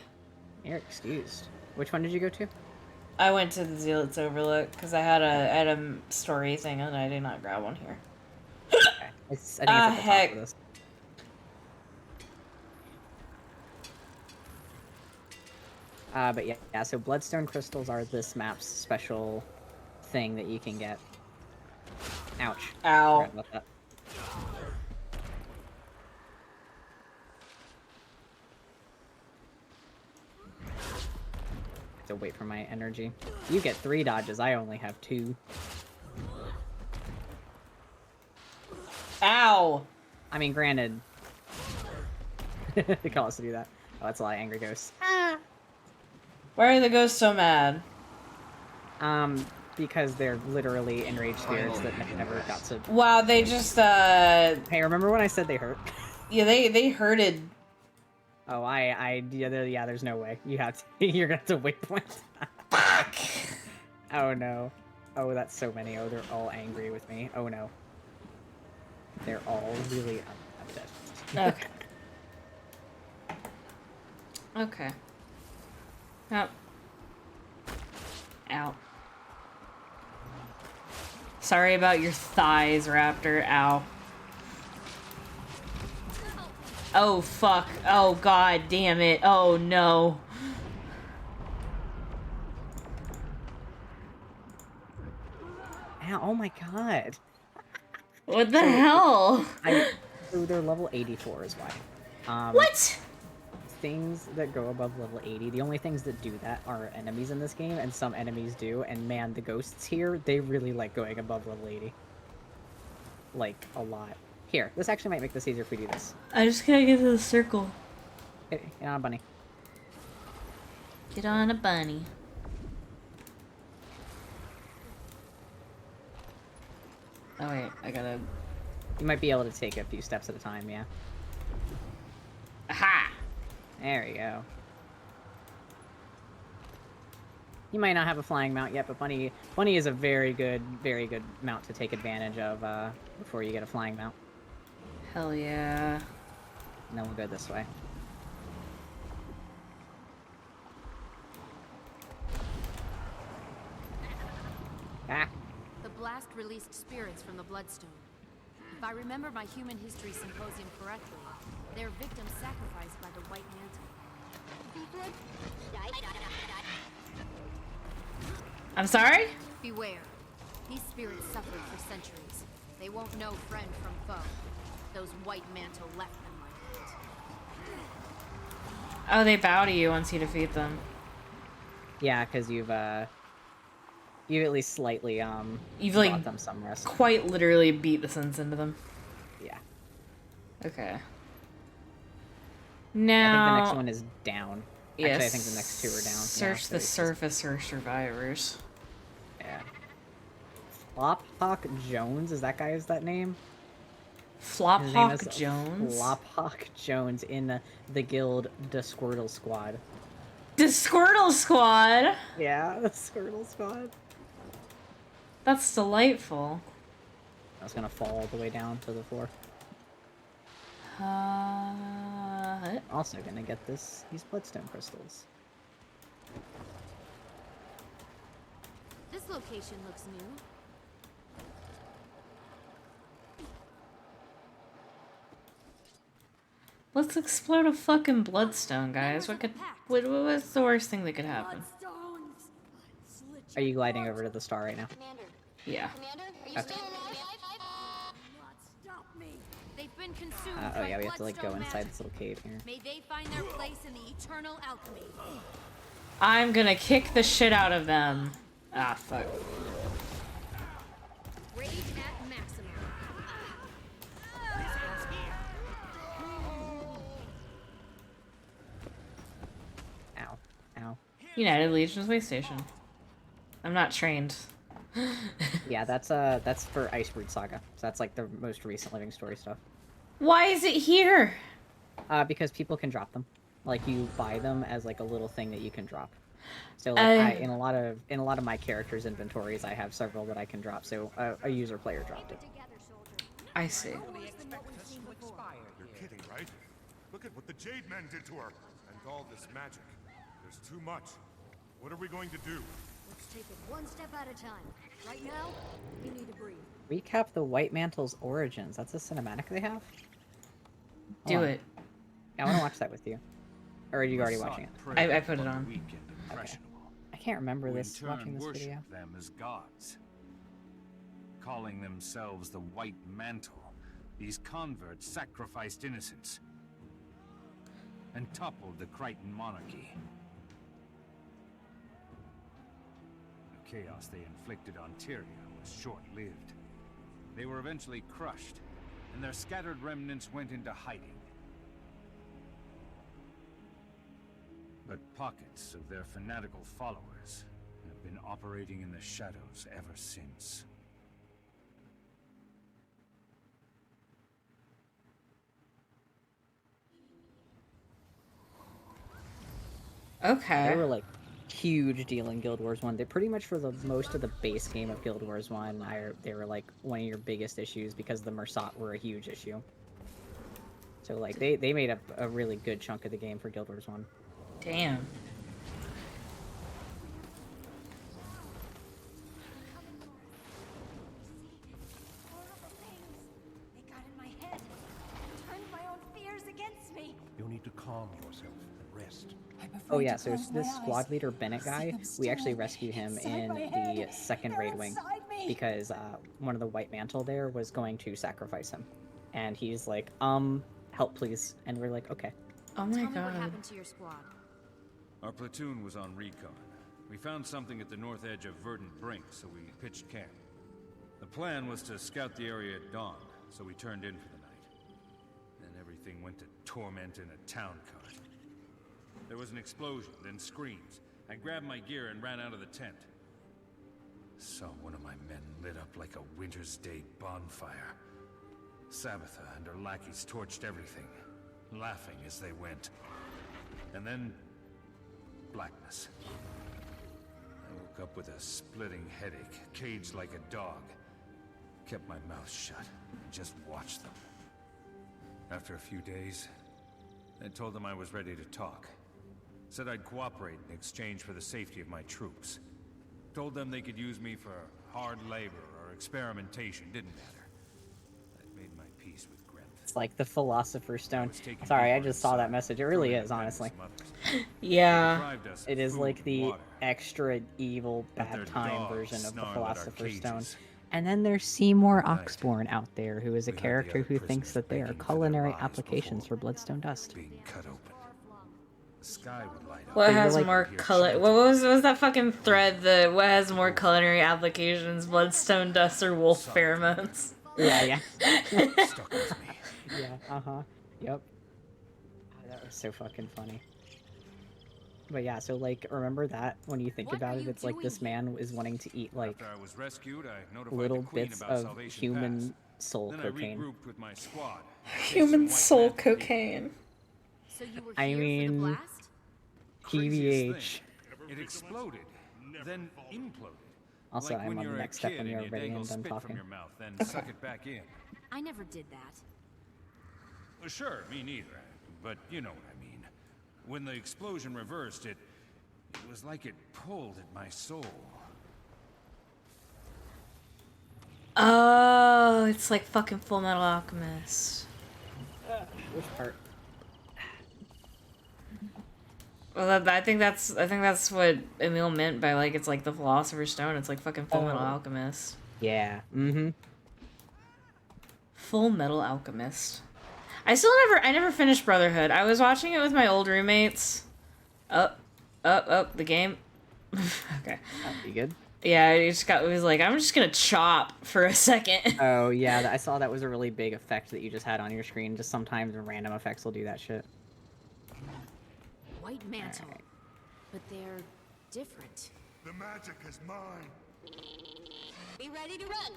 You're excused. Which one did you go to? I went to the Zealot's Overlook because I had a story thing and I did not grab one here. Okay. I think it's at the heck. top of this. But yeah, so Bloodstone Crystals are this map's special thing that you can get. Ouch. Ow. Forgot about that. To wait for my energy. You get 3 dodges, I only have 2. Ow! I mean, granted... they call us to do that. Oh, that's a lot of angry ghosts. Why are the ghosts so mad? Because they're literally enraged spirits that never got to... Wow, they just, Hey, remember when I said they hurt? Yeah, they hurted. Oh, yeah, there's no way. You have to, you're gonna have to waypoint. Fuck! Oh no. Oh, that's so many. Oh, they're all angry with me. Oh no. They're all really upset. Okay. Okay. Yep. Ow. Sorry about your thighs, Raptor. Ow. Oh, fuck. Oh, god damn it. Oh, no. Ow, oh my god. What the hell? So they're level 84 is why. What? Things that go above level 80, the only things that do that are enemies in this game, and some enemies do, and man, the ghosts here, they really like going above level 80. Like, a lot. Here, this actually might make this easier if we do this. I just gotta get to the circle. Get on a bunny. Get on a bunny. Oh wait, I gotta... You might be able to take a few steps at a time, yeah. Aha! There we go. You might not have a flying mount yet, but Bunny is a very good mount to take advantage of before you get a flying mount. Hell yeah. And then we'll go this way. Ah! The blast released spirits from the Bloodstone. If I remember my Human History Symposium correctly, they're victims sacrificed by the White Mantle. I'm sorry? Beware. These spirits suffered for centuries. They won't know friend from foe. Those White Mantle left them like that. Oh, they bow to you once you defeat them. Yeah, because you've at least slightly You've brought like them some rest. quite literally beat the sense into them. Yeah. Okay. I Now think the next one is down. Yes. Actually, I think the next two are down. Search Yeah, the surface for survivors. Yeah. Flophawk Jones, is that name? Flophawk Jones? Flophawk Jones in the guild The Squirtle Squad. The Squirtle Squad? Yeah, the Squirtle Squad. That's delightful. I was gonna fall all the way down to the floor. Also gonna get these bloodstone crystals. This location looks new. Let's explode a fucking bloodstone, guys. What's the worst thing that could happen? Are you gliding over to the star right now? Yeah. Okay. They've been consumed Oh by yeah, we have to like go Bloodstone inside magic. this little cave here. May they find their place in the eternal alchemy. I'm gonna kick the shit out of them. Ah, fuck. Rage at maximum. Ow. Ow. United Legion Space Station. I'm not trained. Yeah, that's for Iceroot Saga. So that's like the most recent Living Story stuff. Why is it here? Because people can drop them. Like you buy them as like a little thing that you can drop. So like in a lot of my characters' inventories, I have several that I can drop. So a user player dropped it. I see. You're kidding, right? Look at what the Jade Men did to her. And all this magic. There's too much. What are we going to do? Let's take it one step at a time. Right now, we need to breathe. Recap the White Mantle's origins. That's a cinematic they have? Do it. I want to watch that with you. Or are you already watching it? I put it on. Okay. I can't remember who in this turn watching this worship video. them as gods. Calling themselves the White Mantle, these converts sacrificed innocents and toppled the Crichton monarchy. The chaos they inflicted on Tyria was short-lived. They were eventually crushed, and their scattered remnants went into hiding. But pockets of their fanatical followers have been operating in the shadows ever since. Okay. They were like huge deal in Guild Wars 1. They pretty much for the most of the base game of Guild Wars 1, they were like one of your biggest issues because the Mersat were a huge issue. So like they made up a really good chunk of the game for Guild Wars 1. Damn. They got in my head. Turned my own fears against me. You need to calm yourself and rest. Oh yeah, so this squad leader Bennett guy, we actually rescued him in the second raid wing because one of the White Mantle there was going to sacrifice him, and he's like, help please, and we're like, okay. Oh my Tell me god. what happened to your squad. Our platoon was on recon. We found something at the north edge of Verdant Brink, so we pitched camp. The plan was to scout the area at dawn, so we turned in for the night. Then everything went to torment in a town cart. There was an explosion, then screams. I grabbed my gear and ran out of the tent. Saw one of my men lit up like a winter's day bonfire. Sabitha and her lackeys torched everything, laughing as they went. And then blackness. I woke up with a splitting headache, caged like a dog. Kept my mouth shut and just watched them. After a few days, I told them I was ready to talk. Said I'd cooperate in exchange for the safety of my troops. Told them they could use me for hard labor or experimentation, didn't matter. I'd made my peace with Grenth. It's like the Philosopher's Stone. Sorry, I just saw that message. It really is, honestly. Yeah. It is like the extra evil bad time version of the Philosopher's Stone. And then there's Seymour Oxborn out there, who is a character who thinks that there are culinary applications for Bloodstone Dust. Cut open. The sky would light up. What has more color? What was that fucking thread? What has more culinary applications? Bloodstone dust or wolf pheromones? Yeah. Stuck with me. Yeah. Yep. Oh, that was so fucking funny. But yeah, so like, remember that when you think about it, it's like this man is wanting to eat like After I was rescued, I notified little the Queen bits about of Salvation human Pass. soul Then cocaine. I regrouped with my squad. Human soul cocaine. So you were I here for the mean, blast? TBH. It exploded, then imploded. Also, like I'm when on the you're a next step kid when and you're you ready dangle and done spit talking. from your mouth, then suck it back in. I never did that. Well, sure, me neither. But you know what I mean. When the explosion reversed, it was like it pulled at my soul. Oh, it's like fucking Full Metal Alchemist. Which part? Well, I think that's what Emil meant by like it's like the Philosopher's Stone. It's like fucking Full Metal Alchemist. Yeah. Mm-hmm. Full Metal Alchemist. I never finished Brotherhood. I was watching it with my old roommates. The game. Okay. You good? Yeah, it was like, I'm just gonna chop for a second. Oh yeah, I saw that was a really big effect that you just had on your screen. Just sometimes random effects will do that shit. White Mantle. But they're different. The magic is mine. Be ready to run.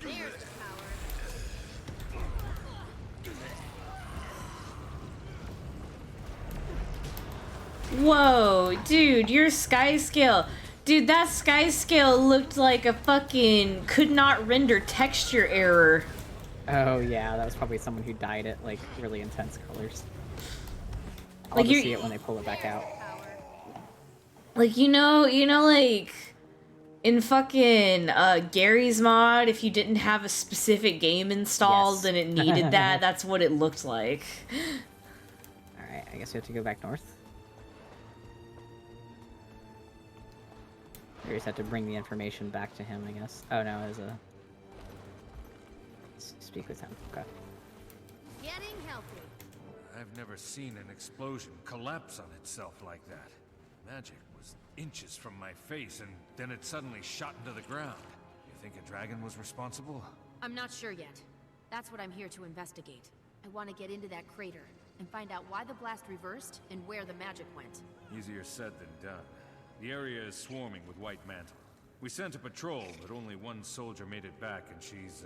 There's the power. Whoa, dude, your sky scale. Dude, that sky scale looked like a fucking could not render texture error. Oh yeah, that was probably someone who dyed it like really intense colors. I'll Like, just you're- see it when they pull it back out. Like, like in fucking Gary's mod, if you didn't have a specific game installed Yes. and it needed that, that's what it looked like. Alright, I guess we have to go back north. We just have to bring the information back to him, I guess. Oh no, there's a... Speak with him. Okay. Getting healthy. I've never seen an explosion collapse on itself like that. Magic was inches from my face, and then it suddenly shot into the ground. You think a dragon was responsible? I'm not sure yet. That's what I'm here to investigate. I want to get into that crater and find out why the blast reversed and where the magic went. Easier said than done. The area is swarming with White Mantle. We sent a patrol, but only one soldier made it back, and she's,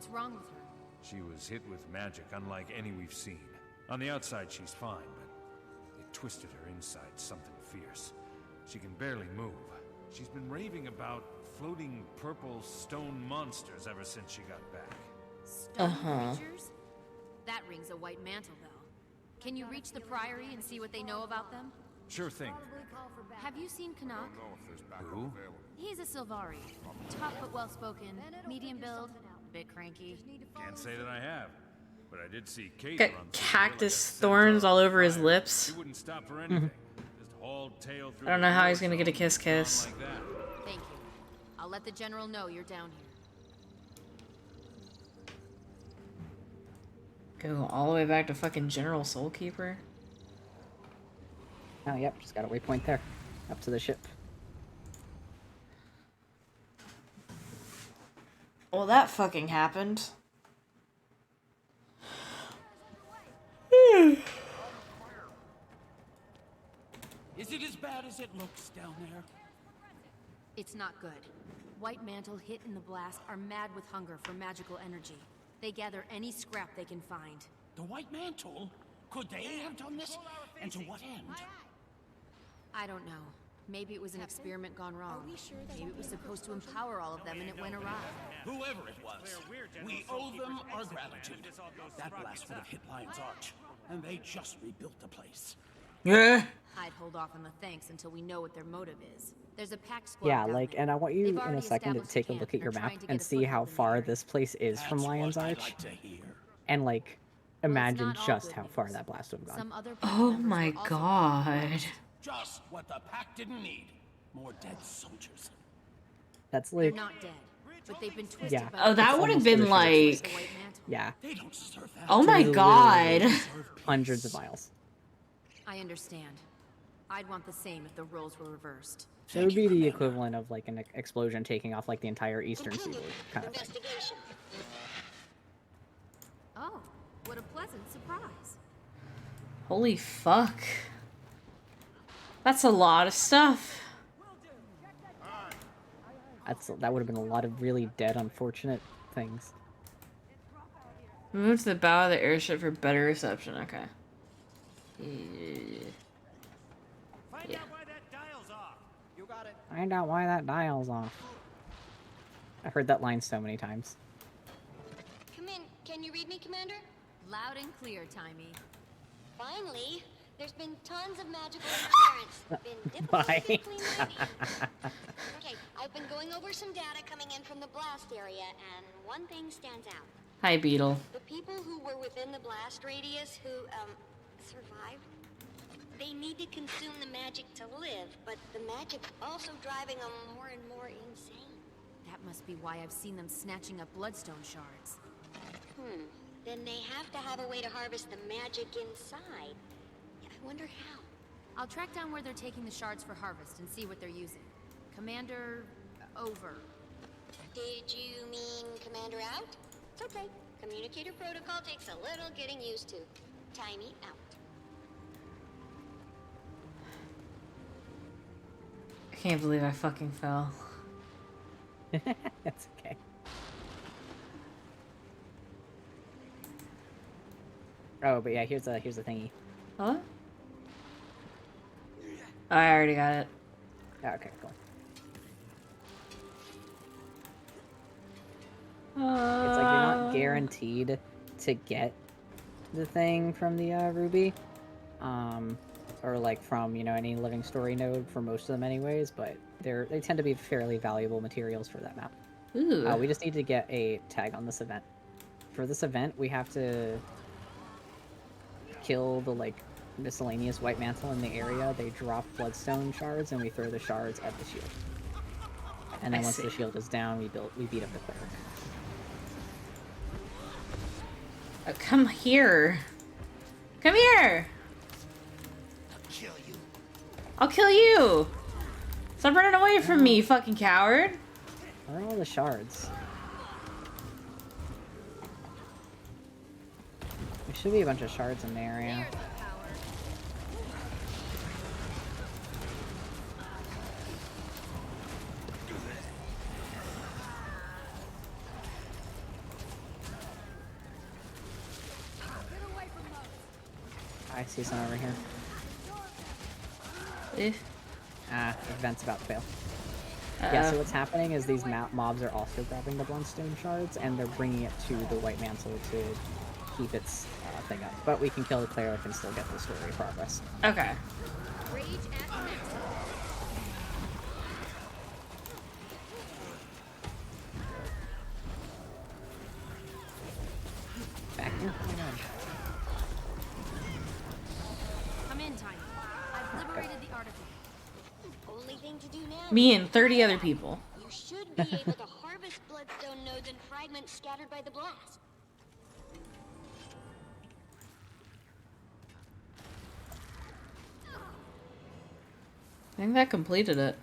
What's wrong with her? She was hit with magic unlike any we've seen. On the outside, she's fine, but it twisted her inside something fierce. She can barely move. She's been raving about floating purple stone monsters ever since she got back. Stone creatures? That rings a white mantle bell. Can you reach the Priory and see what they know about them? Sure thing. Have you seen Canuck? Who? He's a Sylvari. Tough but well-spoken, medium build, bit cranky. Can't say that I have, but I did see Kate Got run through cactus thorns all over his lips. She wouldn't stop for anything. Just hauled tail through I don't know how he's gonna get a kiss kiss. like that. Thank you. I'll let the General know you're down here. Go all the way back to fucking General Soulkeeper. Oh, yep, just got a waypoint there. Up to the ship. Well, that fucking happened. Is it as bad as it looks down there? It's not good. White Mantle hit in the blast are mad with hunger for magical energy. They gather any scrap they can find. The White Mantle? Could they have done this? And to what end? I don't know. Maybe it was an experiment gone wrong. Maybe it was supposed to empower all of them and it went awry. Whoever it was, we owe them our gratitude. That blast would have hit Lion's Arch, and they just rebuilt the place. Yeah. I'd hold off on the thanks until we know what their motive is. There's a pack squad Yeah, down like, there. and I want you They've in a already second to established take a camp look at your and are map trying to and get a see how foothold in the far area. this place is from That's Lion's what I'd Arch. like to hear. And, like, imagine not all just good how news. far that blast would have gone. Some other pack Oh members my were also god. Just what the pack didn't need. More dead soldiers. That's They're like, not dead, but they've been twisted yeah. by Oh, that It's would have almost been for sure. like. Yeah. They don't deserve that. Oh my god. Hundreds of miles. I understand. I'd want the same if the roles were reversed. It would be the equivalent of, like, an explosion taking off, like, the entire eastern seaboard kind of thing. Investigation. Oh, what a pleasant surprise. Holy fuck. That's a lot of stuff. That would have been a lot of really dead, unfortunate things. Move to the bow of the airship for better reception. Okay. Yeah. Find out why that dial's off. I heard that line so many times. Come in. Can you read me, Commander? Loud and clear, Timey. Finally. There's been tons of magical interference. Been Bye. diplomatically maybe. Okay, I've been going over some data coming in from the blast area, and one thing stands out. Hi, Beetle. The people who were within the blast radius who, survived, they need to consume the magic to live, but the magic's also driving them more and more insane. That must be why I've seen them snatching up bloodstone shards. Then they have to have a way to harvest the magic inside. I wonder how. I'll track down where they're taking the shards for harvest and see what they're using. Commander, over. Did you mean Commander out? It's okay. Communicator protocol takes a little getting used to. Timey out. I can't believe I fucking fell. That's okay. Oh, but yeah, here's the thingy. Huh? Oh, I already got it. Oh, okay, cool. It's like you're not guaranteed to get the thing from the Ruby, or like from, you know, any living story node for most of them anyways, but they tend to be fairly valuable materials for that map. Ooh. We just need to get a tag on this event. For this event, we have to kill the, like, miscellaneous white mantle in the area. They drop bloodstone shards, and we throw the shards at the shield. And then once the shield is down, we beat up the cleric. Oh, come here. Come here. I'll kill you. Stop running away from me, you fucking coward. Where are all the shards? There should be a bunch of shards in the area. I see some over here. Event's about to fail. Yeah, so what's happening is these mobs are also grabbing the Bloodstone shards, and they're bringing it to the White Mantle to keep its thing up. But we can kill the cleric and still get the story progress. Okay. Rage at maximum. Back here. Come in, Tiny. I've liberated the artifact. Only thing to do now. Me and 30 other people. You should be able to harvest bloodstone nodes and fragments scattered by the blast. I think that completed it.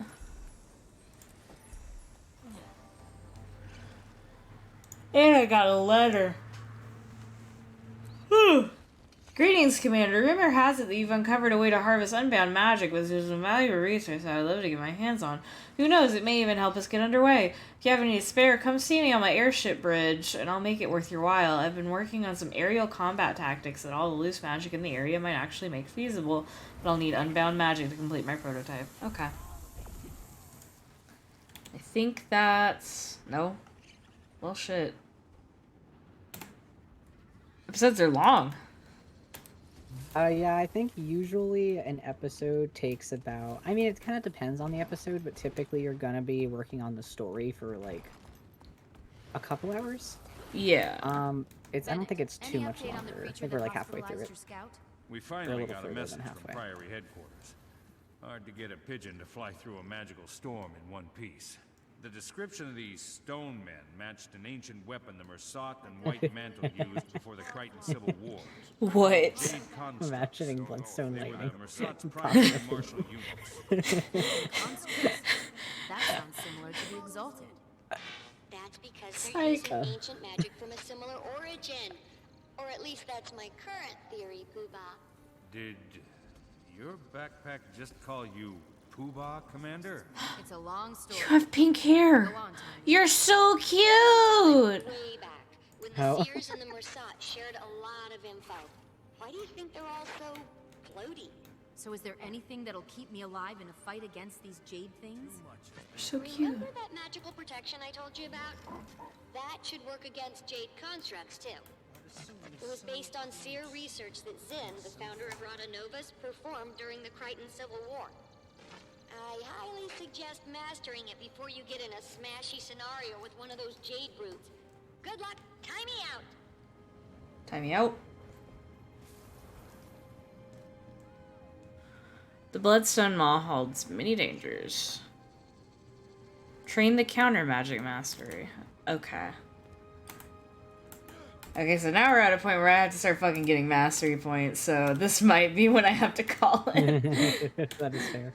And I got a letter. Greetings, Commander. Rumor has it that you've uncovered a way to harvest unbound magic, which is a valuable resource I would love to get my hands on. Who knows, it may even help us get underway. If you have any to spare, come see me on my airship bridge, and I'll make it worth your while. I've been working on some aerial combat tactics that all the loose magic in the area might actually make feasible, but I'll need unbound magic to complete my prototype. Okay. I think that's... No. Well, shit. Episodes are long. Yeah, I think usually an episode takes about... I mean, it kind of depends on the episode, but typically you're gonna be working on the story for, like, a couple hours. Yeah. I don't think it's too much longer. I think we're, like, halfway through it. We finally got a message from Priory headquarters. Hard to get a pigeon to fly through a magical storm in one piece. The description of these stone men matched an ancient weapon the Mersat and White Mantle used before the Crichton Civil War. What? Imagining Bloodstone lightning. That sounds similar to the Exalted. That's because they're using ancient magic from a similar origin. Or at least that's my current theory, Poobah. Did your backpack just call you Poobah, Commander? It's a long story. You have pink hair. You're so cute. Way back, when the Seers and the Mersat shared a lot of info. Why do you think they're all so floaty? So is there anything that'll keep me alive in a fight against these jade things? So cute. Remember that magical protection I told you about? That should work against jade constructs, too. It was based on Seer research that Zin, the founder of Rada Novus, performed during the Crichton Civil War. I highly suggest mastering it before you get in a smashy scenario with one of those jade brutes. Good luck. Time me out. Time me out. The Bloodstone Maw holds many dangers. Train the counter magic mastery. Okay. Okay, so now we're at a point where I have to start fucking getting mastery points, so this might be when I have to call it. That is fair.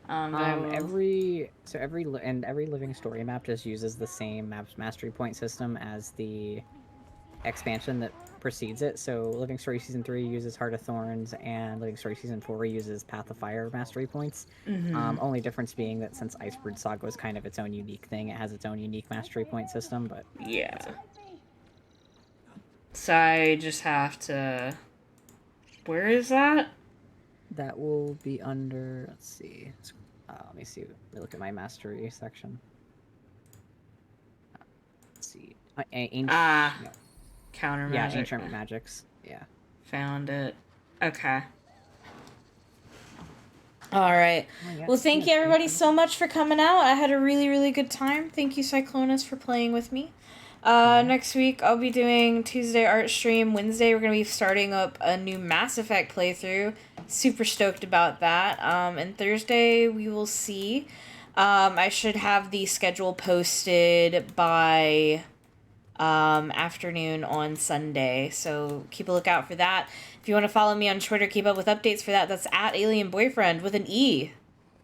Every living story map just uses the same mastery point system as the expansion that precedes it. So Living Story Season 3 uses Heart of Thorns, and Living Story Season 4 uses Path of Fire mastery points. Only difference being that since Icebird Saga was kind of its own unique thing, it has its own unique mastery point system, but... Yeah. So I just have to... Where is that? That will be under... Let's see. Let me see. Let me look at my mastery section. Let's see. Ancient... No. Counter magic. Yeah, ancient magics. Yeah. Found it. Okay. Alright. Oh, yeah. Well, thank you everybody so much for coming out. I had a really, really good time. Thank you, Cyclonus, for playing with me. Next week, I'll be doing Tuesday art stream. Wednesday, we're going to be starting up a new Mass Effect playthrough. Super stoked about that. And Thursday, we will see. I should have the schedule posted by... afternoon on Sunday, so keep a lookout for that. If you want to follow me on Twitter, keep up with updates for that. That's at Alien Boyfriend with an E.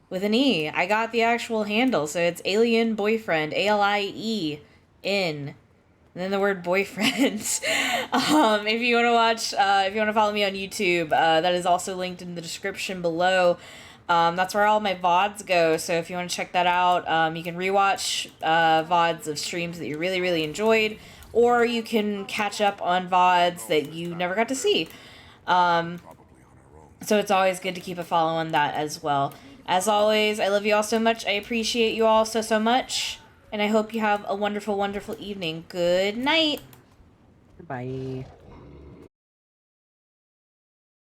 With an E. I got the actual handle, so it's Alien Boyfriend, ALIEN, and then the word boyfriend. If you want to watch, if you want to follow me on YouTube, that is also linked in the description below. That's where all my VODs go, so if you want to check that out, you can rewatch VODs of streams that you really, really enjoyed, or you can catch up on VODs that you never got to see. So it's always good to keep a follow on that as well. As always, I love you all so much. I appreciate you all so, so much. And I hope you have a wonderful, wonderful evening. Good night. Bye.